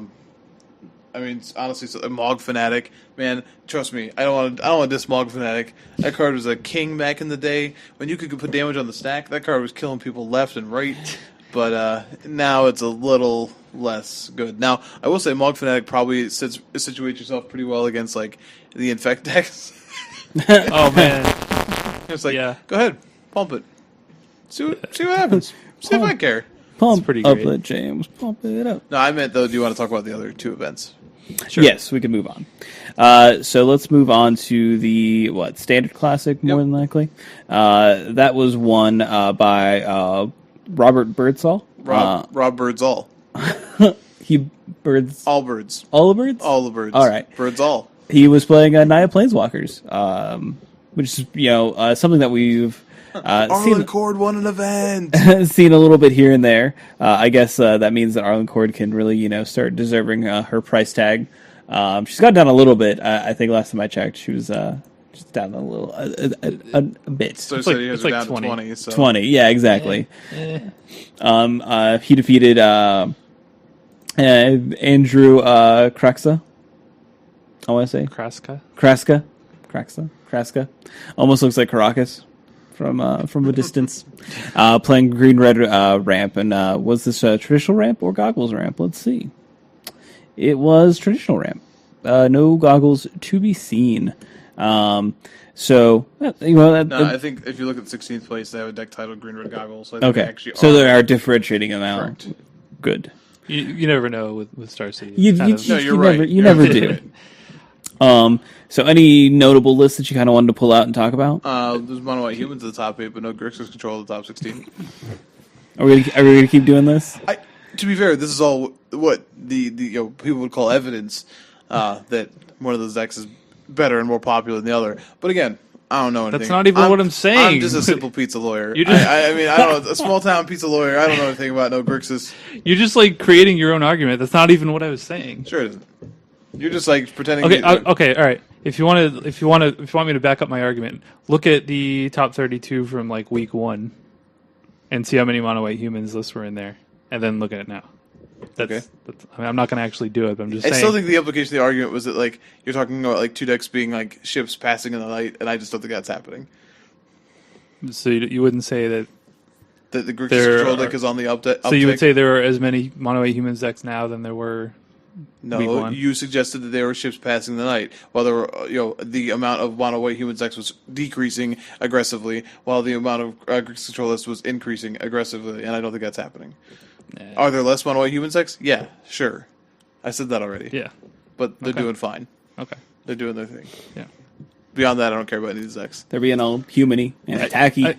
Speaker 3: mean, honestly, a Mog Fanatic, man. Trust me, I don't want to diss Mog Fanatic. That card was a king back in the day when you could put damage on the stack. That card was killing people left and right. But now it's a little less good. Now, I will say Mog Fanatic probably situates yourself pretty well against like the Infect decks.
Speaker 2: Oh man,
Speaker 3: It's like,
Speaker 2: Yeah.
Speaker 3: Go ahead, pump it. See what happens. See if I care.
Speaker 1: Pump
Speaker 2: pretty
Speaker 1: up
Speaker 2: great.
Speaker 1: it, James. Pump it up.
Speaker 3: No, I meant though. Do you want to talk about the other 2 events?
Speaker 2: Sure.
Speaker 1: Yes, we can move on. So let's move on to the Standard Classic, more than likely. That was won by Robert Birdsall.
Speaker 3: Rob Birdsall.
Speaker 1: Birds.
Speaker 3: All birds.
Speaker 1: All the birds?
Speaker 3: All the birds.
Speaker 1: All right.
Speaker 3: Birds all.
Speaker 1: He was playing Naya Planeswalkers, which is something that we've
Speaker 3: Arlen Cord won an event.
Speaker 1: seen a little bit here and there. I guess that means that Arlen Cord can really start deserving her price tag. She's got down a little bit. I think last time I checked, she was just down a little a bit.
Speaker 3: So
Speaker 2: It's
Speaker 3: he has
Speaker 2: like
Speaker 3: her down
Speaker 2: 20.
Speaker 3: to 20. So.
Speaker 1: 20, yeah, exactly. He defeated Andrew Kraxa. I want to say
Speaker 2: Kraska.
Speaker 1: Kraska. Almost looks like Caracas from a distance, playing green red ramp. And was this a traditional ramp or goggles ramp? Let's see. It was traditional ramp. No goggles to be seen. So
Speaker 3: I think if you look at 16th place, they have a deck titled green red goggles. So I think they actually
Speaker 1: so
Speaker 3: are.
Speaker 1: they are differentiating them out.
Speaker 3: Correct.
Speaker 1: Good.
Speaker 2: You never know with Star City.
Speaker 3: you're right.
Speaker 1: You never do. So any notable lists that you kind of wanted to pull out and talk about?
Speaker 3: There's Mono White Humans at the top 8, but no Grixis control at the top 16.
Speaker 1: Are we gonna keep doing this?
Speaker 3: To be fair, this is all what the people would call evidence that one of those decks is better and more popular than the other. But again, I don't know anything.
Speaker 2: That's not even what I'm saying.
Speaker 3: I'm just a simple pizza lawyer.
Speaker 2: You just-
Speaker 3: I mean, I don't know. A small town pizza lawyer. I don't know anything about no Grixis.
Speaker 2: You're just like creating your own argument. That's not even what I was saying.
Speaker 3: Sure it isn't. You're just like pretending.
Speaker 2: Okay, okay, all right. If you want me to back up my argument, look at the top 32 from like week 1, and see how many Mono White Humans lists were in there, and then look at it now. That's I mean, I'm not going to actually do it, but I'm just saying.
Speaker 3: I still think the implication of the argument was that like you're talking about like two decks being like ships passing in the night, and I just don't think that's happening.
Speaker 2: So you wouldn't say that.
Speaker 3: That the Grixis control deck is on the uptick.
Speaker 2: So you would say there are as many Mono White Humans decks now than there were.
Speaker 3: No, you suggested that there were ships passing the night, while there were, the amount of Mono White Humans decks was decreasing aggressively, while the amount of Grixis control lists was increasing aggressively, and I don't think that's happening. Are there less Mono White Humans decks? Yeah, sure. I said that already.
Speaker 2: Yeah.
Speaker 3: But they're doing fine.
Speaker 2: Okay.
Speaker 3: They're doing their thing.
Speaker 2: Yeah.
Speaker 3: Beyond that, I don't care about any of these decks.
Speaker 1: They're being all human-y and attacky.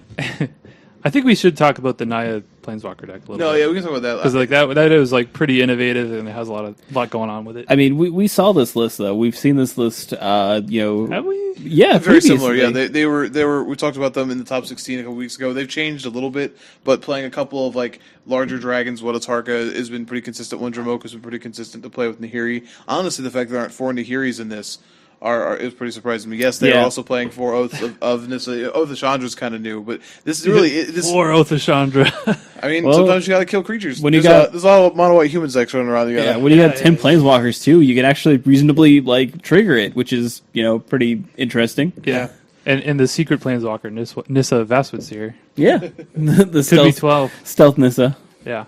Speaker 2: I think we should talk about the Naya Planeswalker deck a little bit.
Speaker 3: No, yeah, we can talk about that.
Speaker 2: Because like that is like pretty innovative and it has a lot going on with it.
Speaker 1: I mean, we saw this list though. We've seen this list.
Speaker 2: Have we?
Speaker 1: Yeah,
Speaker 3: very similar. Yeah, they were. We talked about them in the top 16 a couple weeks ago. They've changed a little bit, but playing a couple of like larger dragons, Wadatarka has been pretty consistent. One Dramoka has been pretty consistent to play with Nahiri. Honestly, the fact there aren't 4 Nahiris in this is pretty surprising to me. Yes, they are also playing 4 Oaths of Nissa. Oath of Chandra is kind of new, but this is really
Speaker 2: 4 Oath of Chandra.
Speaker 3: I mean, sometimes you got to kill creatures.
Speaker 1: When
Speaker 3: there's all Mono White Humans decks running around.
Speaker 1: Yeah, when you got 10 Planeswalkers too, you can actually reasonably like trigger it, which is pretty interesting.
Speaker 2: Yeah. And the secret Planeswalker Nissa Vastwoodseer.
Speaker 1: Yeah, the
Speaker 2: Could be 12
Speaker 1: stealth Nissa.
Speaker 2: Yeah.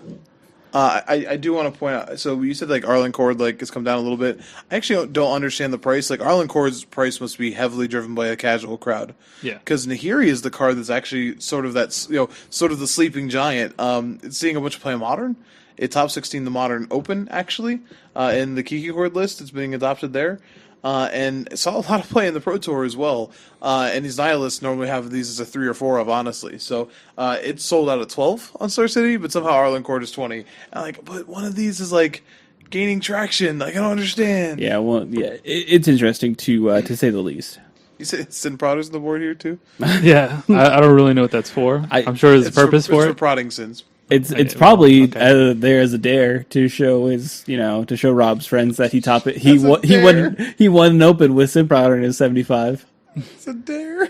Speaker 3: I do want to point out. So you said like Arlen Cord like has come down a little bit. I actually don't understand the price. Like Arlen Cord's price must be heavily driven by a casual crowd.
Speaker 2: Yeah.
Speaker 3: Because Nahiri is the card that's actually sort of that sort of the sleeping giant. It's seeing a bunch of play Modern. It top 16 the Modern Open actually in the Kiki Cord list. It's being adopted there. And saw a lot of play in the Pro Tour as well. And these Nihilists normally have these as a 3 or 4 of, honestly. So it's sold out at 12 on Star City, but somehow Arlen Cord is 20. And but one of these is like gaining traction. Like I don't understand.
Speaker 1: Yeah, well, it's interesting to say the least.
Speaker 3: You said Sin Prodders on the board here too.
Speaker 2: Yeah, I don't really know what that's for. I'm sure there's a purpose for it.
Speaker 3: It's for prodding Sins.
Speaker 1: It's probably there as a dare to show to show Rob's friends that he won an open with Simprouder in his 75.
Speaker 3: It's a dare.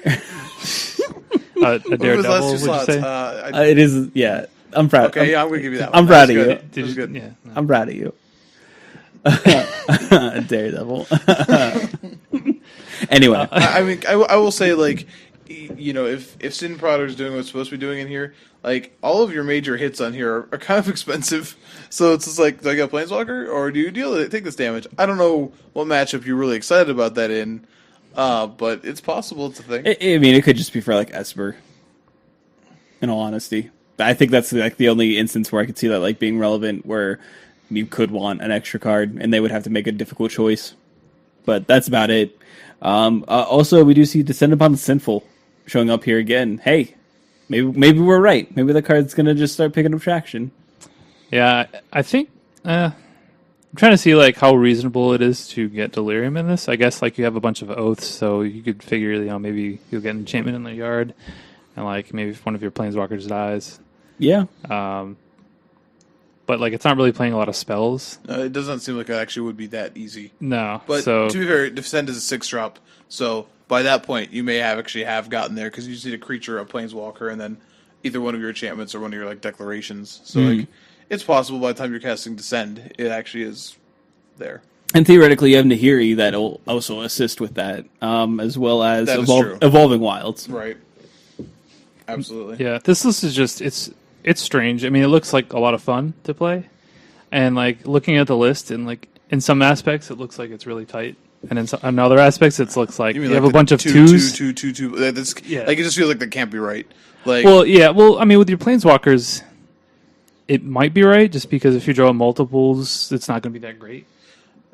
Speaker 2: A daredevil, would you say?
Speaker 1: It is. Yeah, I'm proud.
Speaker 3: Okay, yeah, I'm gonna give you that.
Speaker 1: I'm proud of you.
Speaker 3: That was good.
Speaker 2: Yeah, no.
Speaker 1: I'm proud of you. A daredevil. Anyway,
Speaker 3: I mean, I will say like, if Sin Prodder is doing what it's supposed to be doing in here. Like, all of your major hits on here are kind of expensive. So it's just like, do I get a Planeswalker? Or do you take this damage? I don't know what matchup you're really excited about that in. But it's possible it's a thing.
Speaker 1: I mean, it could just be for, like, Esper. In all honesty. I think that's, like, the only instance where I could see that, like, being relevant, where you could want an extra card, and they would have to make a difficult choice. But that's about it. Also, we do see Descend Upon the Sinful showing up here again. Hey! Maybe we're right. Maybe the card's gonna just start picking up traction.
Speaker 2: Yeah, I think I'm trying to see like how reasonable it is to get Delirium in this. I guess like you have a bunch of oaths, so you could figure maybe you'll get an enchantment in the yard, and like maybe if one of your planeswalkers dies.
Speaker 1: Yeah.
Speaker 2: But like it's not really playing a lot of spells.
Speaker 3: It doesn't seem like it actually would be that easy.
Speaker 2: No.
Speaker 3: But to be fair, Descend is a 6-drop, so. By that point, you may have gotten there because you just need a creature, a planeswalker, and then either one of your enchantments or one of your like declarations. So like, it's possible by the time you're casting Descend, it actually is there.
Speaker 1: And theoretically, you have Nahiri that'll also assist with that, as well as Evolving Wilds.
Speaker 3: Right. Absolutely.
Speaker 2: Yeah, this list is just it's strange. I mean, it looks like a lot of fun to play, and like looking at the list and like in some aspects it looks like it's really tight, and in other aspects it looks like you have a bunch of twos.
Speaker 3: Two. That's,
Speaker 2: Yeah.
Speaker 3: like it just feels like that can't be right. Like,
Speaker 2: Well, yeah. Well, I mean, with your planeswalkers, it might be right just because if you draw multiples, it's not going to be that great.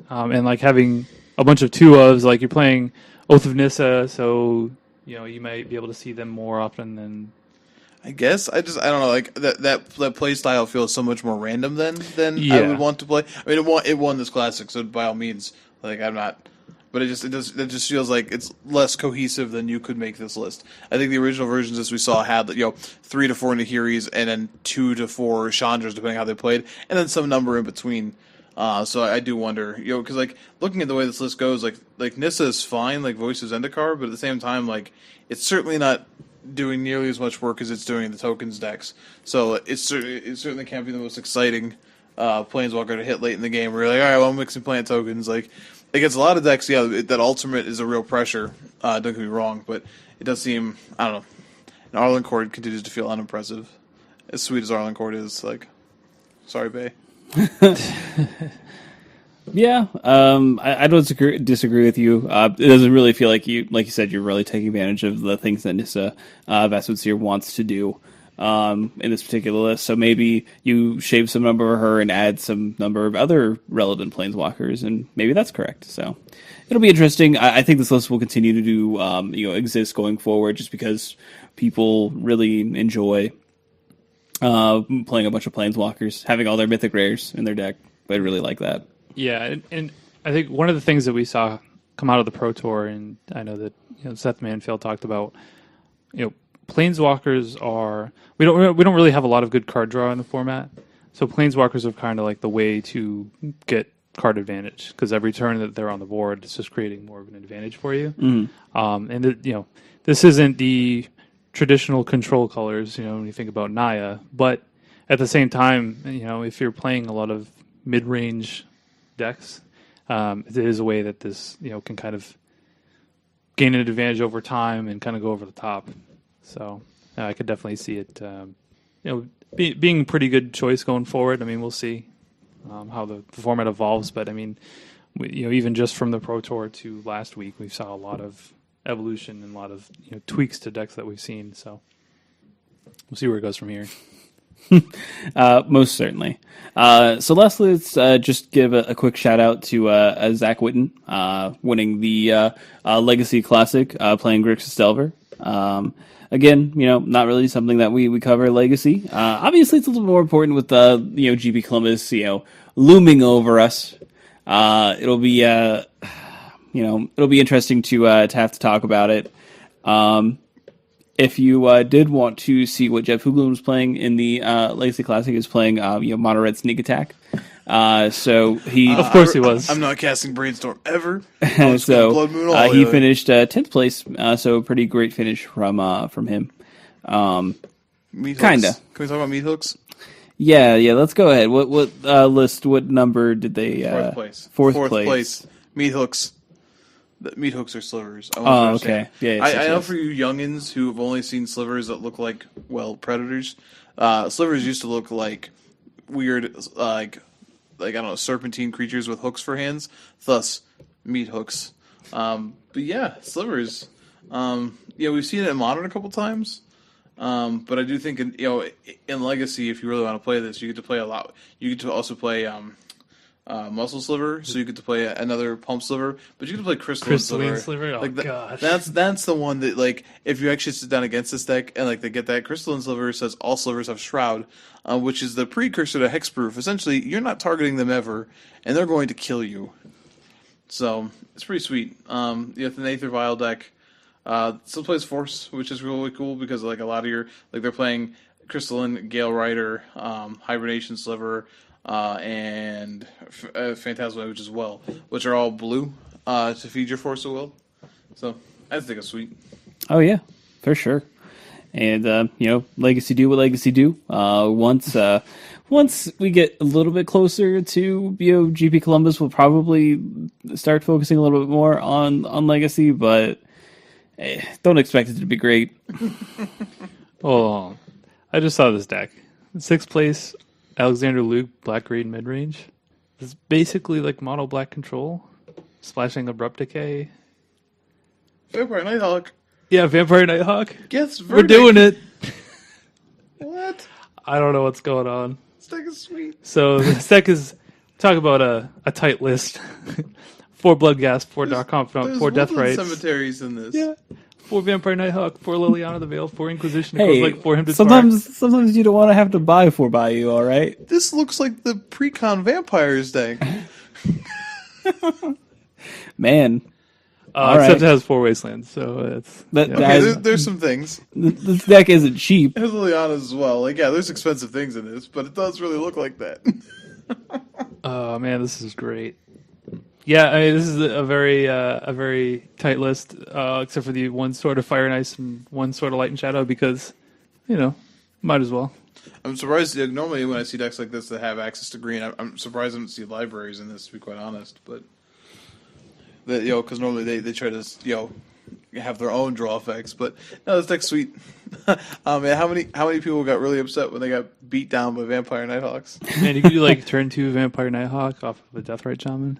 Speaker 2: And like having a bunch of two ofs, like you're playing Oath of Nissa, so you might be able to see them more often than.
Speaker 3: I guess I don't know. Like that play style feels so much more random than I
Speaker 2: Yeah.
Speaker 3: would want to play. I mean, it won this classic, so by all means, like I'm not. But it just feels like it's less cohesive than you could make this list. I think the original versions, as we saw, had 3 to 4 Nahiris and then 2 to 4 Chandras, depending how they played, and then some number in between. So I do wonder, because like looking at the way this list goes, like Nissa is fine, like Voice of Zendikar, but at the same time, like it's certainly not doing nearly as much work as it's doing in the tokens decks. So it certainly can't be the most exciting Planeswalker to hit late in the game. Where you're like, all right, well, I'm mixing plant tokens. Like, against a lot of decks, yeah, that ultimate is a real pressure. Don't get me wrong, but it does seem, I don't know. And Arlen Court continues to feel unimpressive. As sweet as Arlen Court is, like, sorry, Bay.
Speaker 1: Yeah, I don't disagree with you. It doesn't really feel like you said, you're really taking advantage of the things that Nissa Vasudseer wants to do in this particular list. So maybe you shave some number of her and add some number of other relevant planeswalkers, and maybe that's correct. So it'll be interesting. I think this list will continue to do exist going forward, just because people really enjoy playing a bunch of planeswalkers, having all their mythic rares in their deck. I really like that.
Speaker 2: Yeah, and I think one of the things that we saw come out of the Pro Tour, and I know that Seth Manfield talked about, planeswalkers are we don't really have a lot of good card draw in the format, so planeswalkers are kind of like the way to get card advantage, because every turn that they're on the board, it's just creating more of an advantage for you. And this isn't the traditional control colors, when you think about Naya, but at the same time, if you're playing a lot of mid-range decks, it is a way that this can kind of gain an advantage over time and kind of go over the top. So I could definitely see it being a pretty good choice going forward. I mean, we'll see how the format evolves, but I mean, even just from the Pro Tour to last week, we saw a lot of evolution and a lot of tweaks to decks that we've seen. So we'll see where it goes from here.
Speaker 1: Most certainly. So lastly, let's just give a quick shout out to Zach Witten winning the Legacy Classic, playing Grixis Delver. Again, not really something that we cover Legacy. Obviously, it's a little more important with GP Columbus, looming over us. It'll be it'll be interesting to have to talk about it. If you did want to see what Jeff Hoogland was playing in the Legacy Classic, he was playing Mono Red Sneak Attack. So he,
Speaker 2: of course, he was.
Speaker 3: I'm not casting Brainstorm ever.
Speaker 1: So
Speaker 3: Blood Moon all
Speaker 1: he finished 10th place. So a pretty great finish from him.
Speaker 3: Meat
Speaker 1: Kinda.
Speaker 3: hooks. Can we talk about meat hooks?
Speaker 1: Yeah. Let's go ahead. What list? What number did they?
Speaker 3: Fourth place.
Speaker 1: Fourth place.
Speaker 3: Meat hooks. The meat hooks are slivers.
Speaker 1: Oh, okay. Yeah.
Speaker 3: I know for you youngins who have only seen slivers that look like, predators. Slivers used to look like weird, like I don't know, serpentine creatures with hooks for hands. Thus, meat hooks. But yeah, slivers. We've seen it in Modern a couple times. But I do think in Legacy, if you really want to play this, you get to play a lot. You get to also play Muscle Sliver, so you get to play another Pump Sliver, but you get to play Crystalline Sliver.
Speaker 2: Oh, gosh.
Speaker 3: That's the one that, if you actually sit down against this deck and they get that Crystalline Sliver, says all slivers have Shroud, which is the precursor to Hexproof. Essentially, you're not targeting them ever, and they're going to kill you. So it's pretty sweet. You have the Aether Vial deck. Still plays Force, which is really cool because a lot of your they're playing Crystalline, Gale Rider, Hibernation Sliver, and Phantasma, which are all blue to feed your Force of Will. So I just think it's sweet.
Speaker 1: Oh yeah, for sure. And Legacy do what Legacy do. Once we get a little bit closer to GP Columbus, we'll probably start focusing a little bit more on Legacy, but don't expect it to be great.
Speaker 2: Oh, I just saw this deck. 6th place, Alexander Luke, black green mid range. It's basically like mono black control, splashing abrupt decay.
Speaker 3: Vampire Nighthawk.
Speaker 2: Yeah, Vampire Nighthawk.
Speaker 3: Guess
Speaker 2: We're doing it.
Speaker 3: What?
Speaker 2: I don't know what's going on.
Speaker 3: This deck is sweet.
Speaker 2: So this deck is talk about a tight list. 4 Bloodghast, 4 Dark Confidant, 4 Death
Speaker 3: woodland
Speaker 2: Rites.
Speaker 3: cemeteries in this.
Speaker 2: Yeah. 4 Vampire Nighthawk, 4 Liliana the Veil, 4 Inquisition. It
Speaker 1: Hey,
Speaker 2: goes like 4 Hymn to
Speaker 1: sometimes you don't want to have to buy 4 all right?
Speaker 3: This looks like the pre-con vampires deck.
Speaker 1: Man, all
Speaker 2: except
Speaker 1: right.
Speaker 2: it has 4 Wastelands, so it's...
Speaker 1: That-
Speaker 2: yeah.
Speaker 1: that-
Speaker 3: Okay, there's some things.
Speaker 1: this deck isn't cheap.
Speaker 3: There's Liliana's as well. Like, yeah, there's expensive things in this, but it does really look like that.
Speaker 2: Oh, man, this is great. Yeah, I mean, this is a very tight list, except for the 1 Sword of Fire and Ice and 1 Sword of Light and Shadow, because, might as well.
Speaker 3: I'm surprised. Normally, when I see decks like this that have access to green, I'm surprised I don't see libraries in this. To be quite honest, but because normally they try to have their own draw effects. But no, this deck's sweet. Man, how many people got really upset when they got beat down by Vampire Nighthawks?
Speaker 2: Man, you could do like turn 2 Vampire Nighthawk off of a Deathrite Shaman.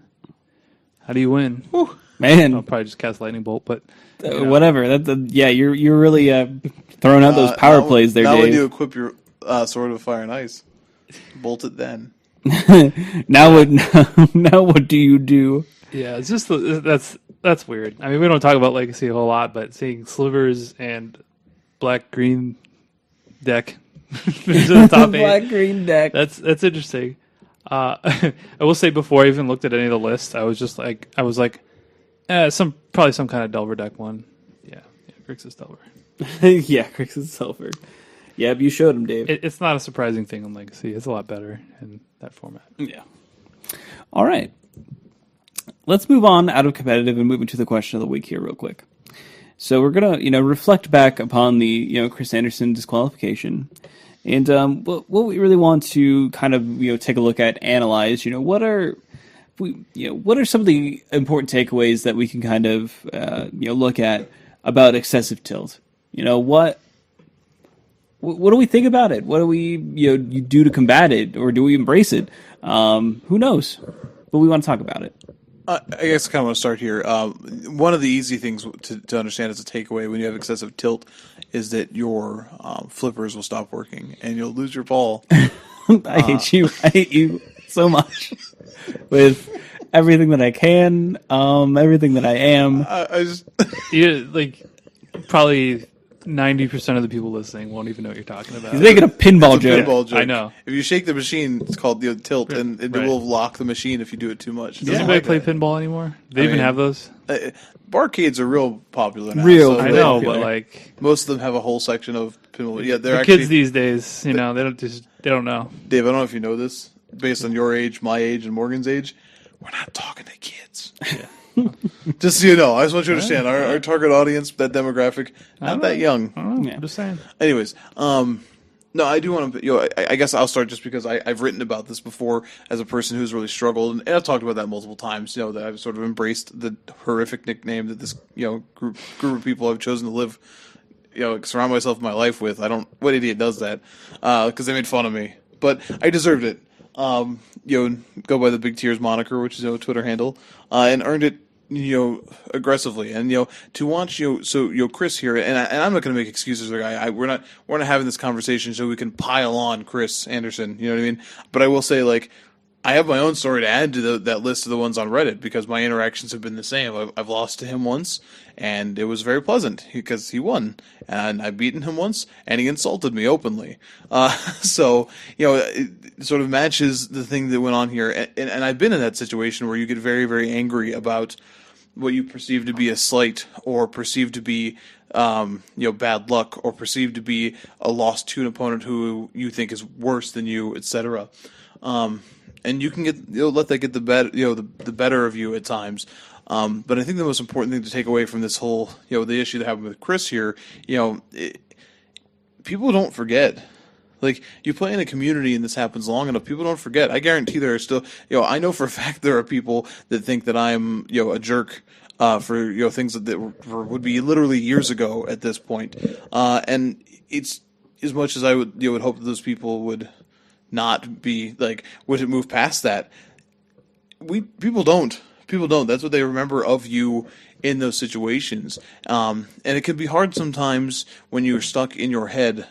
Speaker 2: How do you win?
Speaker 3: Whew.
Speaker 1: Man,
Speaker 2: I'll probably just cast Lightning Bolt, but
Speaker 1: whatever. You're really throwing out those power plays there,
Speaker 3: Now
Speaker 1: Dave.
Speaker 3: when you equip your Sword of Fire and Ice, bolt it then.
Speaker 1: Now what do you do?
Speaker 2: yeah, it's just that's weird. I mean, we don't talk about Legacy a whole lot, but seeing slivers and black green deck finish in the top 8,
Speaker 1: Black green deck.
Speaker 2: that's interesting. I will say before I even looked at any of the lists, I was like, probably some kind of Delver deck one. Yeah, Grixis Delver.
Speaker 1: Yeah, Grixis Sulfur. Yeah, but you showed him, Dave.
Speaker 2: It's not a surprising thing on Legacy. It's a lot better in that format.
Speaker 1: Yeah. All right. Let's move on out of competitive and move into the question of the week here real quick. So we're going to, reflect back upon the, Chris Anderson disqualification. And what we really want to kind of, take a look at, analyze, what are some of the important takeaways that we can kind of, look at about excessive tilt? What do we think about it? What do we, you do to combat it, or do we embrace it? Who knows? But we want to talk about it.
Speaker 3: I guess I kind of want to start here. One of the easy things to understand as a takeaway when you have excessive tilt is that your flippers will stop working and you'll lose your ball.
Speaker 1: I hate you. I hate you so much with everything that I can, everything that I am.
Speaker 3: I just
Speaker 2: Probably 90% of the people listening won't even know what you're talking about.
Speaker 1: He's making a pinball
Speaker 3: it's a
Speaker 1: joke.
Speaker 3: pinball joke.
Speaker 2: I know.
Speaker 3: If you shake the machine, it's called tilt, and it
Speaker 2: Right.
Speaker 3: will lock the machine if you do it too much. It
Speaker 2: Does
Speaker 3: doesn't
Speaker 2: anybody
Speaker 3: like
Speaker 2: play
Speaker 3: that.
Speaker 2: pinball anymore? They even
Speaker 3: mean-
Speaker 2: have those?
Speaker 3: Barcades are real popular now.
Speaker 1: Real
Speaker 3: so
Speaker 2: I
Speaker 1: Really
Speaker 2: know,
Speaker 1: popular.
Speaker 2: but like
Speaker 3: most of them have a whole section of pinball. Yeah, they're
Speaker 2: the
Speaker 3: actually
Speaker 2: kids these days, they don't know.
Speaker 3: Dave, I don't know if you know this. Based on your age, my age, and Morgan's age, we're not talking to kids. Just so you know, I just want you to understand our target audience, that demographic, not that young.
Speaker 2: I don't know.
Speaker 1: Yeah.
Speaker 2: I'm just saying.
Speaker 3: Anyways, no, I do want to. I guess I'll start just because I've written about this before as a person who's really struggled, and I've talked about that multiple times. That I've sort of embraced the horrific nickname that this group of people I've chosen to live, surround myself in my life with. What idiot does that? Because they made fun of me, but I deserved it. Go by the Big Tears moniker, which is a Twitter handle, and earned it. Aggressively, and to watch Chris here, and I'm not going to make excuses for the guy. We're not having this conversation so we can pile on Chris Anderson. You know what I mean? But I will say, I have my own story to add to that list of the ones on Reddit because my interactions have been the same. I've lost to him once, and it was very pleasant because he won, and I've beaten him once, and he insulted me openly. So it sort of matches the thing that went on here, and I've been in that situation where you get very, very angry about what you perceive to be a slight or perceive to be bad luck or perceived to be a loss to an opponent who you think is worse than you, etc. And you can let that get the better of you at times. But I think the most important thing to take away from this whole the issue that happened with Chris here, people don't forget. You play in a community and this happens long enough, people don't forget. I guarantee there are still, I know for a fact there are people that think that I'm, a jerk for, things that would be literally years ago at this point. And it's as much as I would hope that those people would not be like, would it move past that? People don't. People don't. That's what they remember of you in those situations. And it can be hard sometimes when you're stuck in your head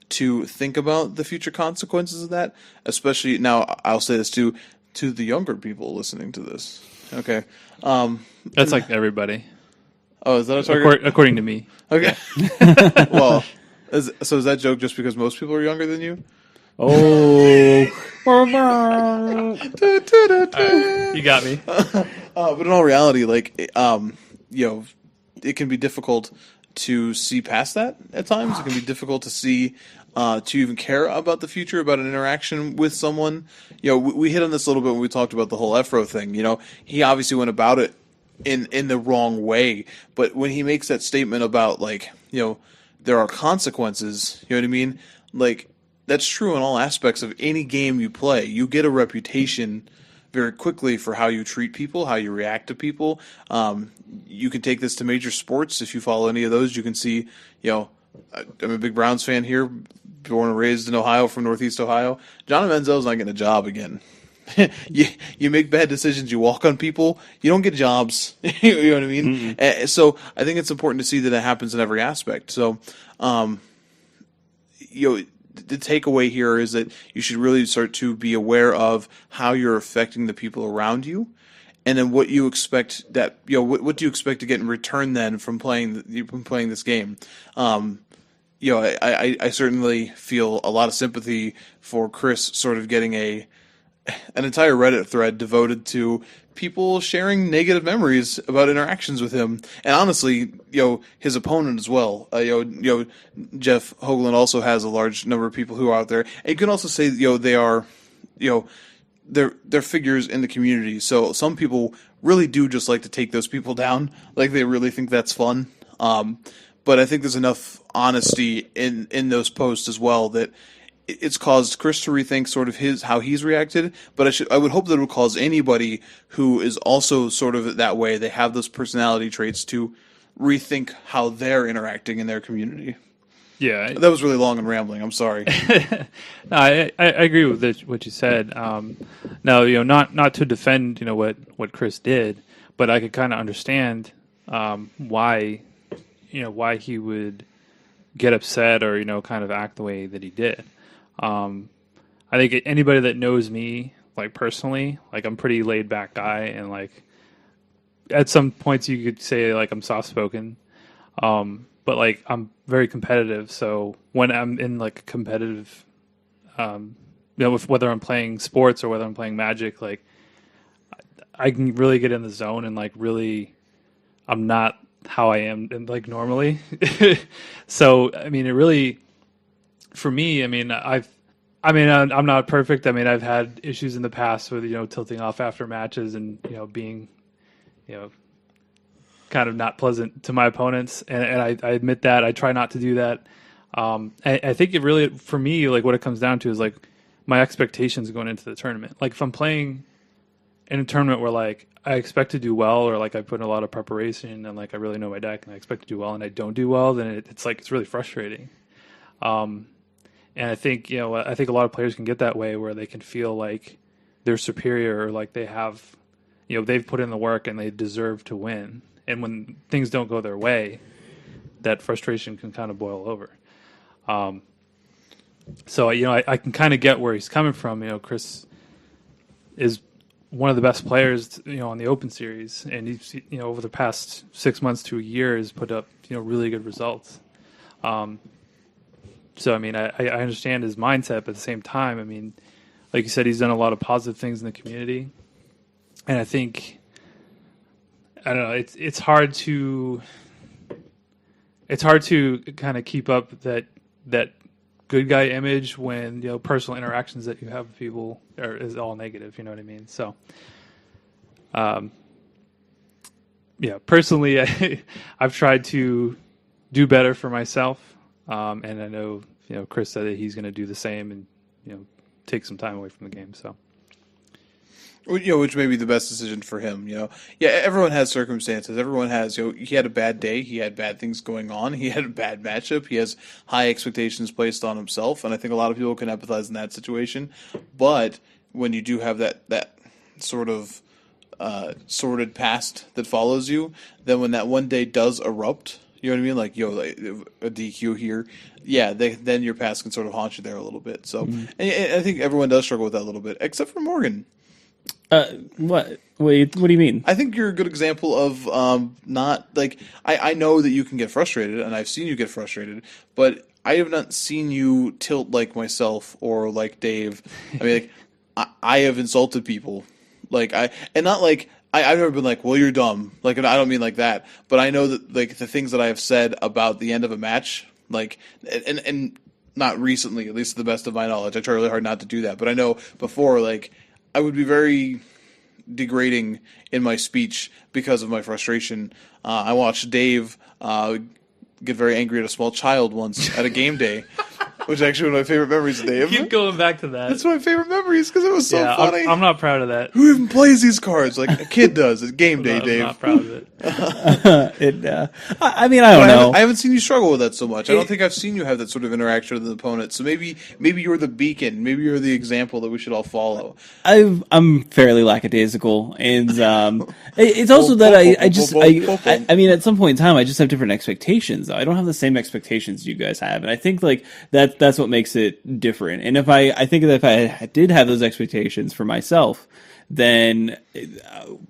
Speaker 3: to think about the future consequences of that. Especially now, I'll say this to the younger people listening to this. Okay.
Speaker 2: That's like everybody,
Speaker 3: Oh, is that a target?
Speaker 2: according to me.
Speaker 3: Okay. Well, so is that joke just because most people are younger than you?
Speaker 1: Oh,
Speaker 2: You got me.
Speaker 3: But in all reality, like, it can be difficult to see past that at times. It can be difficult to see, to even care about the future, about an interaction with someone. We hit on this a little bit when we talked about the whole Efro thing. He obviously went about it in the wrong way, but when he makes that statement about, like, there are consequences, you know what I mean? Like, that's true in all aspects of any game you play. You get a reputation very quickly for how you treat people, how you react to people. You can take this to major sports. If you follow any of those, you can see, I'm a big Browns fan here, born and raised in Ohio, from Northeast Ohio. Johnny Manziel's not getting a job again. you make bad decisions, you walk on people, you don't get jobs. You know what I mean? Mm-hmm. So I think it's important to see that it happens in every aspect. So, the takeaway here is that you should really start to be aware of how you're affecting the people around you, and then what you expect what do you expect to get in return then from playing this game. I certainly feel a lot of sympathy for Chris sort of getting an entire Reddit thread devoted to people sharing negative memories about interactions with him, and honestly, his opponent as well. Jeff Hoagland also has a large number of people who are out there, and you can also say, they are, they're figures in the community. So some people really do just like to take those people down, like they really think that's fun. But I think there's enough honesty in those posts as well that it's caused Chris to rethink sort of how he's reacted, but I would hope that it would cause anybody who is also sort of that way, they have those personality traits, to rethink how they're interacting in their community.
Speaker 2: Yeah,
Speaker 3: that was really long and rambling. I'm sorry.
Speaker 2: No, I agree with what you said. Now, not to defend what Chris did, but I could kind of understand why he would get upset or kind of act the way that he did. I think anybody that knows me, like, personally, like, I'm a pretty laid back guy, and, like, at some points you could say, like, I'm soft spoken. But, like, I'm very competitive. So when I'm in, like, a competitive, whether I'm playing sports or whether I'm playing Magic, like, I can really get in the zone, and, like, really, I'm not how I am, like, normally. So, I mean, it really, for me, I mean, I'm not perfect. I mean, I've had issues in the past with, tilting off after matches and, being, kind of not pleasant to my opponents. And I admit that. I try not to do that. I think it really, for me, like, what it comes down to is, like, my expectations going into the tournament. Like, if I'm playing in a tournament where, like, I expect to do well, or, like, I put in a lot of preparation and, like, I really know my deck and I expect to do well and I don't do well, then it's really frustrating. And I think, I think a lot of players can get that way, where they can feel like they're superior, or like they have, they've put in the work and they deserve to win. And when things don't go their way, that frustration can kind of boil over. So, I can kind of get where he's coming from. Chris is one of the best players, on the Open Series, and he's, over the past 6 months to a year has put up, really good results. So, I mean, I understand his mindset, but at the same time, I mean, like you said, he's done a lot of positive things in the community. And I think, I don't know, it's hard to kind of keep up that good guy image when, personal interactions that you have with people is all negative, you know what I mean? So, personally, I've tried to do better for myself. And I know, Chris said that he's going to do the same and, take some time away from the game. So,
Speaker 3: Which may be the best decision for him. Yeah, everyone has circumstances. Everyone has. He had a bad day. He had bad things going on. He had a bad matchup. He has high expectations placed on himself, and I think a lot of people can empathize in that situation. But when you do have that sort of sordid past that follows you, then when that one day does erupt, you know what I mean? Like, like a DQ here, yeah. Then your past can sort of haunt you there a little bit. So, and I think everyone does struggle with that a little bit, except for Morgan.
Speaker 1: What? Wait, what do you mean?
Speaker 3: I think you're a good example of not like I know that you can get frustrated, and I've seen you get frustrated, but I have not seen you tilt like myself or like Dave. I mean, like, I have insulted people, and not like I've never been like, well, you're dumb. Like, and I don't mean like that, but I know that like the things that I have said about the end of a match, like, and not recently, at least to the best of my knowledge. I try really hard not to do that, but I know before, like, I would be very degrading in my speech because of my frustration. I watched Dave get very angry at a small child once at a game day, which is actually one of my favorite memories of Dave.
Speaker 2: Keep going back to that.
Speaker 3: That's one of my favorite memories because it was so funny.
Speaker 2: I'm not proud of that.
Speaker 3: Who even plays these cards? Like a kid does. It's game day, Dave.
Speaker 2: I'm not proud of it.
Speaker 1: I mean, I don't know.
Speaker 3: I haven't seen you struggle with that so much. I don't think I've seen you have that sort of interaction with an opponent. So maybe you're the beacon. Maybe you're the example that we should all follow.
Speaker 1: I'm fairly lackadaisical, and it's also that I mean, at some point in time, I just have different expectations. I don't have the same expectations you guys have, and I think like that's what makes it different. And I think that if I did have those expectations for myself, then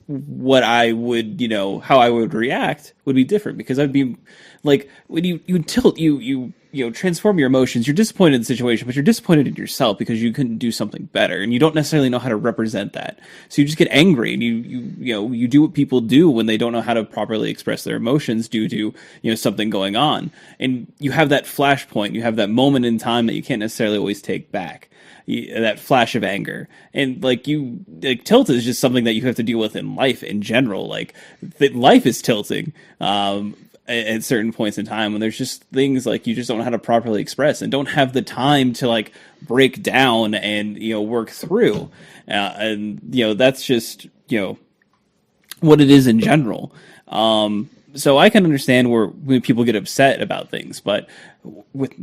Speaker 1: what I would, how I would react would be different, because I'd be like, when you tilt, you transform your emotions. You're disappointed in the situation, but you're disappointed in yourself because you couldn't do something better, and you don't necessarily know how to represent that. So you just get angry, and you do what people do when they don't know how to properly express their emotions due to something going on, and you have that flashpoint, you have that moment in time that you can't necessarily always take back. That flash of anger, and tilt is just something that you have to deal with in life in general. Like, life is tilting at certain points in time when there's just things like you just don't know how to properly express and don't have the time to like break down and work through, and that's just what it is in general. So I can understand when people get upset about things, but with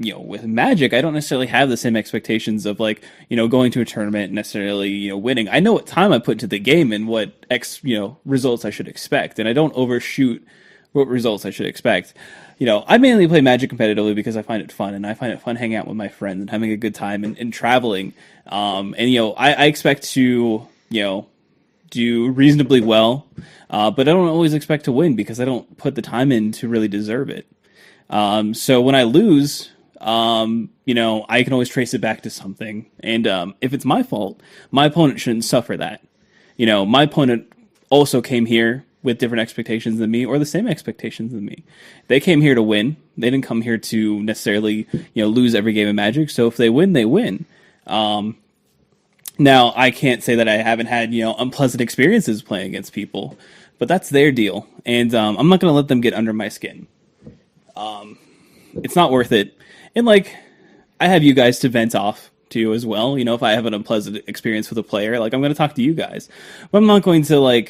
Speaker 1: Magic, I don't necessarily have the same expectations of going to a tournament and necessarily winning. I know what time I put into the game and what results I should expect, and I don't overshoot what results I should expect. I mainly play Magic competitively because I find it fun, and I find it fun hanging out with my friends and having a good time and traveling. I expect to do reasonably well, but I don't always expect to win because I don't put the time in to really deserve it. So when I lose, I can always trace it back to something. And if it's my fault, my opponent shouldn't suffer that. My opponent also came here with different expectations than me, or the same expectations than me. They came here to win. They didn't come here to necessarily, lose every game of Magic. So if they win, they win. Now, I can't say that I haven't had, unpleasant experiences playing against people, but that's their deal, and I'm not going to let them get under my skin. It's not worth it. And, I have you guys to vent off to as well. If I have an unpleasant experience with a player, I'm going to talk to you guys. But I'm not going to,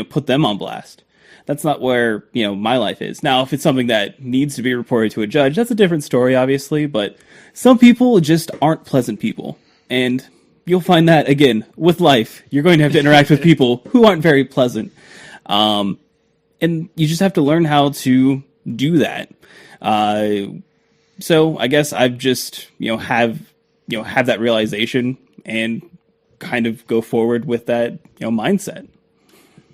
Speaker 1: put them on blast. That's not where, my life is. Now, if it's something that needs to be reported to a judge, that's a different story, obviously, but some people just aren't pleasant people, and you'll find that, again, with life. You're going to have to interact with people who aren't very pleasant. And you just have to learn how to do that. So I guess I've just, have that realization and kind of go forward with that, mindset.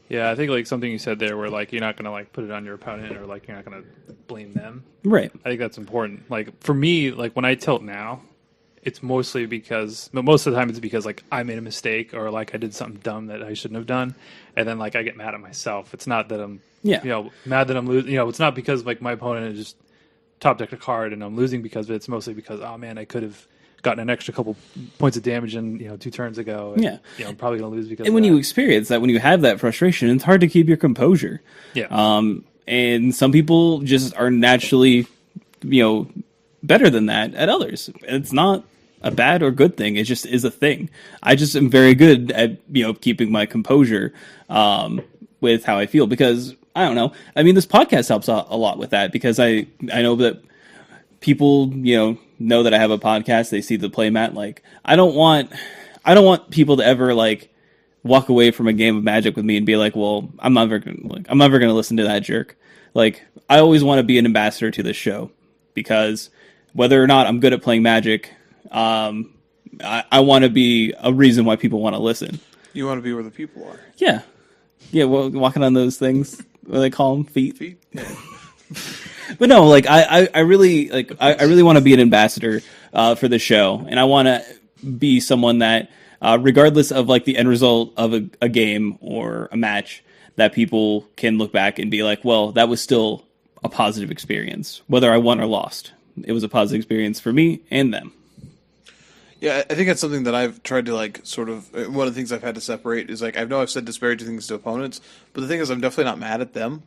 Speaker 2: Yeah, I think something you said there where you're not going to put it on your opponent, or you're not going to blame them.
Speaker 1: Right.
Speaker 2: I think that's important. For me, when I tilt now, it's mostly because, but most of the time it's because I made a mistake, or I did something dumb that I shouldn't have done, and then I get mad at myself. It's not that I'm mad that I'm losing. It's not because my opponent has just top decked a card and I'm losing because of it. It's mostly because, oh man, I could have gotten an extra couple points of damage in 2 turns ago. And, I'm probably gonna lose because. And
Speaker 1: when you experience that, when you have that frustration, it's hard to keep your composure.
Speaker 2: Yeah.
Speaker 1: And some people just are naturally, better than that at others. It's not a bad or good thing. It just is a thing. I just am very good at keeping my composure with how I feel because I don't know. I mean, this podcast helps a lot with that because I know that people know that I have a podcast. They see the playmat. Like I don't want people to ever like walk away from a game of Magic with me and be like, well, I'm never gonna listen to that jerk. Like I always want to be an ambassador to this show because whether or not I'm good at playing Magic, I want to be a reason why people want to listen.
Speaker 3: You want to be where the people are.
Speaker 1: Yeah. Yeah, well, walking on those things, what do they call them? Feet?
Speaker 3: Yeah.
Speaker 1: But no, like I really want to be an ambassador for the show, and I want to be someone that, regardless of like the end result of a game or a match, that people can look back and be like, well, that was still a positive experience, whether I won or lost. It was a positive experience for me and them.
Speaker 3: Yeah, I think that's something that I've tried to like sort of. One of the things I've had to separate is like I know I've said disparaging things to opponents, but the thing is I'm definitely not mad at them.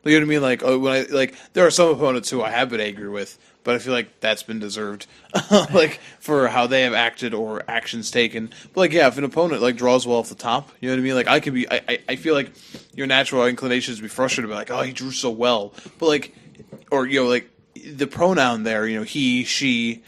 Speaker 3: You know what I mean? Like when I like there are some opponents who I have been angry with, but I feel like that's been deserved, like for how they have acted or actions taken. But like yeah, if an opponent like draws well off the top, you know what I mean? Like I could be. I feel like your natural inclination is to be frustrated by like oh he drew so well, but like or like the pronoun there, he she.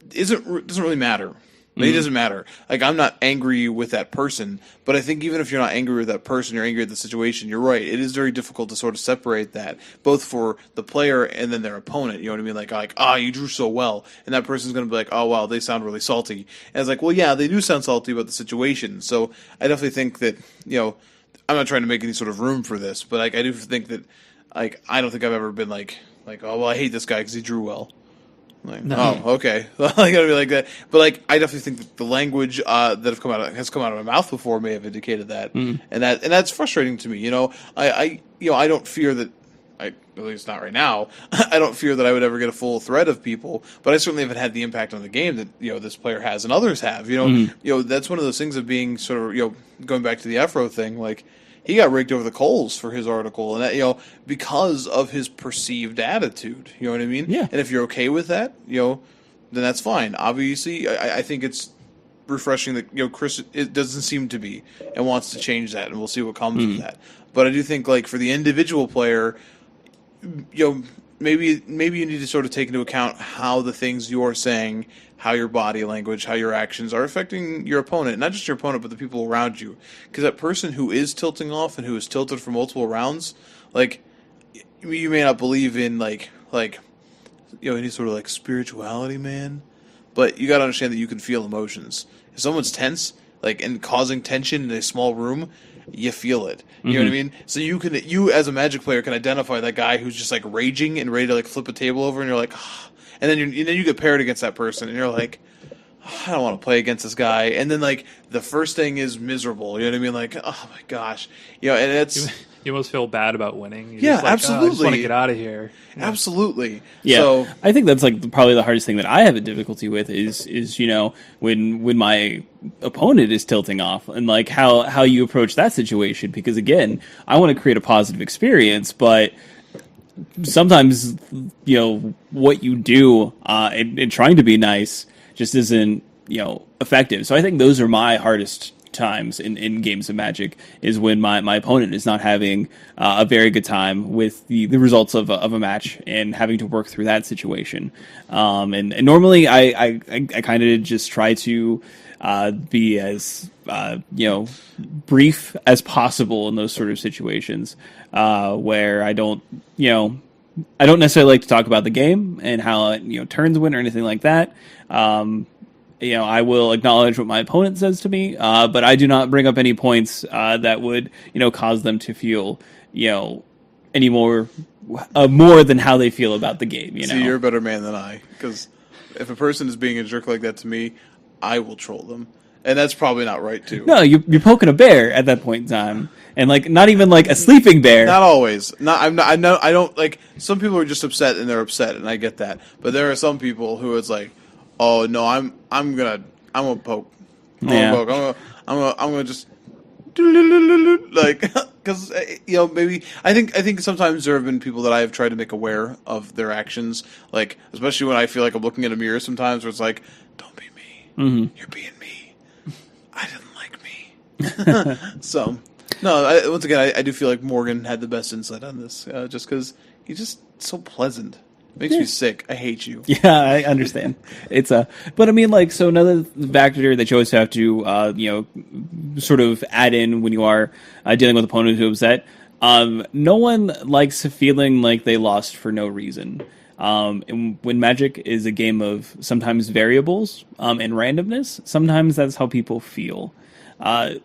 Speaker 3: Doesn't really matter. Like, it doesn't matter. Like I'm not angry with that person, but I think even if you're not angry with that person, you're angry at the situation. You're right. It is very difficult to sort of separate that, both for the player and then their opponent. You know what I mean? Like you drew so well, and that person's going to be like, oh wow, they sound really salty. And it's like, well, yeah, they do sound salty about the situation. So I definitely think that I'm not trying to make any sort of room for this, but like I do think that like I don't think I've ever been like oh well, I hate this guy because he drew well. Like, no. Oh, okay. I gotta be like that. But like, I definitely think that the language that has come out of my mouth before may have indicated that, and that's frustrating to me. I don't fear that. At least not right now. I don't fear that I would ever get a full thread of people, but I certainly haven't had the impact on the game that this player has and others have. That's one of those things of being sort of going back to the Afro thing, like. He got raked over the coals for his article, and that, because of his perceived attitude. You know what I mean?
Speaker 1: Yeah.
Speaker 3: And if you're okay with that, then that's fine. Obviously, I think it's refreshing that Chris it doesn't seem to be and wants to change that, and we'll see what comes with that. But I do think like for the individual player, maybe you need to sort of take into account how the things you're saying, how your body language, how your actions are affecting your opponent. Not just your opponent, but the people around you. Because that person who is tilting off and who is tilted for multiple rounds, like, you may not believe in, any sort of, like, spirituality, man. But you got to understand that you can feel emotions. If someone's tense, like, and causing tension in a small room, you feel it. You know what I mean? So you as a Magic player can identify that guy who's just like raging and ready to like flip a table over, and you're like, and then you get paired against that person, and you're like, I don't want to play against this guy. And then like the first thing is miserable. You know what I mean? Like, oh my gosh, and it's.
Speaker 2: You almost feel bad about winning. You're
Speaker 3: yeah,
Speaker 2: just like,
Speaker 3: absolutely.
Speaker 2: I just want to get out of here.
Speaker 3: Absolutely.
Speaker 1: Yeah,
Speaker 3: so,
Speaker 1: I think that's like probably the hardest thing that I have a difficulty with is when my opponent is tilting off and like how you approach that situation, because again, I want to create a positive experience, but sometimes what you do in trying to be nice just isn't effective. So I think those are my hardest times in games of Magic, is when my opponent is not having a very good time with the results of a match and having to work through that situation. And normally I kind of just try to be as brief as possible in those sort of situations, where I don't necessarily like to talk about the game and how it turns win or anything like that. I will acknowledge what my opponent says to me, but I do not bring up any points that would, cause them to feel, any more than how they feel about the game.
Speaker 3: See, you're a better man than I, because if a person is being a jerk like that to me, I will troll them, and that's probably not right too.
Speaker 1: No, you're poking a bear at that point in time, and like not even like a sleeping bear.
Speaker 3: Not always. I know. I don't like. Some people are just upset and they're upset, and I get that. But there are some people who it's like, oh no, I'm gonna poke. I'm gonna just like because maybe I think sometimes there have been people that I have tried to make aware of their actions, like especially when I feel like I'm looking in a mirror sometimes, where it's like, don't be me, you're being me. I didn't like me. So no, once again, I do feel like Morgan had the best insight on this, just because he's just so pleasant. Makes me sick. I hate you.
Speaker 1: Yeah, I understand. It's but I mean, like, so another factor that you always have to, sort of add in when you are dealing with opponents who are upset. No one likes feeling like they lost for no reason. And when Magic is a game of sometimes variables and randomness, sometimes that's how people feel. And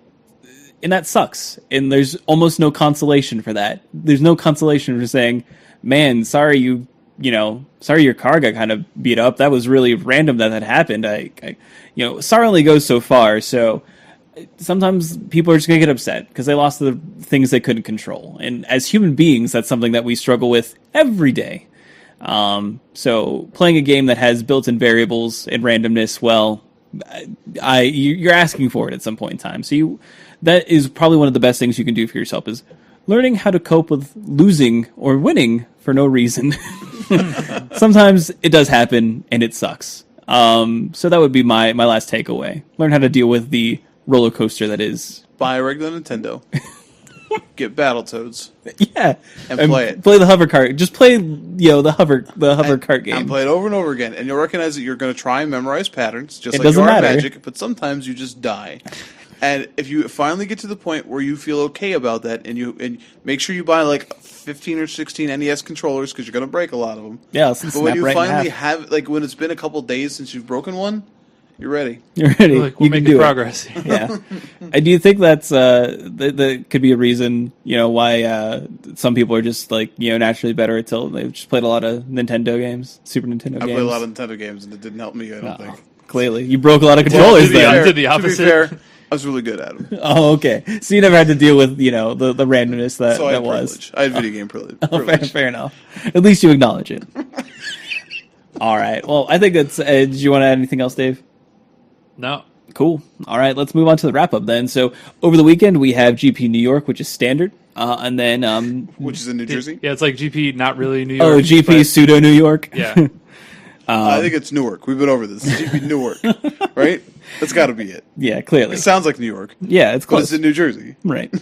Speaker 1: that sucks. And there's almost no consolation for that. There's no consolation for saying, man, sorry your car got kind of beat up. That was really random that happened. Sorry only goes so far. So sometimes people are just going to get upset because they lost the things they couldn't control. And as human beings, that's something that we struggle with every day. So playing a game that has built-in variables and randomness, well, you're asking for it at some point in time. So that is probably one of the best things you can do for yourself is learning how to cope with losing or winning for no reason. Sometimes it does happen and it sucks. So that would be my last takeaway. Learn how to deal with the roller coaster that is.
Speaker 3: Buy a regular Nintendo. Get Battletoads.
Speaker 1: Yeah.
Speaker 3: And play it.
Speaker 1: Play the hover cart. Just play the hover cart game.
Speaker 3: And play it over and over again. And you'll recognize that you're going to try and memorize patterns, just like
Speaker 1: doesn't
Speaker 3: you are
Speaker 1: matter.
Speaker 3: Magic, but sometimes you just die. And if you finally get to the point where you feel okay about that, and make sure you buy like 15 or 16 NES controllers because you're going to break a lot of them.
Speaker 1: Yeah,
Speaker 3: but when you finally have, like when it's been a couple days since you've broken one, you're ready.
Speaker 1: You're ready.
Speaker 2: We're making progress.
Speaker 1: Yeah. And do you think that's that could be a reason, why some people are just like, naturally better until they've just played a lot of Nintendo games, Super Nintendo games?
Speaker 3: I played a lot of Nintendo games and it didn't help me, I don't think.
Speaker 1: Clearly. You broke a lot of controllers then.
Speaker 2: To the opposite.
Speaker 3: To be fair, I was really good at them.
Speaker 1: Oh, okay. So you never had to deal with, the randomness that was.
Speaker 3: Privilege. I had video game privilege.
Speaker 1: Fair enough. At least you acknowledge it. All right. Well, I think that's. Did you want to add anything else, Dave?
Speaker 2: No.
Speaker 1: Cool. All right. Let's move on to the wrap up then. So over the weekend we have GP New York, which is standard, and then
Speaker 3: which is in New Jersey.
Speaker 2: Yeah, it's like GP, not really New York.
Speaker 1: Oh, GP pseudo New York.
Speaker 2: Yeah.
Speaker 3: I think it's Newark. We've been over this. It's GP Newark, right? That's got to be it.
Speaker 1: Yeah, clearly.
Speaker 3: It sounds like New York.
Speaker 1: Yeah, it's close.
Speaker 3: But it's in New Jersey.
Speaker 1: Right.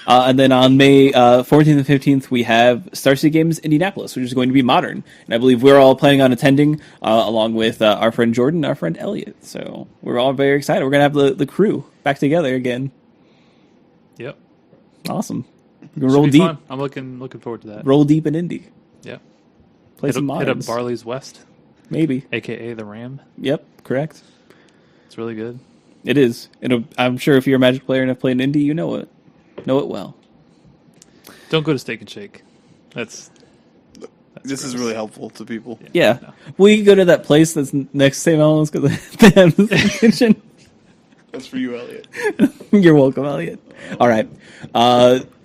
Speaker 1: And then on May 14th and 15th, we have Star City Games Indianapolis, which is going to be modern. And I believe we're all planning on attending, along with our friend Jordan and our friend Elliot. So we're all very excited. We're going to have the crew back together again.
Speaker 2: Yep.
Speaker 1: Awesome. We're going to roll deep.
Speaker 2: Fun. I'm looking forward to that.
Speaker 1: Roll deep in Indy.
Speaker 2: Yep.
Speaker 1: Play some
Speaker 2: Hit up
Speaker 1: mods.
Speaker 2: Barley's West.
Speaker 1: Maybe.
Speaker 2: AKA the Ram.
Speaker 1: Yep, correct.
Speaker 2: It's really good.
Speaker 1: It is. I'm sure if you're a Magic player and have played an Indy, you know it. Know it well.
Speaker 2: Don't go to Steak and Shake. That's
Speaker 3: This
Speaker 2: gross.
Speaker 3: is really helpful to people.
Speaker 1: Yeah.
Speaker 2: No.
Speaker 1: We go to that place that's next to St. Helens because they have the kitchen.
Speaker 3: That's for you, Elliot.
Speaker 1: You're welcome, Elliot. All right.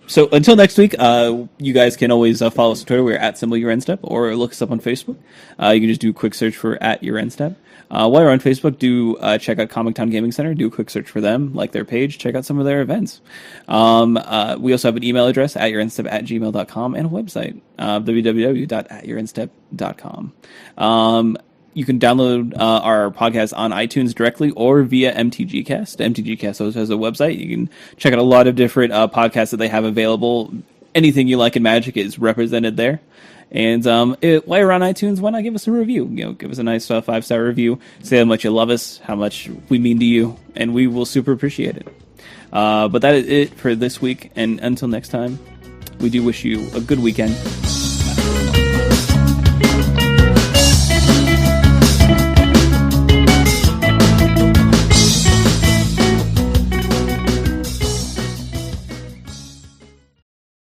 Speaker 1: So until next week, you guys can always follow us on Twitter. We're at @YourEndStep, or look us up on Facebook. You can just do a quick search for @YourEndStep. While you're on Facebook, do check out Comic Town Gaming Center. Do a quick search for them, like their page, check out some of their events. We also have an email address, @YourEndStep@gmail.com, and a website, www.atyourendstep.com. You can download our podcast on iTunes directly or via MTGcast. MTGcast also has a website. You can check out a lot of different podcasts that they have available. Anything you like in Magic is represented there. And while you're on iTunes, why not give us a review? Give us a nice 5-star review. Say how much you love us, how much we mean to you, and we will super appreciate it. But that is it for this week. And until next time, we do wish you a good weekend.